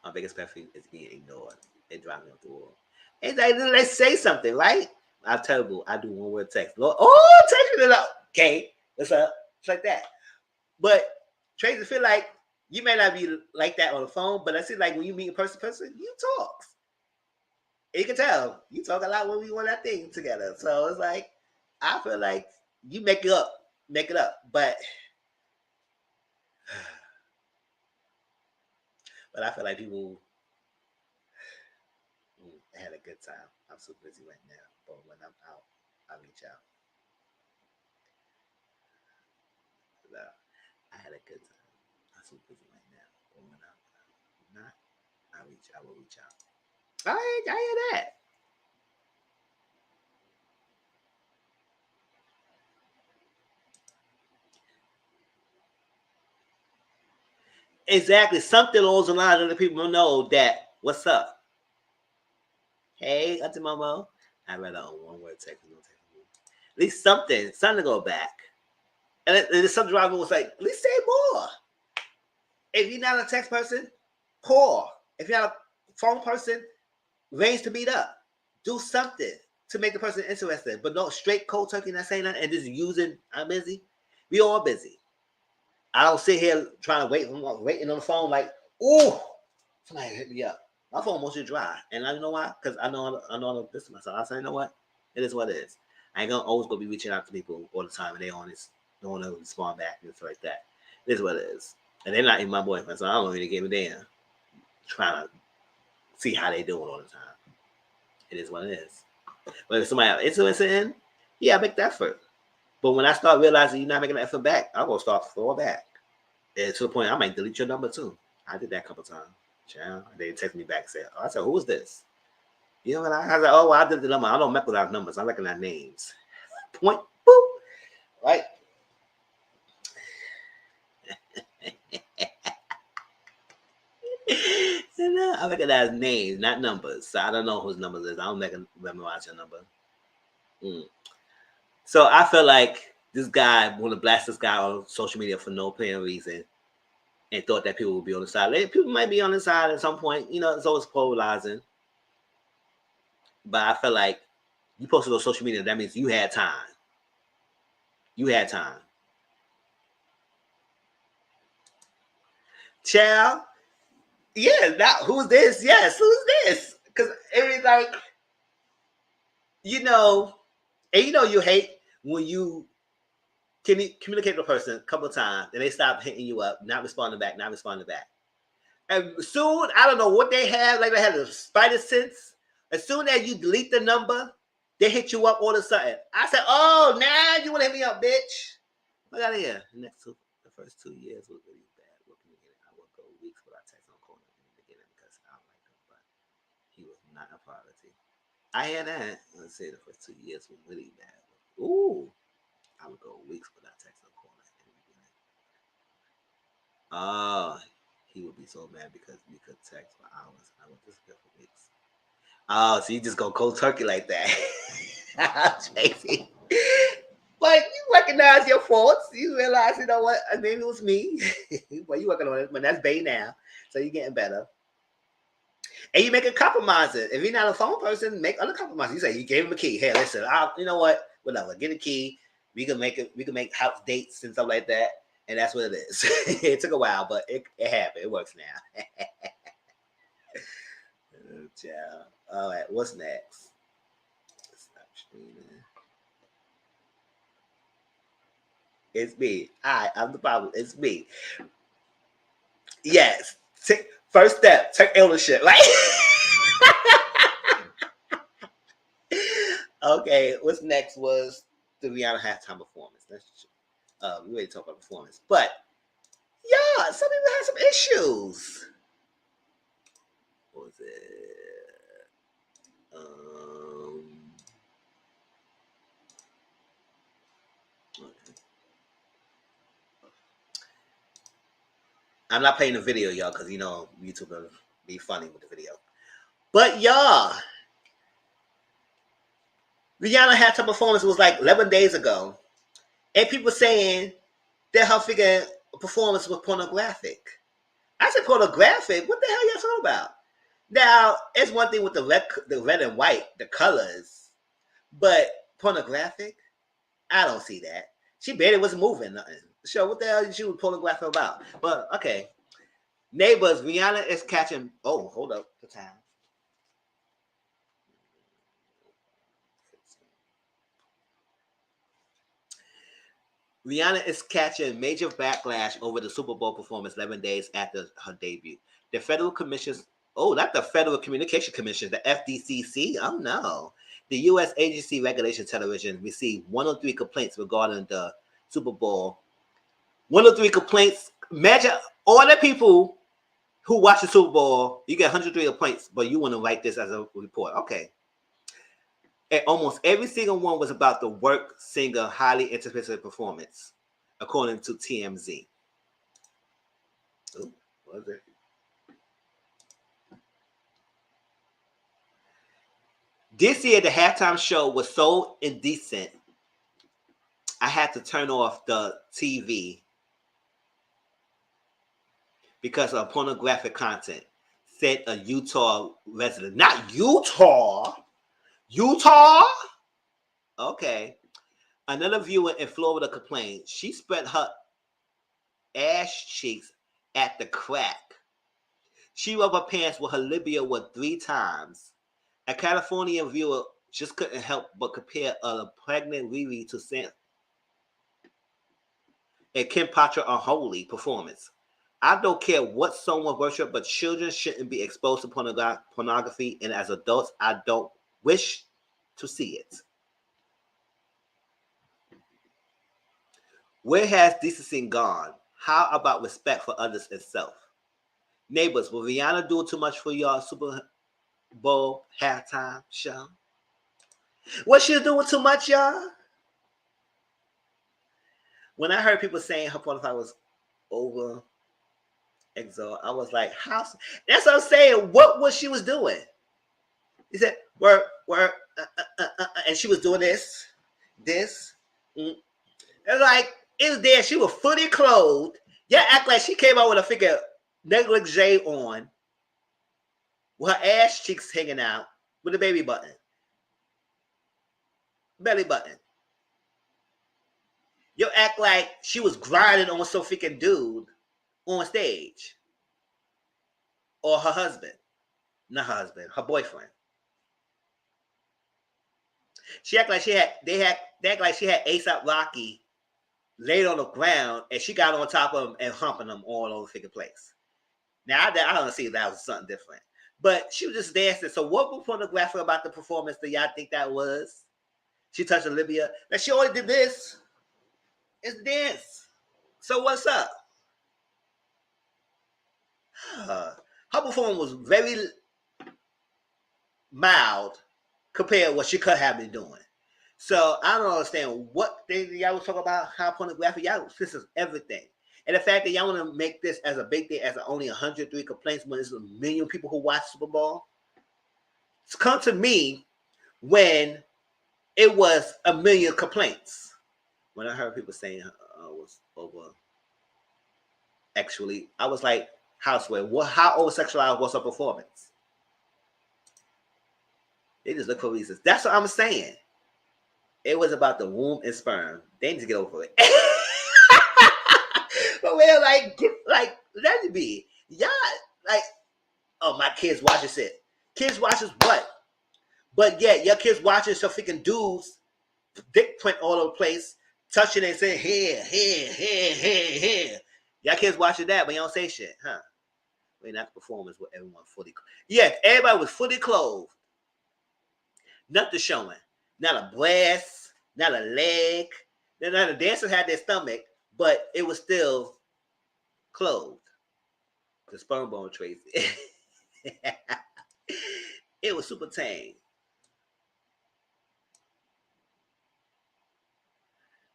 My biggest pet peeve is being ignored. It drives me off the wall. And let's say something, right? I'm terrible. I do one word text. Oh, texting it up. Okay, what's up? It's like that. But Tracy feel like you may not be like that on the phone, but I see like when you meet a person, you talk. And you can tell you talk a lot when we want that thing together. So it's like I feel like you make it up. But I feel like people had a good time. I'm so busy right now, but when I'm out, I'll reach out. So, I had a good time. I'm so busy right now, but when I'm not, I will reach out. I hear that. Exactly. Something along the line of the people know that what's up. Hey, Auntie Momo. I'd rather on one word text. At least something to go back. And some driver was like, at least say more. If you're not a text person, call. If you're not a phone person, arrange to meet up. Do something to make the person interested. But no straight cold turkey, not saying nothing, and just using I'm busy. We all busy. I don't sit here trying to waiting on the phone like, oh, somebody hit me up. My phone mostly dry. And I know why? Because I know this to myself. I say, you know what? It is what it is. I ain't gonna always be reaching out to people all the time and they on this, don't want to respond back and stuff like that. It is what it is. And they're not even my boyfriend, so I don't really give a damn. Trying to see how they doing all the time. It is what it is. But if somebody else interested in, yeah, make the effort. But when I start realizing you're not making the effort back, I'm gonna start throwing back. And to the point I might delete your number too. I did that a couple times. Child. They text me back and say, I said, who is this? You know what I said, oh, well, I did the number. I don't mess with our numbers. I recognize names. Point, boop. Right? I recognize names, not numbers. So I don't know whose numbers is. I don't memorize your number. So I feel like this guy want to blast this guy on social media for no apparent reason and thought that people would be on the side. People might be on the side at some point. You know, it's always polarizing. But I feel like you posted on social media, that means you had time. You had time. Child, yeah, now who's this? Yes, who's this? Because every like, you know, and you know you hate when you Can you communicate with a person a couple of times and they stop hitting you up, not responding back. And soon, I don't know what they have, like they had a spider sense. As soon as you delete the number, they hit you up all of a sudden. I said, oh, now you want to hit me up, bitch. Look out of here. The first 2 years was really bad. Looking again, I would go weeks without texting on calling in the beginning because I don't like him, but he was not a priority. I hear that. Let's say the first 2 years was really bad. Ooh. I would go weeks without texting or calling in the beginning. Oh, he would be so mad because we could text for hours. I would disappear for weeks. Oh, so you just go cold turkey like that. Tracy. But you recognize your faults. You realize, you know what? Maybe it was me. But you working on it. But that's Bay now. So you're getting better. And you make a compromises. If you're not a phone person, make other compromises. You say you gave him a key. Hey, listen, you know what? Whatever. Get a key. We can make house dates and stuff like that. And that's what it is. It took a while, but it happened. It works now. Oh, child. All right, what's next? Stop streaming. It's me. I'm the problem. It's me. Yes. First step, take ownership, right? Okay, what's next was the Rihanna halftime performance. We already talked about performance. But, yeah, some people had some issues. What was it? Okay. I'm not playing the video, y'all, because you know YouTube will be funny with the video. But y'all, Rihanna halftime performance was like 11 days ago, and people saying that her figure performance was pornographic. I said pornographic. What the hell y'all talking about? Now, it's one thing with the red and white, the colors, but pornographic? I don't see that. She barely was moving nothing. So what the hell did she was pornographic about? But okay. Neighbors, Rihanna is catching. Oh, hold up the time. Rihanna is catching major backlash over the Super Bowl performance 11 days after her debut. The federal commissions, not the Federal Communication Commission, the FDCC, oh no. The U.S. agency regulation television received 103 complaints regarding the Super Bowl. 103 complaints. Imagine all the people who watch the Super Bowl, you get 103 complaints, but you want to write this as a report. Okay. And almost every single one was about the work singer highly anticipated performance, according to TMZ. Ooh, what was it? This year, the halftime show was so indecent, I had to turn off the TV because of pornographic content, said a Utah resident. Not Utah! Utah? Okay. Another viewer in Florida complained she spread her ass cheeks at the crack. She rubbed her pants with her labia 3 times. A California viewer just couldn't help but compare a pregnant Riri to Sam and Kim Patra unholy performance. I don't care what someone worship, but children shouldn't be exposed to pornography, and as adults, I don't wish to see it. Where has decency gone? How about respect for others and self? Neighbors, will Rihanna do too much for y'all Super Bowl halftime show? What she doing too much, y'all? When I heard people saying her profile was over exalt, I was like, how? That's what I'm saying. What was she was doing? He said, work, and she was doing this. It's like, it was there. She was fully clothed. Yeah, act like she came out with a figure negligee on, with her ass cheeks hanging out, with a baby button. Belly button. You act like she was grinding on some freaking dude on stage. Or her husband. Not her husband, her boyfriend. She act like they act like she had A$AP Rocky laid on the ground, and she got on top of him and humping him all over the freaking place. Now, I don't see if that was something different. But she was just dancing. So what was pornographic about the performance that y'all think that was? She touched Olivia. Now, she only did this. It's dance. So what's up? Her performance was very mild compared to what she could have been doing. So I don't understand what thing y'all was talking about, how pornographic. Y'all, this is everything. And the fact that y'all want to make this as a big thing, as only 103 complaints when there's a million people who watch Super Bowl. It's come to me when it was a million complaints. When I heard people saying it was over, actually, I was like, houseware, how over-sexualized was her performance? They just look for reasons. That's what I'm saying. It was about the womb and sperm. They need to get over it. But we're like, let it be. Y'all, like, oh, my kids watches it. Kids watches what? But yeah, your kids watching some freaking dudes, dick print all over the place, touching it and saying, here. Y'all kids watching that, but you don't say shit, huh? I mean, that's performance with everyone fully clothed. Yeah, everybody was fully clothed. Nothing showing. Not a breast, not a leg. Now, the dancers had their stomach, but it was still clothed. The sperm bone trace. It was super tame.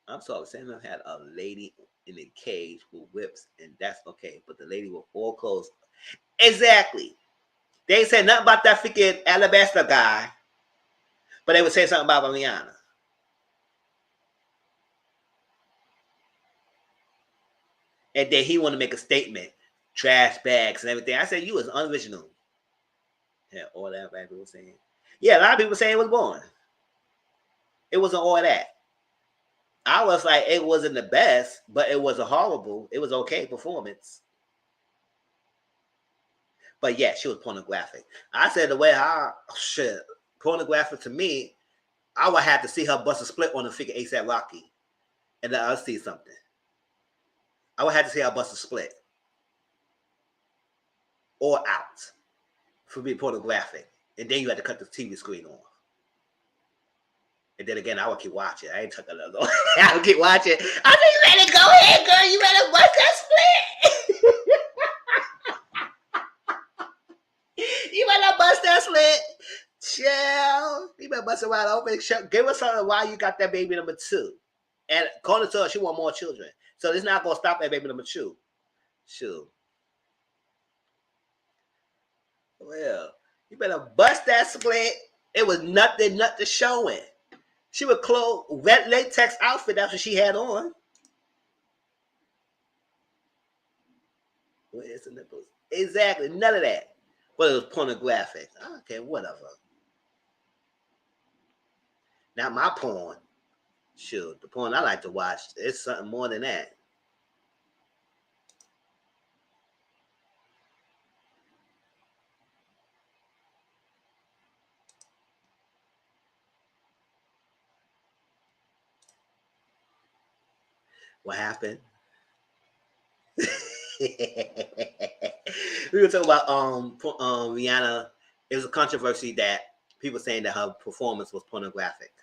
I'm sorry, Sandra had a lady in a cage with whips, and that's okay. But the lady with all clothes. Exactly. They ain't said nothing about that freaking alabaster guy, but they would say something about Rihanna. And then he wanted to make a statement, trash bags and everything. I said, you was unoriginal. Yeah, all that people were saying. Yeah, a lot of people saying it was boring. It wasn't all that. I was like, it wasn't the best, but it was a horrible, it was okay performance. But yeah, she was pornographic. I said the way pornographic to me, I would have to see her bust a split on the figure ASAP Rocky. And then I'll see something. I would have to see her bust a split. Or out. For being pornographic. And then you had to cut the TV screen off. And then again, I would keep watching. I ain't took another. I would keep watching. I said, you better go ahead, girl. You better bust that split. You better bust that split. Chill. You better bust it wide open. Give us something why you got that baby number 2. And according to her, she want more children. So it's not going to stop at baby number 2. Shoot. Well, you better bust that split. It was nothing showing. She would clothe wet latex outfit. That's what she had on. Where's the nipples? Exactly. None of that. But it was pornographic. Okay, whatever. Not my porn. Shoot, the porn I like to watch, it's something more than that. What happened? We were talking about Rihanna. It was a controversy that people saying that her performance was pornographic.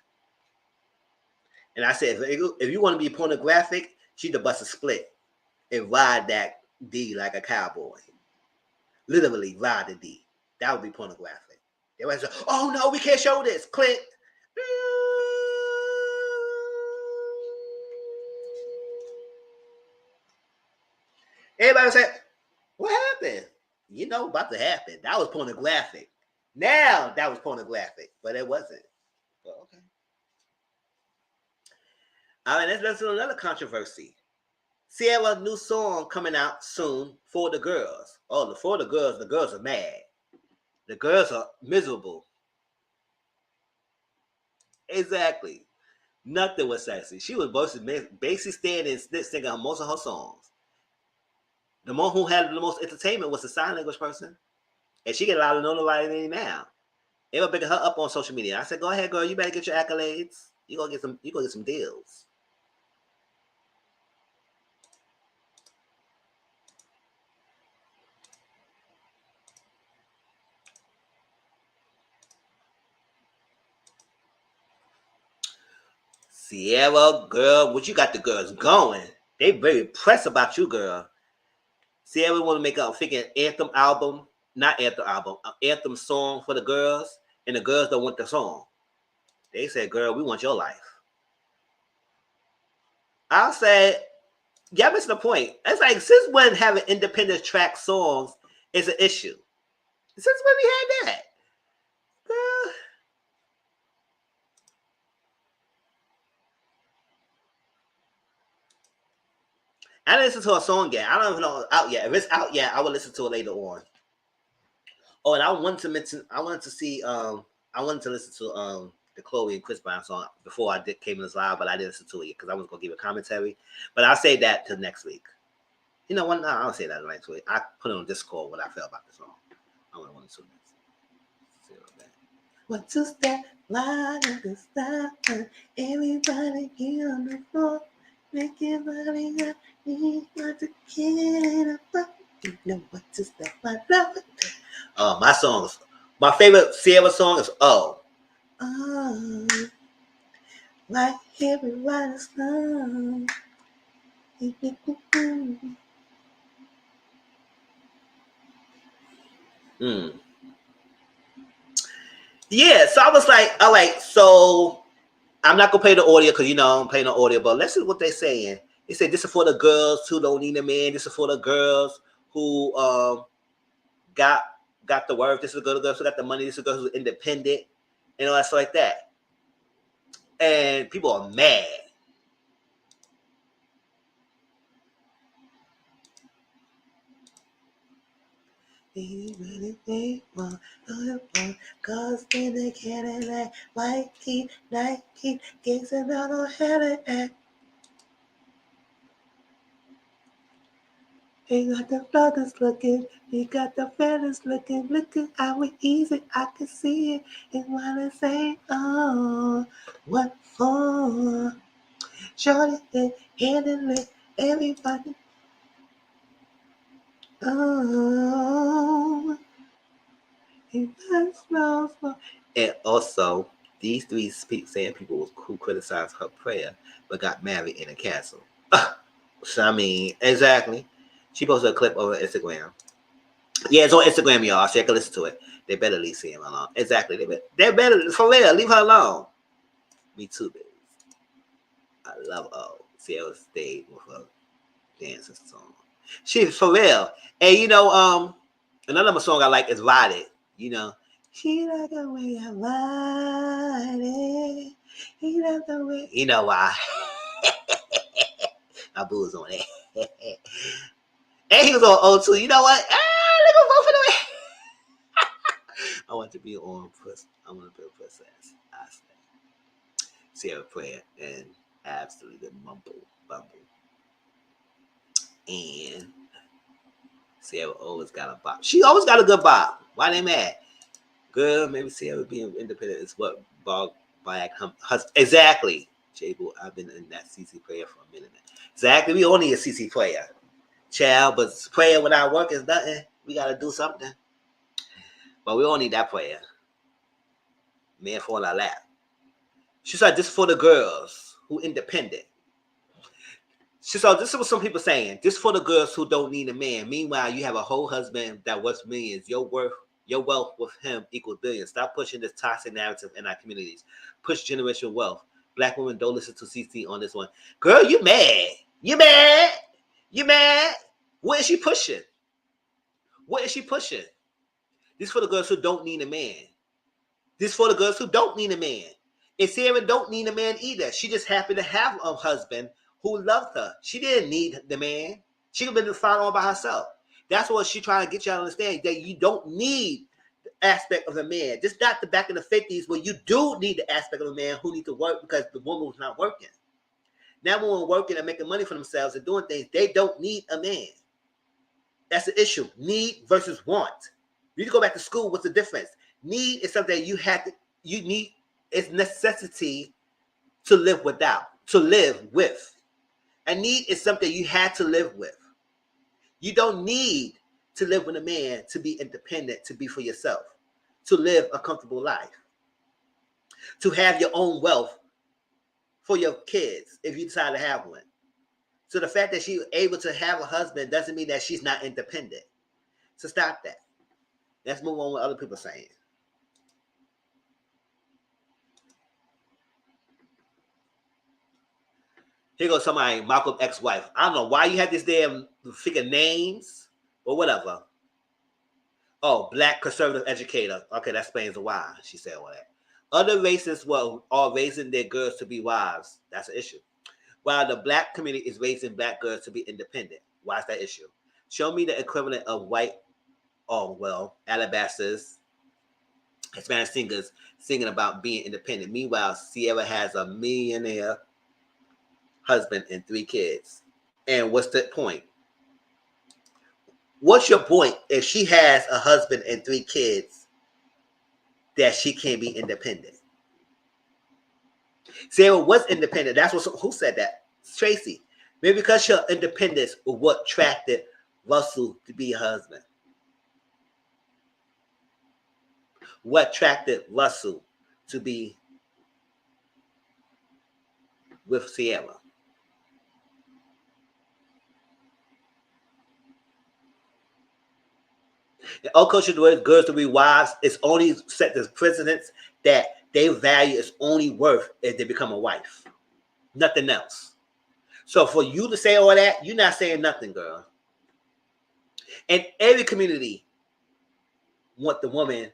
And I said, if you want to be pornographic, she should bust a split and ride that D like a cowboy. Literally ride the D. That would be pornographic. They would say, oh no, we can't show this. Click. Everybody said, what happened? You know about to happen. That was pornographic. Now that was pornographic, but it wasn't. Well, okay. All right, let's listen to another controversy. Ciara's new song coming out soon for the girls. Oh, for the girls are mad. The girls are miserable. Exactly. Nothing was sexy. She was basically standing and singing most of her songs. The one who had the most entertainment was the sign language person. And she get a lot of notoriety now. They were picking her up on social media. I said, go ahead, girl, you better get your accolades. You gonna get some deals. Ciara, girl, what you got the girls going? They very pressed about you, girl. Ciara want to make a freaking anthem album, not anthem album, an anthem song for the girls, and the girls don't want the song. They said, girl, we want your life. I'll say, yeah, missing the point. It's like, since when having independent track songs is an issue? Since when we had that? Girl. I didn't listen to a song yet. I don't even know if it's out yet. If it's out yet, I will listen to it later on. Oh, and I wanted to listen to the Chloe and Chris Brown song before I came in this live, but I didn't listen to it yet because I was gonna give a commentary. But I'll say that till next week. You know what? No, I'll say that next week. I put it on Discord what I felt about the song. I want to listen to it. What to step line of the stop? Everybody get on the floor. Make your body up. You got to get up. You know what to step line. My songs. My favorite Ciara song is Oh. Oh. Like everybody's love. Yeah, so I was like, all right, so I'm not gonna play the audio because I'm playing the audio, but let's see what they're saying. They say this is for the girls who don't need a man. This is for the girls who got the worth. This is the girls who got the money. This is the girls who are independent and all that stuff like that. And people are mad. Cause in the Cadillac, white key, Nike, gigs and I don't have it act. He got the brothers looking, he got the fellas looking how it easy, I can see it. And while they say, oh, what for? Shorty and handling everybody. Oh, he smells. And also, these three saying people who criticized her prayer but got married in a castle. So, I mean, exactly. She posted a clip over Instagram. Yeah, it's on Instagram, y'all. So you can listen to it. They better leave him alone. Exactly. They better, for real, leave her alone. Me too, baby. I love Ciara stayed with her dancing song. She for real. And another song I like is Ride It. She like the way I ride it. He like the way. You know why? My boo was on it. And he was on O2. You know what? Look at both of them. I want to be on Puss. I want to be a princess. I say. Ciara prayer and absolutely bumble. And Ciara always got a bop. She always got a good bop. Why they mad? Girl, maybe Ciara being independent is what bog by husband. Exactly. J-Boo, I've been in that CC prayer for a minute now. Exactly. We only a CC prayer. Child, but prayer without work is nothing. We got to do something. But we all need that prayer. Man fall our lap. She said this is for the girls who independent. She said this is what some people saying. This is for the girls who don't need a man. Meanwhile, you have a whole husband that worth millions. Your wealth with him equals billions. Stop pushing this toxic narrative in our communities. Push generational wealth. Black women don't listen to CC on this one. Girl, you mad. You mad. You mad. What is she pushing? What is she pushing? This is for the girls who don't need a man. This is for the girls who don't need a man. And Ciara don't need a man either. She just happened to have a husband who loved her. She didn't need the man. She could have been fine all by herself. That's what she's trying to get y'all to understand, that you don't need the aspect of a man. Just not the back in the 50s where you do need the aspect of a man who needs to work because the woman was not working. Now women working and making money for themselves and doing things, they don't need a man. That's the issue. Need versus want. You need to go back to school. What's the difference? Need is something you need. It's necessity to live with. A need is something you had to live with. You don't need to live with a man to be independent, to be for yourself, to live a comfortable life, to have your own wealth for your kids if you decide to have one. So the fact that she's able to have a husband doesn't mean that she's not independent. So stop that. Let's move on with what other people saying. Here goes somebody, Malcolm ex-wife. I don't know why you have these damn figure names or whatever. Oh, black conservative educator. Okay, that explains the why she said all that. Other races are raising their girls to be wives. That's an issue. While the black community is raising black girls to be independent. Why is that issue? Show me the equivalent of white, Alabasters, Hispanic singers singing about being independent. Meanwhile, Ciara has a millionaire husband and 3 kids. And what's the point? What's your point if she has a husband and 3 kids that she can't be independent? Ciara was independent. That's who said that? Tracy. Maybe because her independence was what attracted Russell to be her husband. What attracted Russell to be with Ciara? In all cultures, the way girls to be wives, it's only set as precedents that their value is only worth if they become a wife. Nothing else. So for you to say all that, you're not saying nothing, girl. And every community want the woman,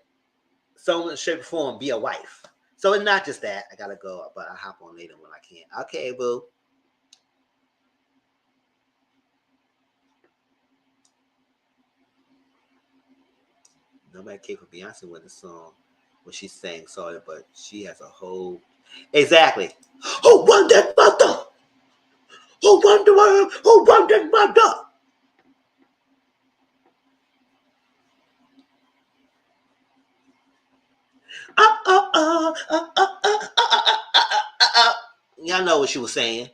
some shape or form, be a wife. So it's not just that. I gotta go, but I'll hop on later when I can. Okay, boo. Nobody cared for Beyonce with the song when she sang, sorry, but she has a whole exactly. Who won that mother? Who won the world? Who won that mother? Y'all know what she was saying,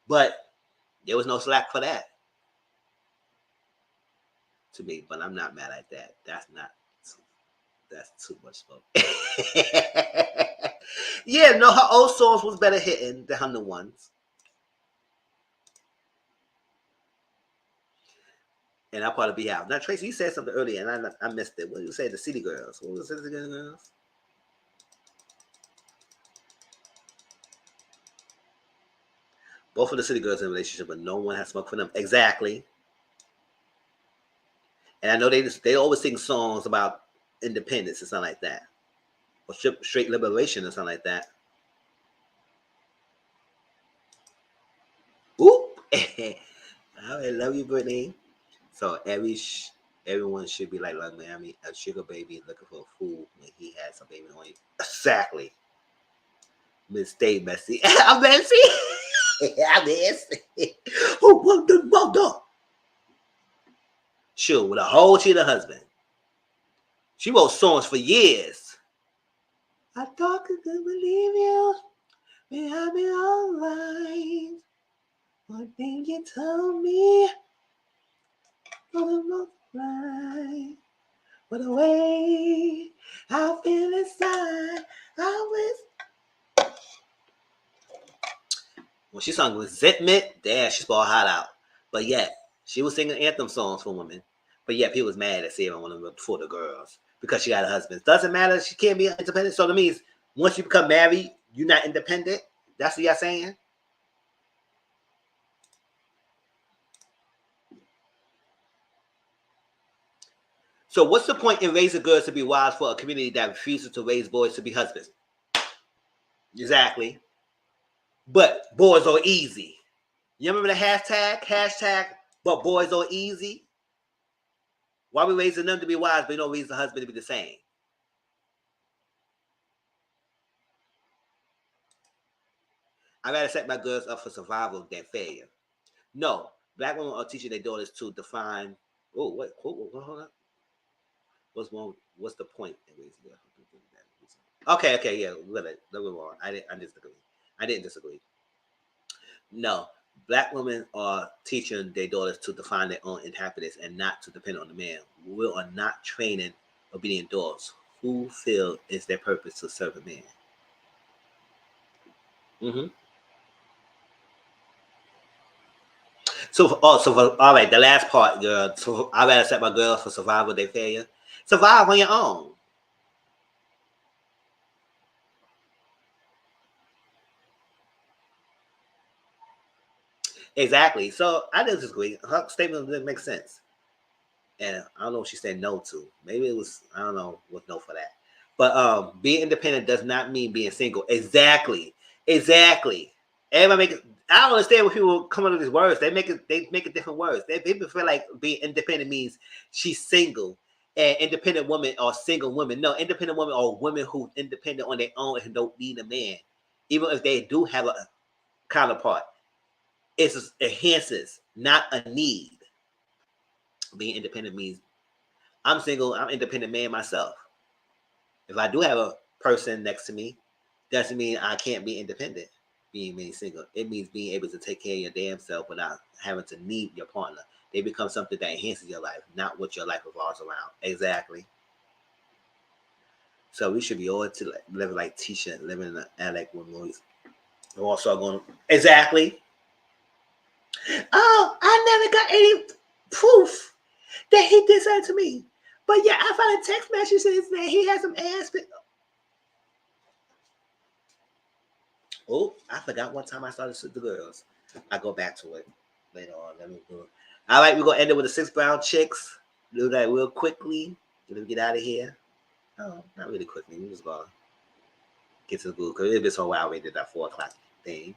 but there was no slack for that to me. But I'm not mad at that. That's too much smoke. Yeah, no, her old songs was better hitting than her new ones. And I'll probably be out. Now, Tracy, you said something earlier, and I missed it. What did you say? The City Girls. What was the City Girls? Both of the City Girls in a relationship, but no one has smoked for them. Exactly. And I know they always sing songs about independence and something like that, or straight liberation or something like that. Oop! I love you, Brittany. So everyone should be like Miami, a sugar baby looking for a fool when he has a baby on you. Exactly. Stay messy. I'm messy. I'm messy. Who won the mother? Sure, with a whole cheater husband. She wrote songs for years. I thought I could believe you. May I be alright. One thing you told me. Right. But the way I feel inside, I was. When she sung Resentment, damn, she ball hot out. But yet, she was singing anthem songs for women. But yet, people was mad at Sarah one of them for the girls because she got a husband. Doesn't matter. She can't be independent. So that means once you become married, you're not independent. That's what y'all saying. So what's the point in raising girls to be wives for a community that refuses to raise boys to be husbands? Exactly. But boys are easy. You remember the hashtag, but boys are easy? Why are we raising them to be wives, but you don't raise the husband to be the same? I'd rather set my girls up for survival than failure. No, black women are teaching their daughters to define. Oh, wait, hold on. What's the point in raising girls? Okay, yeah, let me on. I didn't disagree. No, black women are teaching their daughters to define their own happiness and not to depend on the man. We are not training obedient daughters who feel it's their purpose to serve a man. Mm-hmm. All right, the last part, girl. So I rather set my girls for survival they failure. Survive on your own. Exactly. So I didn't disagree. Her statement didn't make sense. And I don't know what she said no to. Maybe it was, I don't know what no for that. But being independent does not mean being single. Exactly. Exactly. Everybody make it. I don't understand when people come up with these words. They make it different words. People feel like being independent means she's single and independent women are single women. No, independent women are women who independent on their own and don't need a man. Even if they do have a counterpart. It enhances, not a need. Being independent means I'm single, I'm independent man myself. If I do have a person next to me, doesn't mean I can't be independent. Being single, it means being able to take care of your damn self without having to need your partner. They become something that enhances your life, not what your life revolves around. Exactly. So we should be all to live like Tisha, living in the attic with movies. We're also going exactly. Oh, I never got any proof that he did something to me. But yeah, I found a text message saying he has some ass. Oh, I forgot one time I started with the girls. I go back to it later on. Let me do it. All right, we're gonna end it with the 6 brown chicks. Do that real quickly. Let me get out of here. Oh, not really quickly. We just gonna get to the good because it's been so while we did that 4 o'clock thing.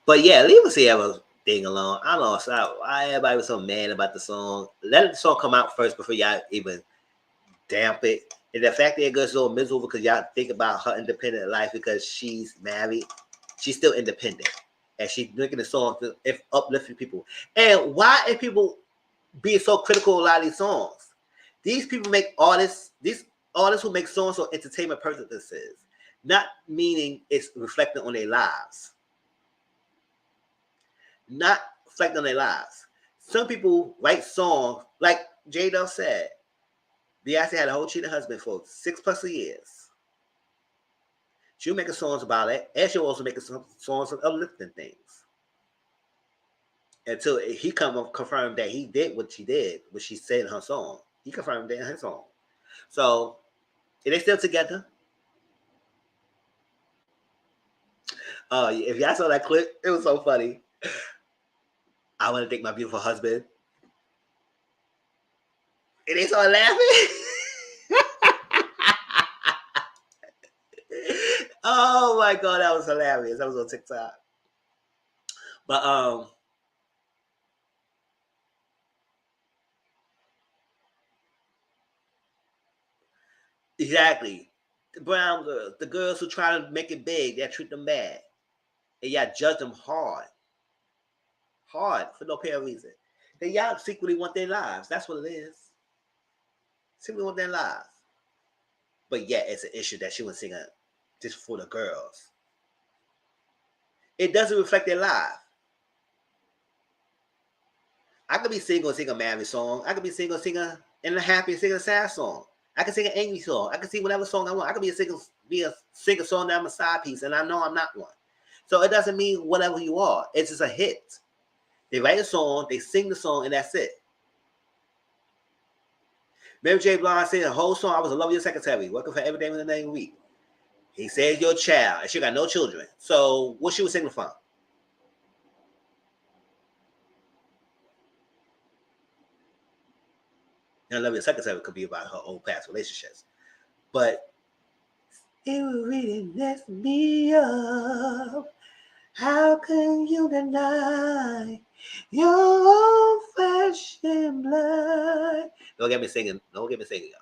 But yeah, leave us here thing alone. I lost out. Why everybody was so mad about the song? Let the song come out first before y'all even damp it. And the fact that it goes so miserable because y'all think about her independent life because she's married, she's still independent. And she's making the song to uplifting people. And why are people being so critical of a lot of these songs? These people make artists, these artists who make songs for entertainment purposes, not meaning it's reflecting on their lives. Not reflecting on their lives. Some people write songs, like J Dell said, Beyonce had a whole cheating husband for 6+ years. She'll make songs about it, and she'll also make songs of uplifting things. Until he confirmed that he did what she said in her song. He confirmed that in his song. So, are they still together? If y'all saw that clip, it was so funny. I want to thank my beautiful husband. And they started laughing. Oh my god, that was hilarious. That was on TikTok. But exactly. The brown girls, the girls who try to make it big, they treat them bad. And y'all judge them hard. Hard for no apparent reason. Then y'all secretly want their lives. That's what it is. Secretly want their lives. But yeah, it's an issue that she was singing just for the girls. It doesn't reflect their life. I could be single and sing a married song. I could be single singer and happy and sing a sad song. I can sing an angry song. I can sing whatever song I want. I could be a song that I'm a side piece, and I know I'm not one. So it doesn't mean whatever you are. It's just a hit. They write a song, they sing the song, and that's it. Mary J. Blige said the whole song, I was a lovely secretary, working for every day in the name week. He said your child, and she got no children. So what she was singing from? Now, lovely secretary could be about her old past relationships. But it will really mess me up. How can you deny your own flesh and blood? Don't get me singing. Don't get me singing, y'all.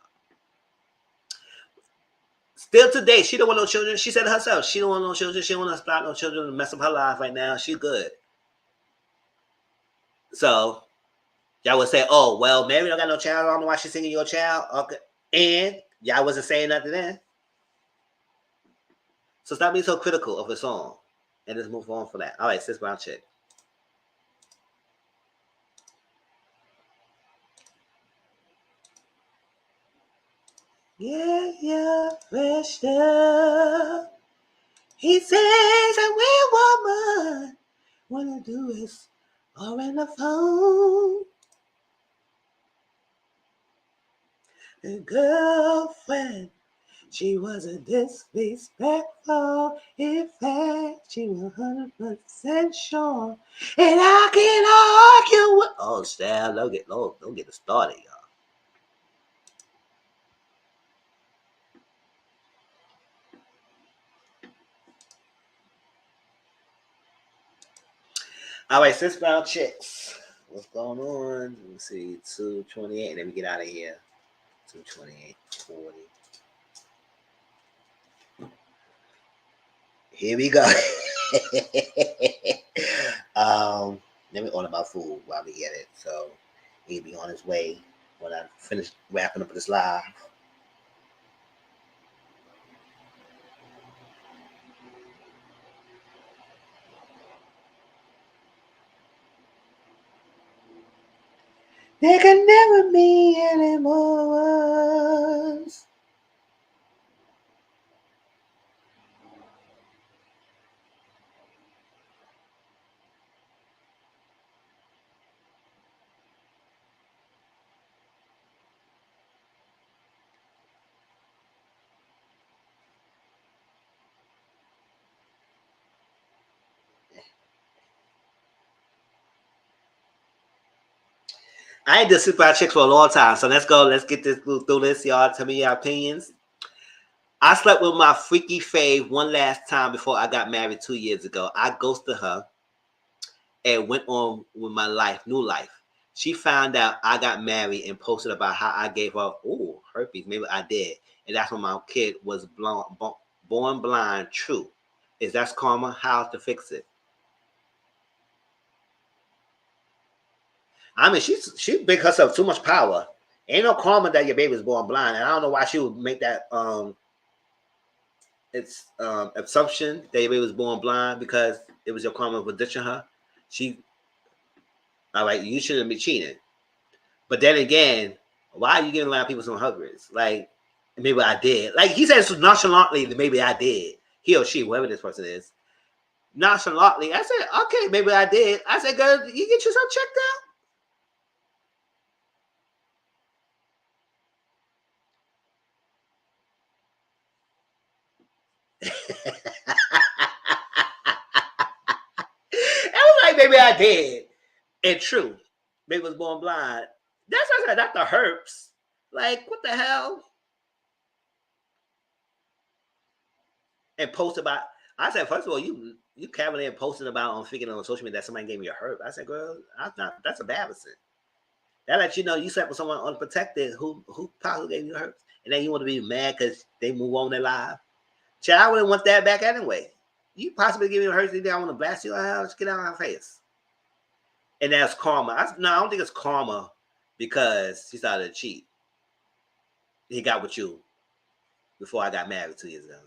Still today, she don't want no children. She said it herself. She don't want no children. She don't want to start no children to mess up her life right now. She's good. So y'all would say, oh, well, Mary don't got no child. I don't know why she's singing your child. Okay. And y'all wasn't saying nothing then. So stop being so critical of the song. And just move on for that. All right, sis brown chick. Yeah, fresh up. He says a real woman Wanna do is all in the phone. And girlfriend, she wasn't disrespectful. In fact, she was 100% sure. And I can argue with. Oh, Sal, don't get it started, y'all. All right, 6 pound chicks. What's going on? Let me see, 228, and then we get out of here. 228, 40. Here we go. Let me order my food while we get it. So he'll be on his way when I finish wrapping up this live. There can never be any more. I ain't done super chicks for a long time, so let's go. Let's get this through this, y'all. Tell me your opinions. I slept with my freaky fave one last time before I got married 2 years ago. I ghosted her and went on with my life, new life. She found out I got married and posted about how I gave her herpes. Maybe I did, and that's when my kid was born blind. True, is that's karma? How to fix it? I mean, she big herself too much power. Ain't no karma that your baby was born blind, and I don't know why she would make that it's assumption that your baby was born blind because it was your karma for ditching her. She, all right, you shouldn't be cheating. But then again, why are you giving a lot of people some huggers? Like, maybe I did. Like, he says nonchalantly that maybe I did. He or she, whoever this person is. Nonchalantly, I said, okay, maybe I did. I said, girl, you get yourself checked out? I was like, maybe I did. And true, maybe was born blind. That's what I said, not the herps. Like, what the hell? And post about. I said, first of all, you cavalier and posting about on figuring on social media that somebody gave me a herp. I said, girl, that's embarrassing. That lets you know you slept with someone unprotected who possibly gave you herp, and then you want to be mad because they move on their life. Child, I wouldn't want that back anyway. You possibly give me a herp, and I want to blast you out. Just get out of my face. And that's karma. No, I don't think it's karma because she started to cheat. He got with you before I got married 2 years ago,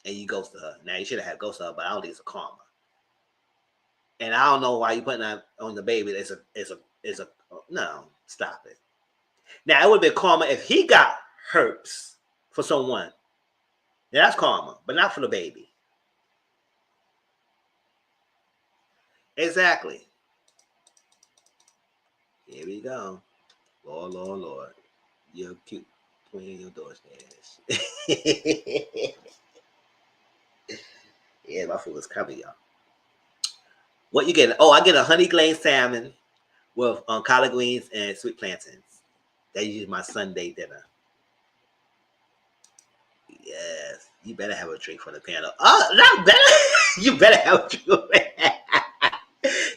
and you ghosted her. Now you should have had ghosted her, but I don't think it's a karma. And I don't know why you putting that on the baby. It's a no. Stop it. Now it would have been karma if he got herpes for someone. Now that's karma, but not for the baby. Exactly. Here we go. Lord, Lord, Lord. You're cute. Twin your doorstairs. Yeah, my food is coming, y'all. What you getting? Oh, I get a honey glazed salmon with collard greens and sweet plantains. That is my Sunday dinner. Yes, you better have a drink from the piano. Oh, not better. You better have a drink.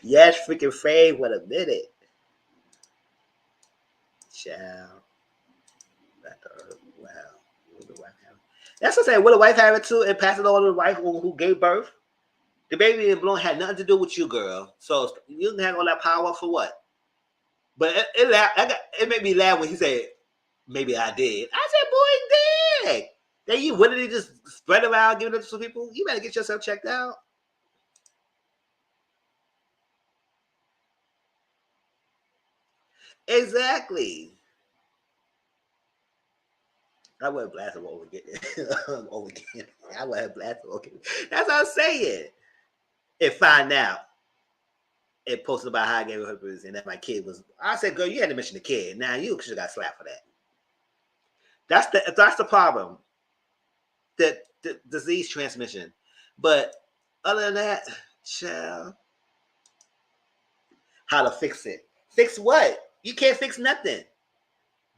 Yes, freaking Fave. What a minute, child. Wow. What the wife have? That's what I'm saying. Will the wife have it too and pass it on to the wife who gave birth? The baby in blown had nothing to do with you, girl. So you can have all that power for what? But it made me laugh when he said, maybe I did. I said, boy, did. Then you willingly just spread around giving it to some people. You better get yourself checked out. Exactly. I wasn't blasting over again. Over again. I wasn't blasting over again. That's what I'm saying. And find out. and posted about how I gave her herpes and that my kid was. I said, girl, you had to mention the kid. Now you should have got slapped for that. That's the problem. The disease transmission. But other than that, child, how to fix it? Fix what? You can't fix nothing.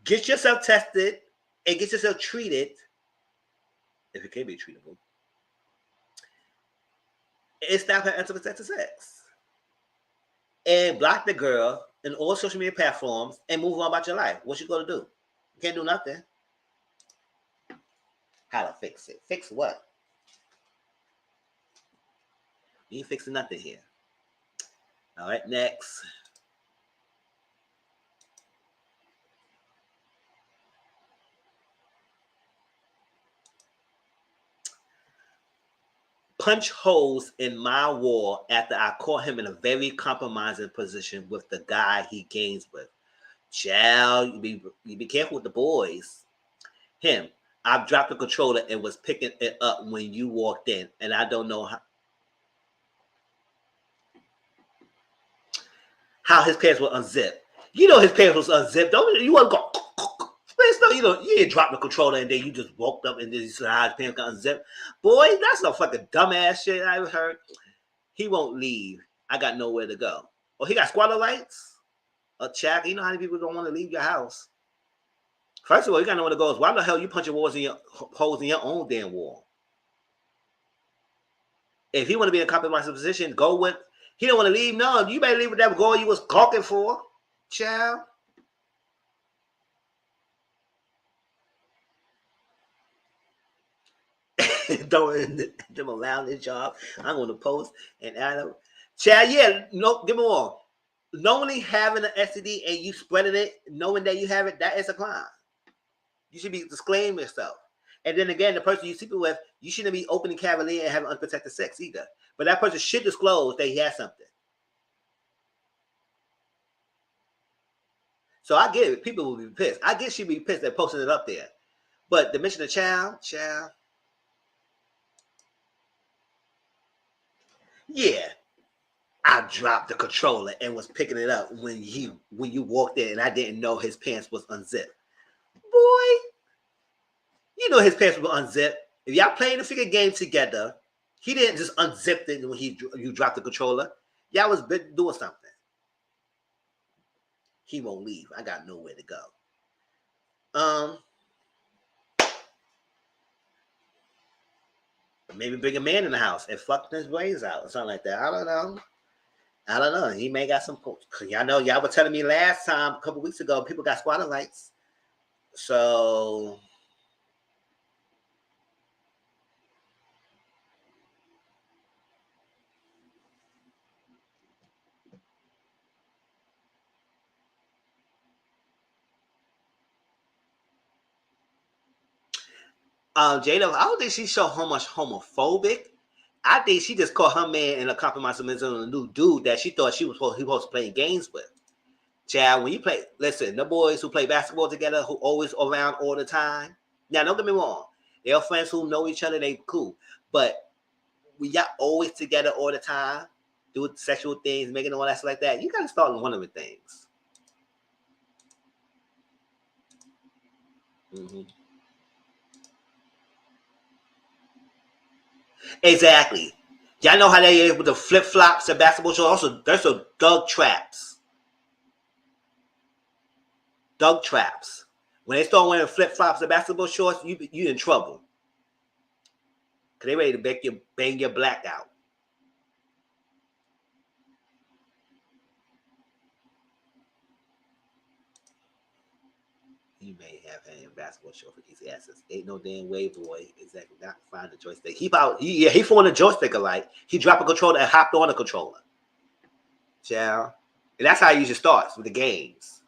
Get yourself tested and get yourself treated, if it can be treatable. And stop having unprotected sex. And block the girl in all social media platforms and move on about your life. What you gonna do? You can't do nothing. How to fix it? Fix what? You ain't fixing nothing here. All right, next. Punch holes in my wall after I caught him in a very compromising position with the guy he games with. Child, you be careful with the boys. Him, I dropped the controller and was picking it up when you walked in, and I don't know how his pants were unzipped. You know his pants was unzipped. Don't you want to go? You didn't drop the controller and then you just woke up and then you said how his pants got unzipped. Boy, that's no fucking dumbass shit I ever heard. He won't leave. I got nowhere to go. Oh, he got squatter rights? A check. You know how many people don't want to leave your house? First of all, you got nowhere to go. Why the hell you punching holes in your own damn wall? If he want to be in a compromising position, go with. He don't want to leave. No, you better leave with that goal you was gawking for, child. Don't them allow this job. I'm going to post and add up. Child, yeah, no, give me one. Knowingly having an STD and you spreading it, knowing that you have it, that is a crime. You should be disclaiming yourself. And then again, the person you're sleeping with, you shouldn't be opening cavalier and having unprotected sex either. But that person should disclose that he has something. So I get it. People will be pissed. I guess she'd be pissed at posting it up there. But the mention of child. Yeah. I dropped the controller and was picking it up when you walked in and I didn't know his pants was unzipped. Boy, you know his pants were unzipped. If y'all playing the figure game together, he didn't just unzip it when you dropped the controller. Y'all was doing something. He won't leave. I got nowhere to go. Maybe bring a man in the house and fuck his brains out or something like that. I don't know. He may got some. Y'all know, y'all were telling me last time, a couple weeks ago, people got squatter rights. So Jada, I don't think she's so much homophobic. I think she just caught her man in a compromise with a new dude that she thought he was supposed to play games with. Child, when you play, listen, the boys who play basketball together, who always around all the time. Now, don't get me wrong. They're friends who know each other, they cool. But when y'all always together all the time, doing sexual things, making all that stuff like that, you got to start on one of the things. Mm-hmm. Exactly. Y'all know how they is with the flip flops and basketball shorts. Also, there's some dog traps. Dog traps. When they start wearing flip flops and basketball shorts, you in trouble. Cause they ready to bang your black out. He may have had basketball shorts for easy access. Ain't no damn way, boy. Exactly. Not find the joystick. He found a joystick alike. He dropped a controller and hopped on a controller. Child. And that's how it usually starts with the games.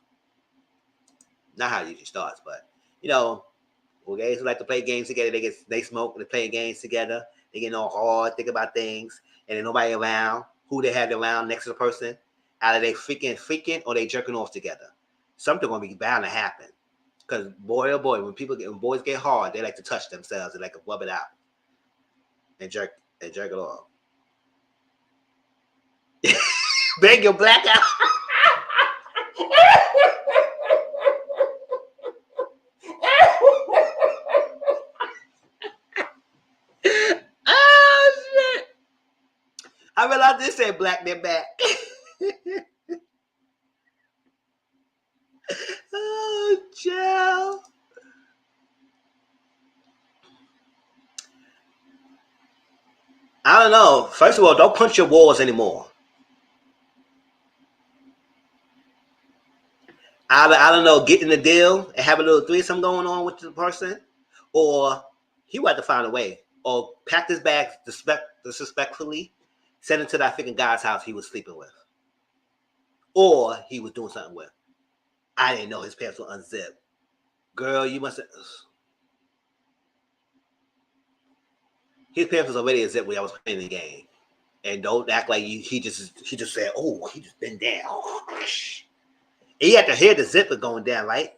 Not how it usually starts, but well, guys who like to play games together, they smoke, they play games together, they get all hard, think about things, and then nobody around, who they have around next to the person, either they freaking or they jerking off together. Something gonna be bound to happen. Because boy oh boy, when boys get hard, they like to touch themselves, they like to rub it out and jerk it off. Beg your black out. Oh shit! I realized this said black their back. Oh, child. I don't know. First of all, don't punch your walls anymore. I don't know. Get in the deal and have a little threesome going on with the person, or he would have to find a way, or pack his bags disrespectfully, send it to that freaking guy's house he was sleeping with, or he was doing something with. I didn't know his pants were unzipped. Girl, you must have. His pants was already unzipped when I was playing the game. And don't act like he just said, oh, he just been down. And you have to hear the zipper going down, right?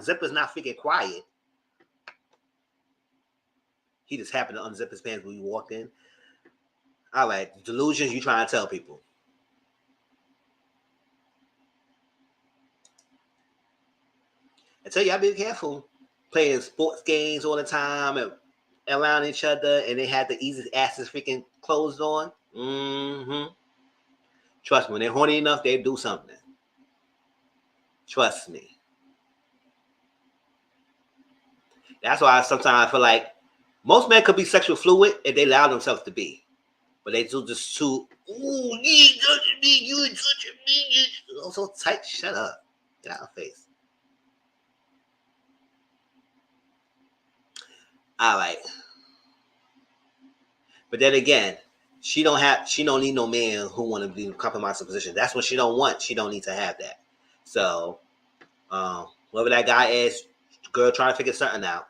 Zipper's not freaking quiet. He just happened to unzip his pants when you walked in. All right, delusions you trying to tell people. I tell you, I be careful playing sports games all the time and around each other, and they had the easiest asses freaking clothes on. Mm-hmm. Trust me, when they're horny enough, they do something. Trust me. That's why sometimes I feel like most men could be sexual fluid if they allow themselves to be. But they do just too, ooh, you touching me, you touching me. You're so tight, shut up. Get out of face. All right. But then again, she don't need no man who want to be in a compromising position. That's what she don't want. She don't need to have that. So, whoever that guy is, girl trying to figure something out.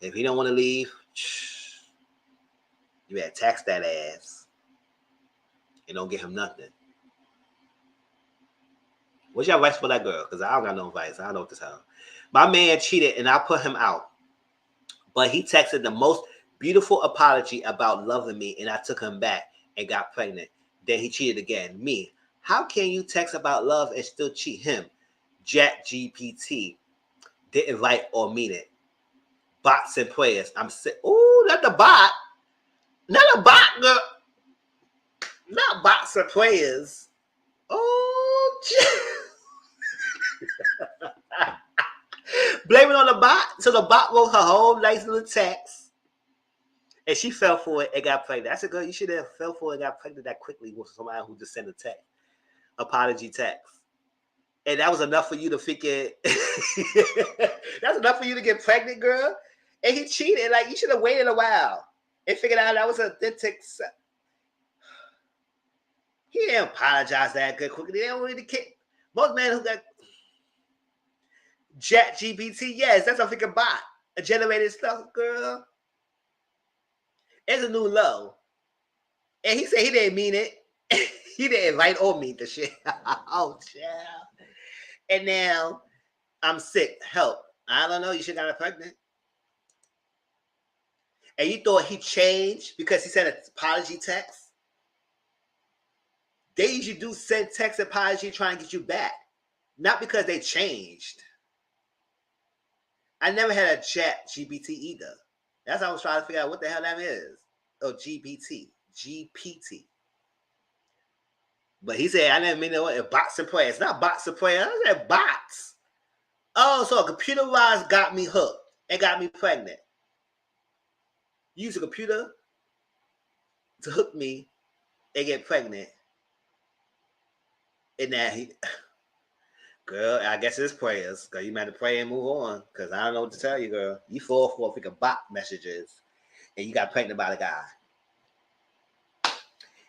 If he don't want to leave, you better tax that ass and don't give him nothing. What's your advice for that girl? Because I don't got no advice. I don't know what to tell him. My man cheated and I put him out. But he texted the most beautiful apology about loving me and I took him back and got pregnant. Then he cheated again. Me. How can you text about love and still cheat him? ChatGPT didn't write or mean it. Bots and prayers. I'm sick. Ooh, not the bot. Not a bot, girl. Not bots and prayers. Oh, blame it on the bot. So the bot wrote her whole nice little text. And she fell for it and got pregnant. I said, girl, you should have fell for it and got pregnant that quickly with somebody who just sent a text. Apology text. And that was enough for you to figure. That's enough for you to get pregnant, girl. And he cheated. Like, you should have waited a while and figured out that was authentic. He didn't apologize that good quickly. They don't really care. Most men who got ChatGPT, yes, that's a freaking bot. A generated stuff, girl. It's a new low. And he said he didn't mean it. He didn't invite or mean the shit. Oh, child. And now I'm sick. Help. I don't know. You should have got her pregnant. And you thought he changed because he sent an apology text? They usually do send text apology trying to get you back. Not because they changed. I never had a chat GPT either. That's how I was trying to figure out what the hell that is. Oh, GPT. GPT. But he said, I didn't mean it. Bots and prayers. It's not bots and prayers. I said bots. Oh, so a computerized got me hooked and got me pregnant. Use a computer to hook me and get pregnant. And now girl, I guess it's prayers. Girl, you might have to pray and move on. Because I don't know what to tell you, girl. You fall for freaking bot messages and you got pregnant by the guy.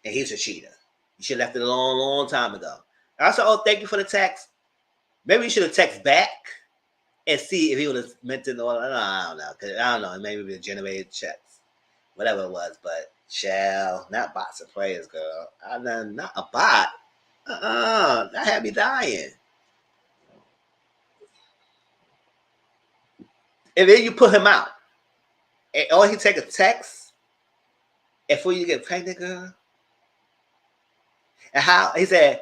And he's a cheater. You should have left it a long, long time ago. I said, oh, thank you for the text. Maybe you should have texted back and see if he would have meant to know. I don't know. Cause I don't know. Maybe it generated checks. Whatever it was. But, child, not bots and prayers, girl. Not a bot. That had me dying. And then you put him out. And he take a text. And for you to get pregnant, girl. And how he said,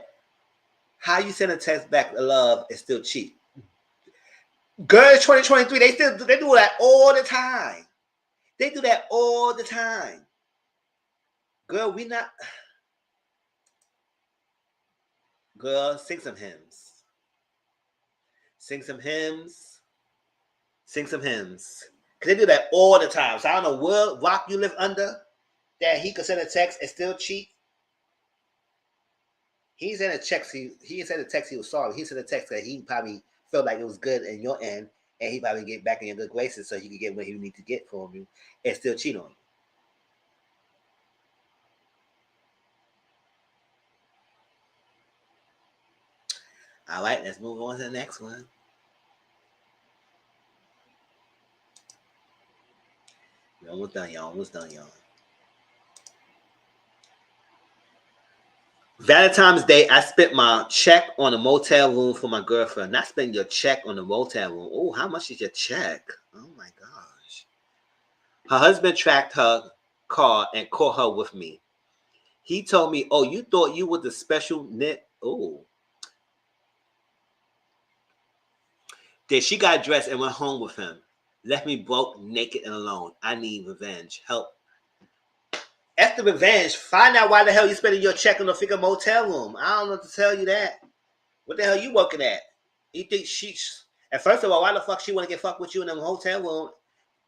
how you send a text back to love is still cheap. Girls 2023, they do that all the time. They do that all the time. Girl, we not. Girl, sing some hymns. Sing some hymns. Sing some hymns. Cause they do that all the time. So I don't know what rock you live under that he could send a text and still cheat. He sent a text. He sent a text. He was sorry. He sent a text that he probably felt like it was good in your end, and he probably get back in your good graces so he could get what he need to get from you, and still cheat on you. All right, let's move on to the next one. We're almost done, y'all. Almost done, y'all. Valentine's Day, I spent my check on a motel room for my girlfriend. Not spend your check on the motel room. Oh, how much is your check? Oh my gosh. Her husband tracked her car and caught her with me. He told me, "Oh, you thought you were the special knit." Oh. Then she got dressed and went home with him. Left me broke, naked, and alone. I need revenge. Help. After revenge, find out why the hell you spending your check on a freaking motel room. I don't know what to tell you that. What the hell you working at? You think she's... And first of all, why the fuck she want to get fucked with you in a hotel room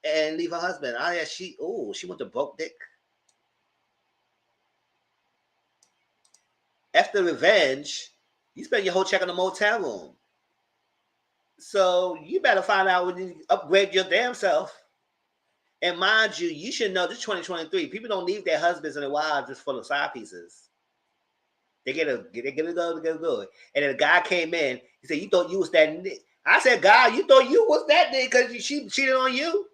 and leave her husband? Oh, yeah, she went to broke dick. After revenge, you spend your whole check on a motel room. So you better find out when you upgrade your damn self. And mind you, you should know this 2023. People don't leave their husbands and their wives just for the side pieces. They get it good. And then the guy came in. He said, "You thought you was that nigga." I said, "God, you thought you was that nigga because she cheated on you?"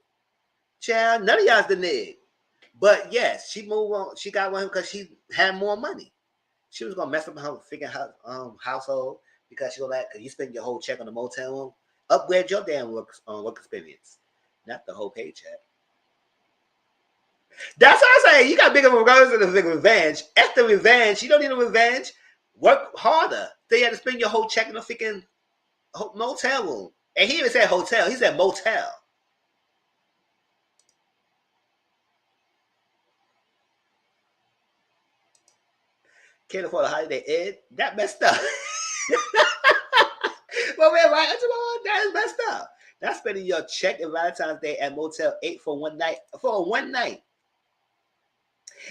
Child, none of y'all's the nigga. But yes, she moved on. She got with him because she had more money. She was gonna mess up her freaking household because she was like, "You spend your whole check on the motel room. Upgrade your damn work experience, not the whole paycheck." That's what I'm saying. You got bigger regards than a big revenge. After revenge, you don't need a revenge. Work harder. So you had to spend your whole check in a freaking motel room. And he even said hotel. He said motel. Can't afford a holiday inn. That messed up. But we're right. That is messed up. That's spending your check in Valentine's Day at Motel 8 for one night. For one night.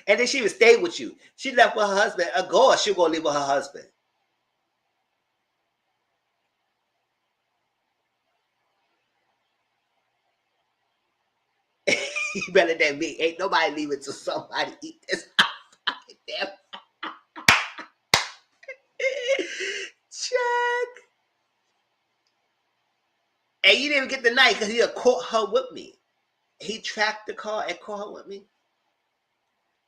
And then she even stayed with you. She left with her husband. Of course, she'll go live with her husband. You better than me. Ain't nobody leaving till somebody eat this. Damn. Check. And you didn't even get the night because he caught her with me. He tracked the car and caught her with me.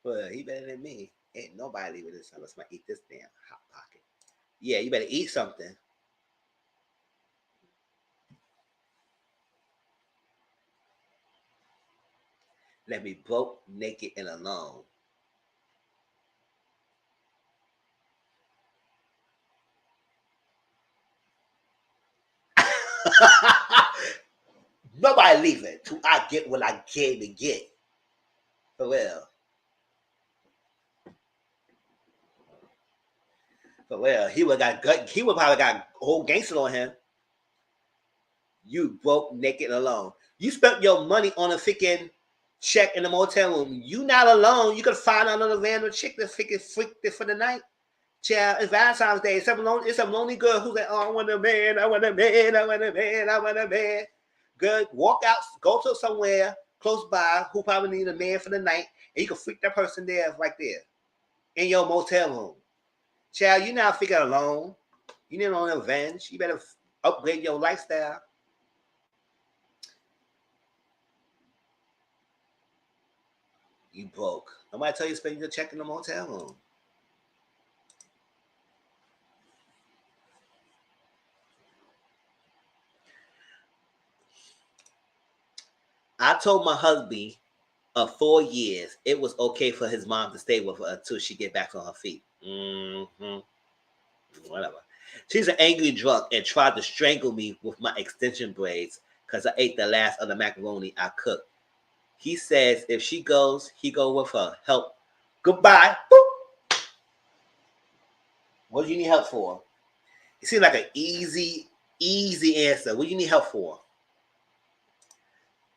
Well, he better than me. Ain't nobody leaving this unless I eat this damn hot pocket. Yeah, you better eat something. Let me broke, naked, and alone. Nobody leaving till I get what I came to get. For real. For real. He would got gut. He would probably got whole gangster on him. You broke, naked, and alone. You spent your money on a freaking check in the motel room. You not alone. You could find another random chick that's freaking freaked for the night. Child, it's Valentine's Day. It's some lonely girl who's like, "Oh, I want a man, I want a man, I want a man, I want a man." Good. Walk out, go to somewhere close by who probably need a man for the night, and you can freak that person there right there in your motel room. Child, you not freaking alone. You need no revenge. You better upgrade your lifestyle. You broke. Nobody tell you to spend your check in the motel room. I told my husband of 4 years it was okay for his mom to stay with her until she get back on her feet. Mm-hmm. Whatever. She's an angry drunk and tried to strangle me with my extension braids because I ate the last of the macaroni I cooked. He says if she goes, he go with her. Help. Goodbye. Boop. What do you need help for? It seems like an easy answer. What do you need help for?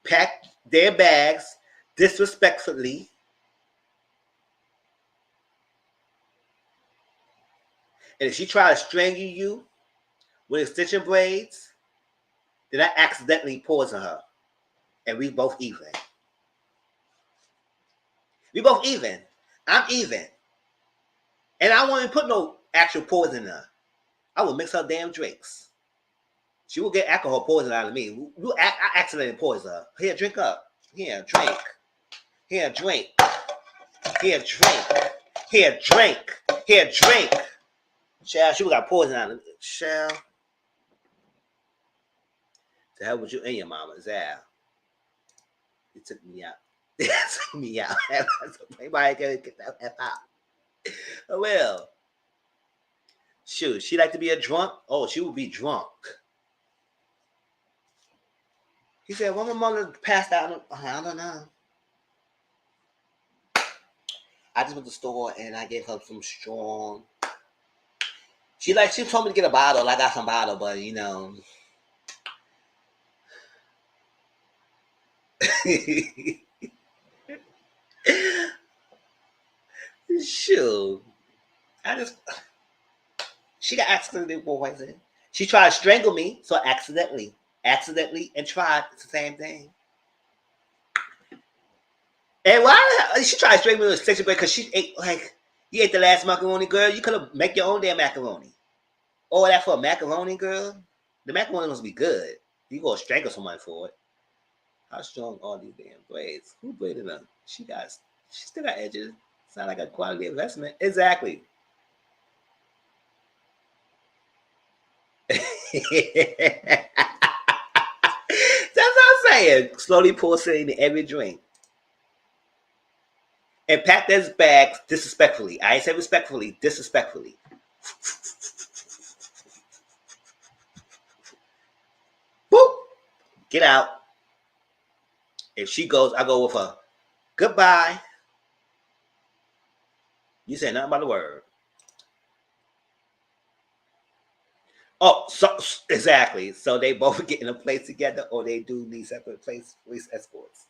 Pack their bags disrespectfully. And if she try to strangle you with extension braids, then I accidentally poison her. And we both even. We both even. I'm even. And I won't even put no actual poison in her. I will mix her damn drinks. She will get alcohol poison out of me. I accidentally poison her. Here, drink up. Here, drink. Here, drink. Here, drink. Here, drink. Here, drink. Child, she got poison out of me. Child. To hell with you and your mama, Zal. It took me out. It took me out. Everybody can get that F out. Oh, well. Shoot, she like to be a drunk? Oh, she would be drunk. He said, when my mother passed out, I don't know. I just went to the store and I gave her some strong. She told me to get a bottle. I got some bottle, but you know. Shoot. She got accidentally poisoned. She tried to strangle me, so accidentally, and tried. It's the same thing. And why she tried to strangle me with a section break? Because she ate you ate the last macaroni, girl. You could have make your own damn macaroni. Oh, that for a macaroni, girl. The macaroni must be good. You go strangle somebody for it. How strong are these damn braids? Who braided them? She still got edges. Sound like a quality investment. Exactly. That's what I'm saying. Slowly pour in every drink. And pack those bags disrespectfully. I ain't say respectfully, disrespectfully. Boop. Get out. If she goes, I go with her. Goodbye. You say nothing about the word. Oh, so exactly. So they both get in a place together, or they do need separate police escorts.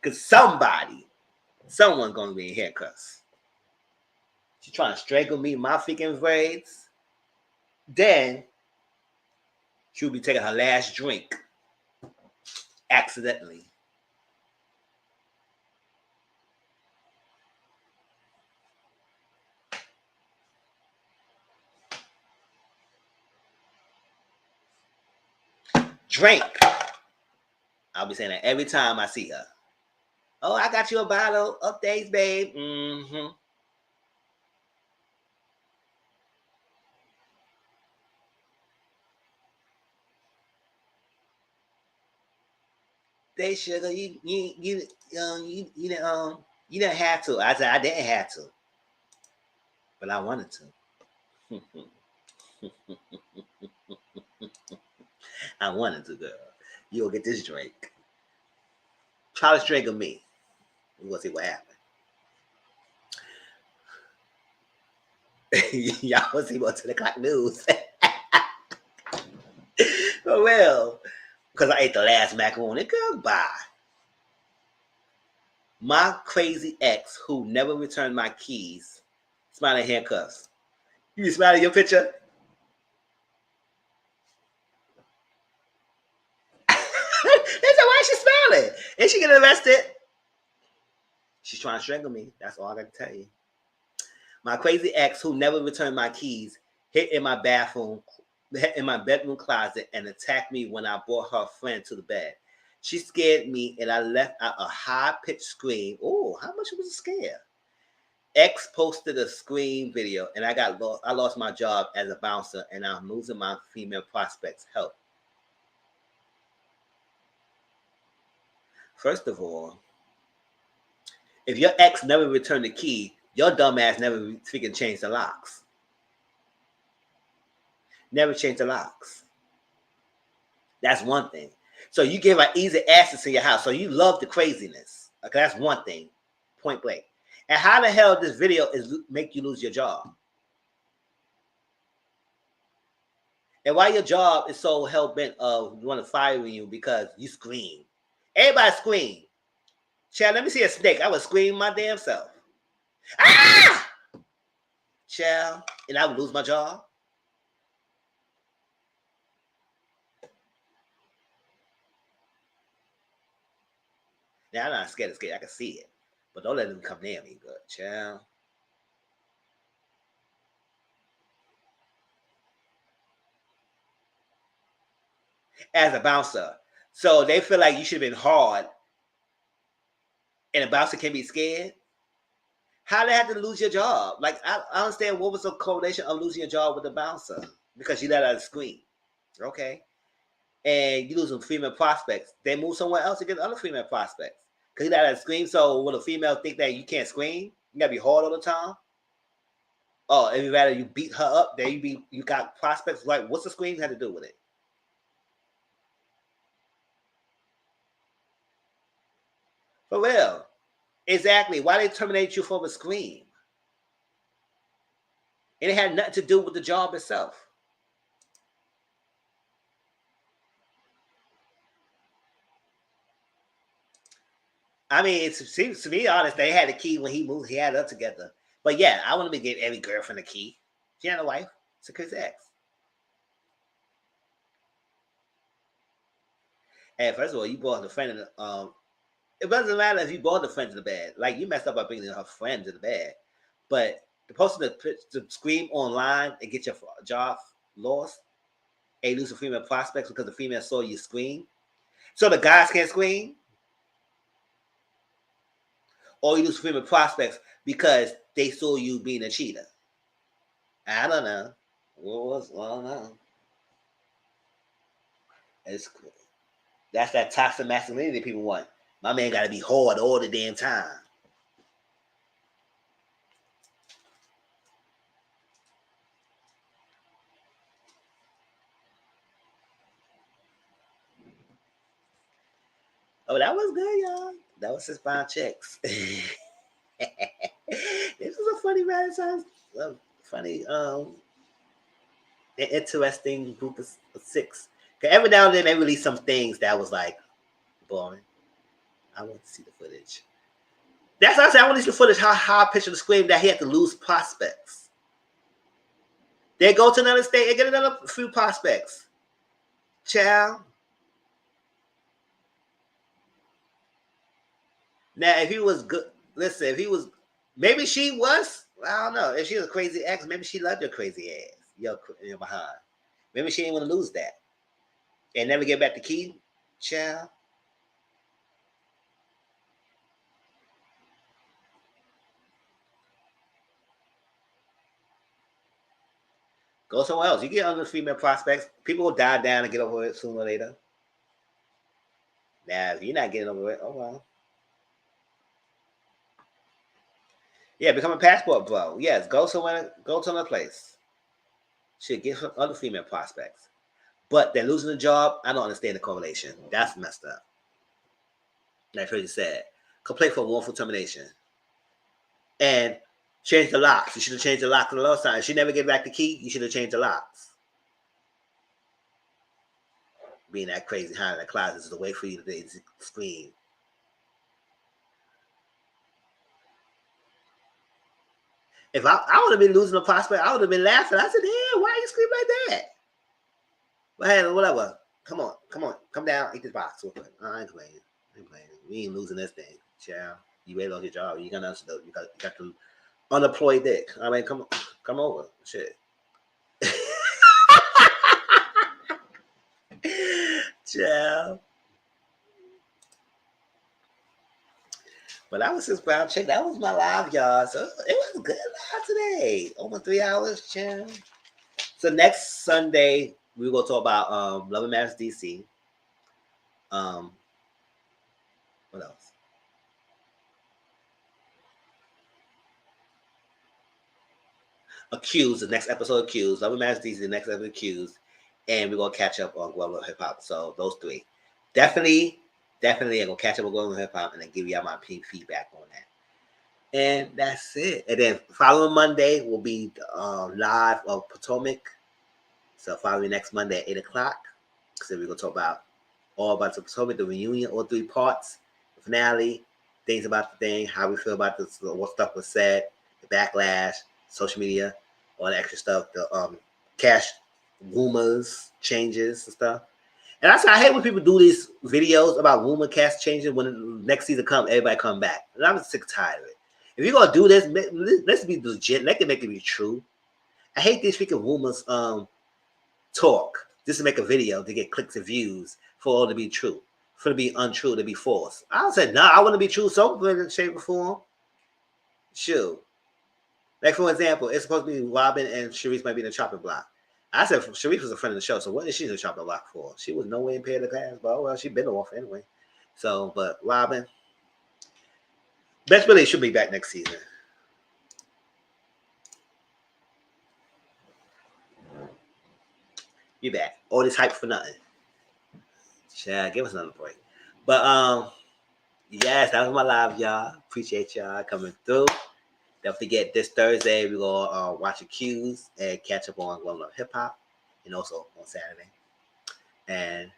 Because someone gonna be in handcuffs. She trying to strangle me, my freaking braids. Then she'll be taking her last drink accidentally. Drink. I'll be saying that every time I see her. Oh, I got you a bottle. Updates, babe. Mm-hmm. They sugar, you didn't have to. I said I didn't have to, but I wanted to. I wanted to, girl. You'll get this drink. Try to strangle me. We're gonna see what happens. Y'all will see what's 10 o'clock news. For real. Because I ate the last macaroni. Girl, bye. My crazy ex who never returned my keys. Smiling handcuffs. You smiling your picture? They said, why is she smiling? Is she getting arrested? She's trying to strangle me. That's all I got to tell you. My crazy ex who never returned my keys hid in my bedroom closet and attacked me when I brought her friend to the bed. She scared me and I let out a high-pitched scream. Oh, how much was a scare? X posted a scream video and I lost my job as a bouncer and I'm losing my female prospects. Help. First of all, if your ex never returned the key, Your dumb ass never freaking changed the locks. Never changed the locks. That's one thing. So you give her easy access to your house. So you love the craziness. Okay, that's one thing. Point blank. And how the hell this video is make you lose your job? And why your job is so hell bent of want to fire you because you scream. Everybody scream. Chad, let me see a snake. I would scream my damn self. Ah! Chad, and I would lose my job. Now I'm not scared. I can see it. But don't let them come near me, good. Chad. As a bouncer. So they feel like you should have been hard and a bouncer can be scared. How they have to lose your job? Like, I understand what was the correlation of losing your job with the bouncer because you let out a scream. Okay. And you lose some female prospects. They move somewhere else to get other female prospects. Because you let out a scream. So will a female think that you can't scream? You gotta be hard all the time? Oh, if you rather you beat her up, then you got prospects. Like, what's the scream have to do with it? For real. Exactly. Why they terminate you from a scream? And it had nothing to do with the job itself. I mean, to be honest, they had a key when he moved. He had us together. But yeah, I want to give every girlfriend a key. She had a wife. It's a Chris X. And first of all, you brought the friend in the, it doesn't matter if you brought the friend to the bed. Like, you messed up by bringing her friend to the bed. But the person to scream online and get your job lost, and you lose some female prospects because the female saw you scream. So the guys can't scream? Or you lose female prospects because they saw you being a cheater? I don't know. I don't know. It's cool. That's that toxic masculinity people want. My man got to be hard all the damn time. Oh, that was good, y'all. That was his fine checks. This was a funny Renaissance, funny, interesting group of six. Cause every now and then they release some things that was like boring. I want to see the footage. That's what I said. I want to see the footage. How I picture the scream that he had to lose prospects. They go to another state and get another few prospects. Child. Now, if he was good, listen. If he was, maybe she was. I don't know. If she was a crazy ex, maybe she loved your crazy ass. Your behind. Maybe she didn't want to lose that and never get back the key. Child. Go somewhere else. You get other female prospects. People will die down and get over it sooner or later. Now, if you're not getting over it, oh well. Yeah, become a passport bro. Yes, go somewhere. Go to another place. Should get some other female prospects. But they're losing the job. I don't understand the correlation. That's messed up. Like Tracy said, complaint for wrongful termination. And change the locks. You should have changed the lock the last time. If she never get back the key, you should have changed the locks. Being that crazy hiding in the closet is the way for you to scream. If I would have been losing the prospect, I would have been laughing. I said, "Damn, why you scream like that?" Well, hey, whatever. Come on, come down, eat this box. I ain't playing. We ain't losing this thing, child. You ready to lose your job? You got to unemployed dick. I mean, come over, shit. Child. But that was his brown check. That was my live, y'all. So it was good live today. Almost 3 hours, child. So next Sunday we will talk about Love and Marriage DC. Um, what else? Accused, the next episode of Accused. Love and Master DC, the next episode of Accused. And we're going to catch up on Global Hip Hop. So those three. Definitely I'm going to catch up on Global Hip Hop and then give y'all my feedback on that. And that's it. And then following Monday will be live of Potomac. So follow me next Monday at 8 o'clock. So we're going to talk about all about the Potomac, the reunion, all three parts, the finale, things about the thing, how we feel about this, what stuff was said, the backlash, social media, all the extra stuff, the cash rumors, changes and stuff. And I hate when people do these videos about rumor cast changes when the next season comes, everybody come back. And I'm sick tired of it. If you're gonna do this, let's be legit. Let it make it be true. I hate these freaking rumors talk just to make a video to get clicks and views for all to be true. For it to be untrue, to be false. I said, nah, I want to be true some shape or form. Sure. Like, for example, it's supposed to be Robin and Sharice might be in the chopping block. I said Sharice was a friend of the show, so what is she in the chopping block for? She was nowhere impaired the class, but well, she been off anyway. So, but Robin, Best Billy should be back next season. Be back. All this hype for nothing. Yeah, give us another break. But yes, that was my live, y'all. Appreciate y'all coming through. Don't forget this Thursday we're gonna watch Accused and catch up on Global Hip Hop, and also on Saturday. And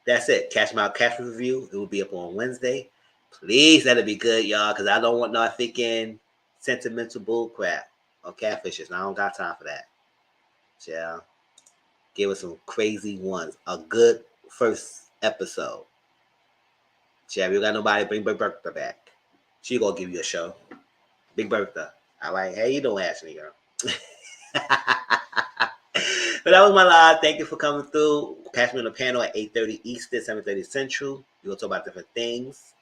that's it. Catch my cash review. It will be up on Wednesday. Please let it be good, y'all, because I don't want no thinking sentimental bull crap on catfishes. I don't got time for that. Yeah. Give us some crazy ones. A good first episode. Yeah, we got nobody bring Big Bertha back. She gonna give you a show. Big Bertha. All right. Hey, you doing, Ashley, girl? But that was my live. Thank you for coming through. Catch me on the panel at 8:30 Eastern, 7:30 Central. We're gonna talk about different things.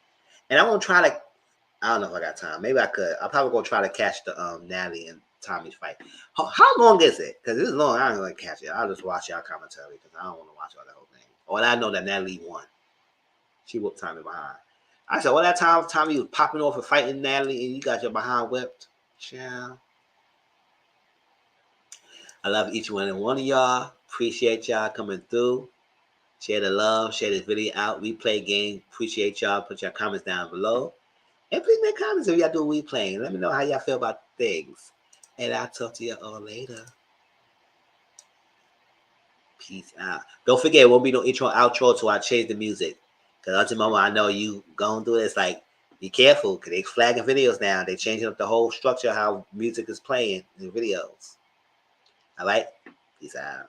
And I'm gonna try to, I don't know if I got time. Maybe I could. I'm probably gonna try to catch the Natalie and Tommy's fight. How long is it? Because it's long. I ain't gonna catch it. I'll just watch y'all commentary because I don't want to watch all the whole thing. All I know that Natalie won. She whooped Tommy behind. I said, all that time Tommy was popping off and fighting Natalie and you got your behind whipped. Child. I love each one and one of y'all. Appreciate y'all coming through. Share the love. Share this video out. Replay game. Appreciate y'all. Put your comments down below. And please make comments if y'all do replaying. Let me know how y'all feel about things. And I'll talk to you all later. Peace out. Don't forget, it won't be no intro outro till I change the music. Because at the moment, I know you going through this. Like, be careful. Because they flagging videos now. They changing up the whole structure how music is playing in videos. All right? Peace out.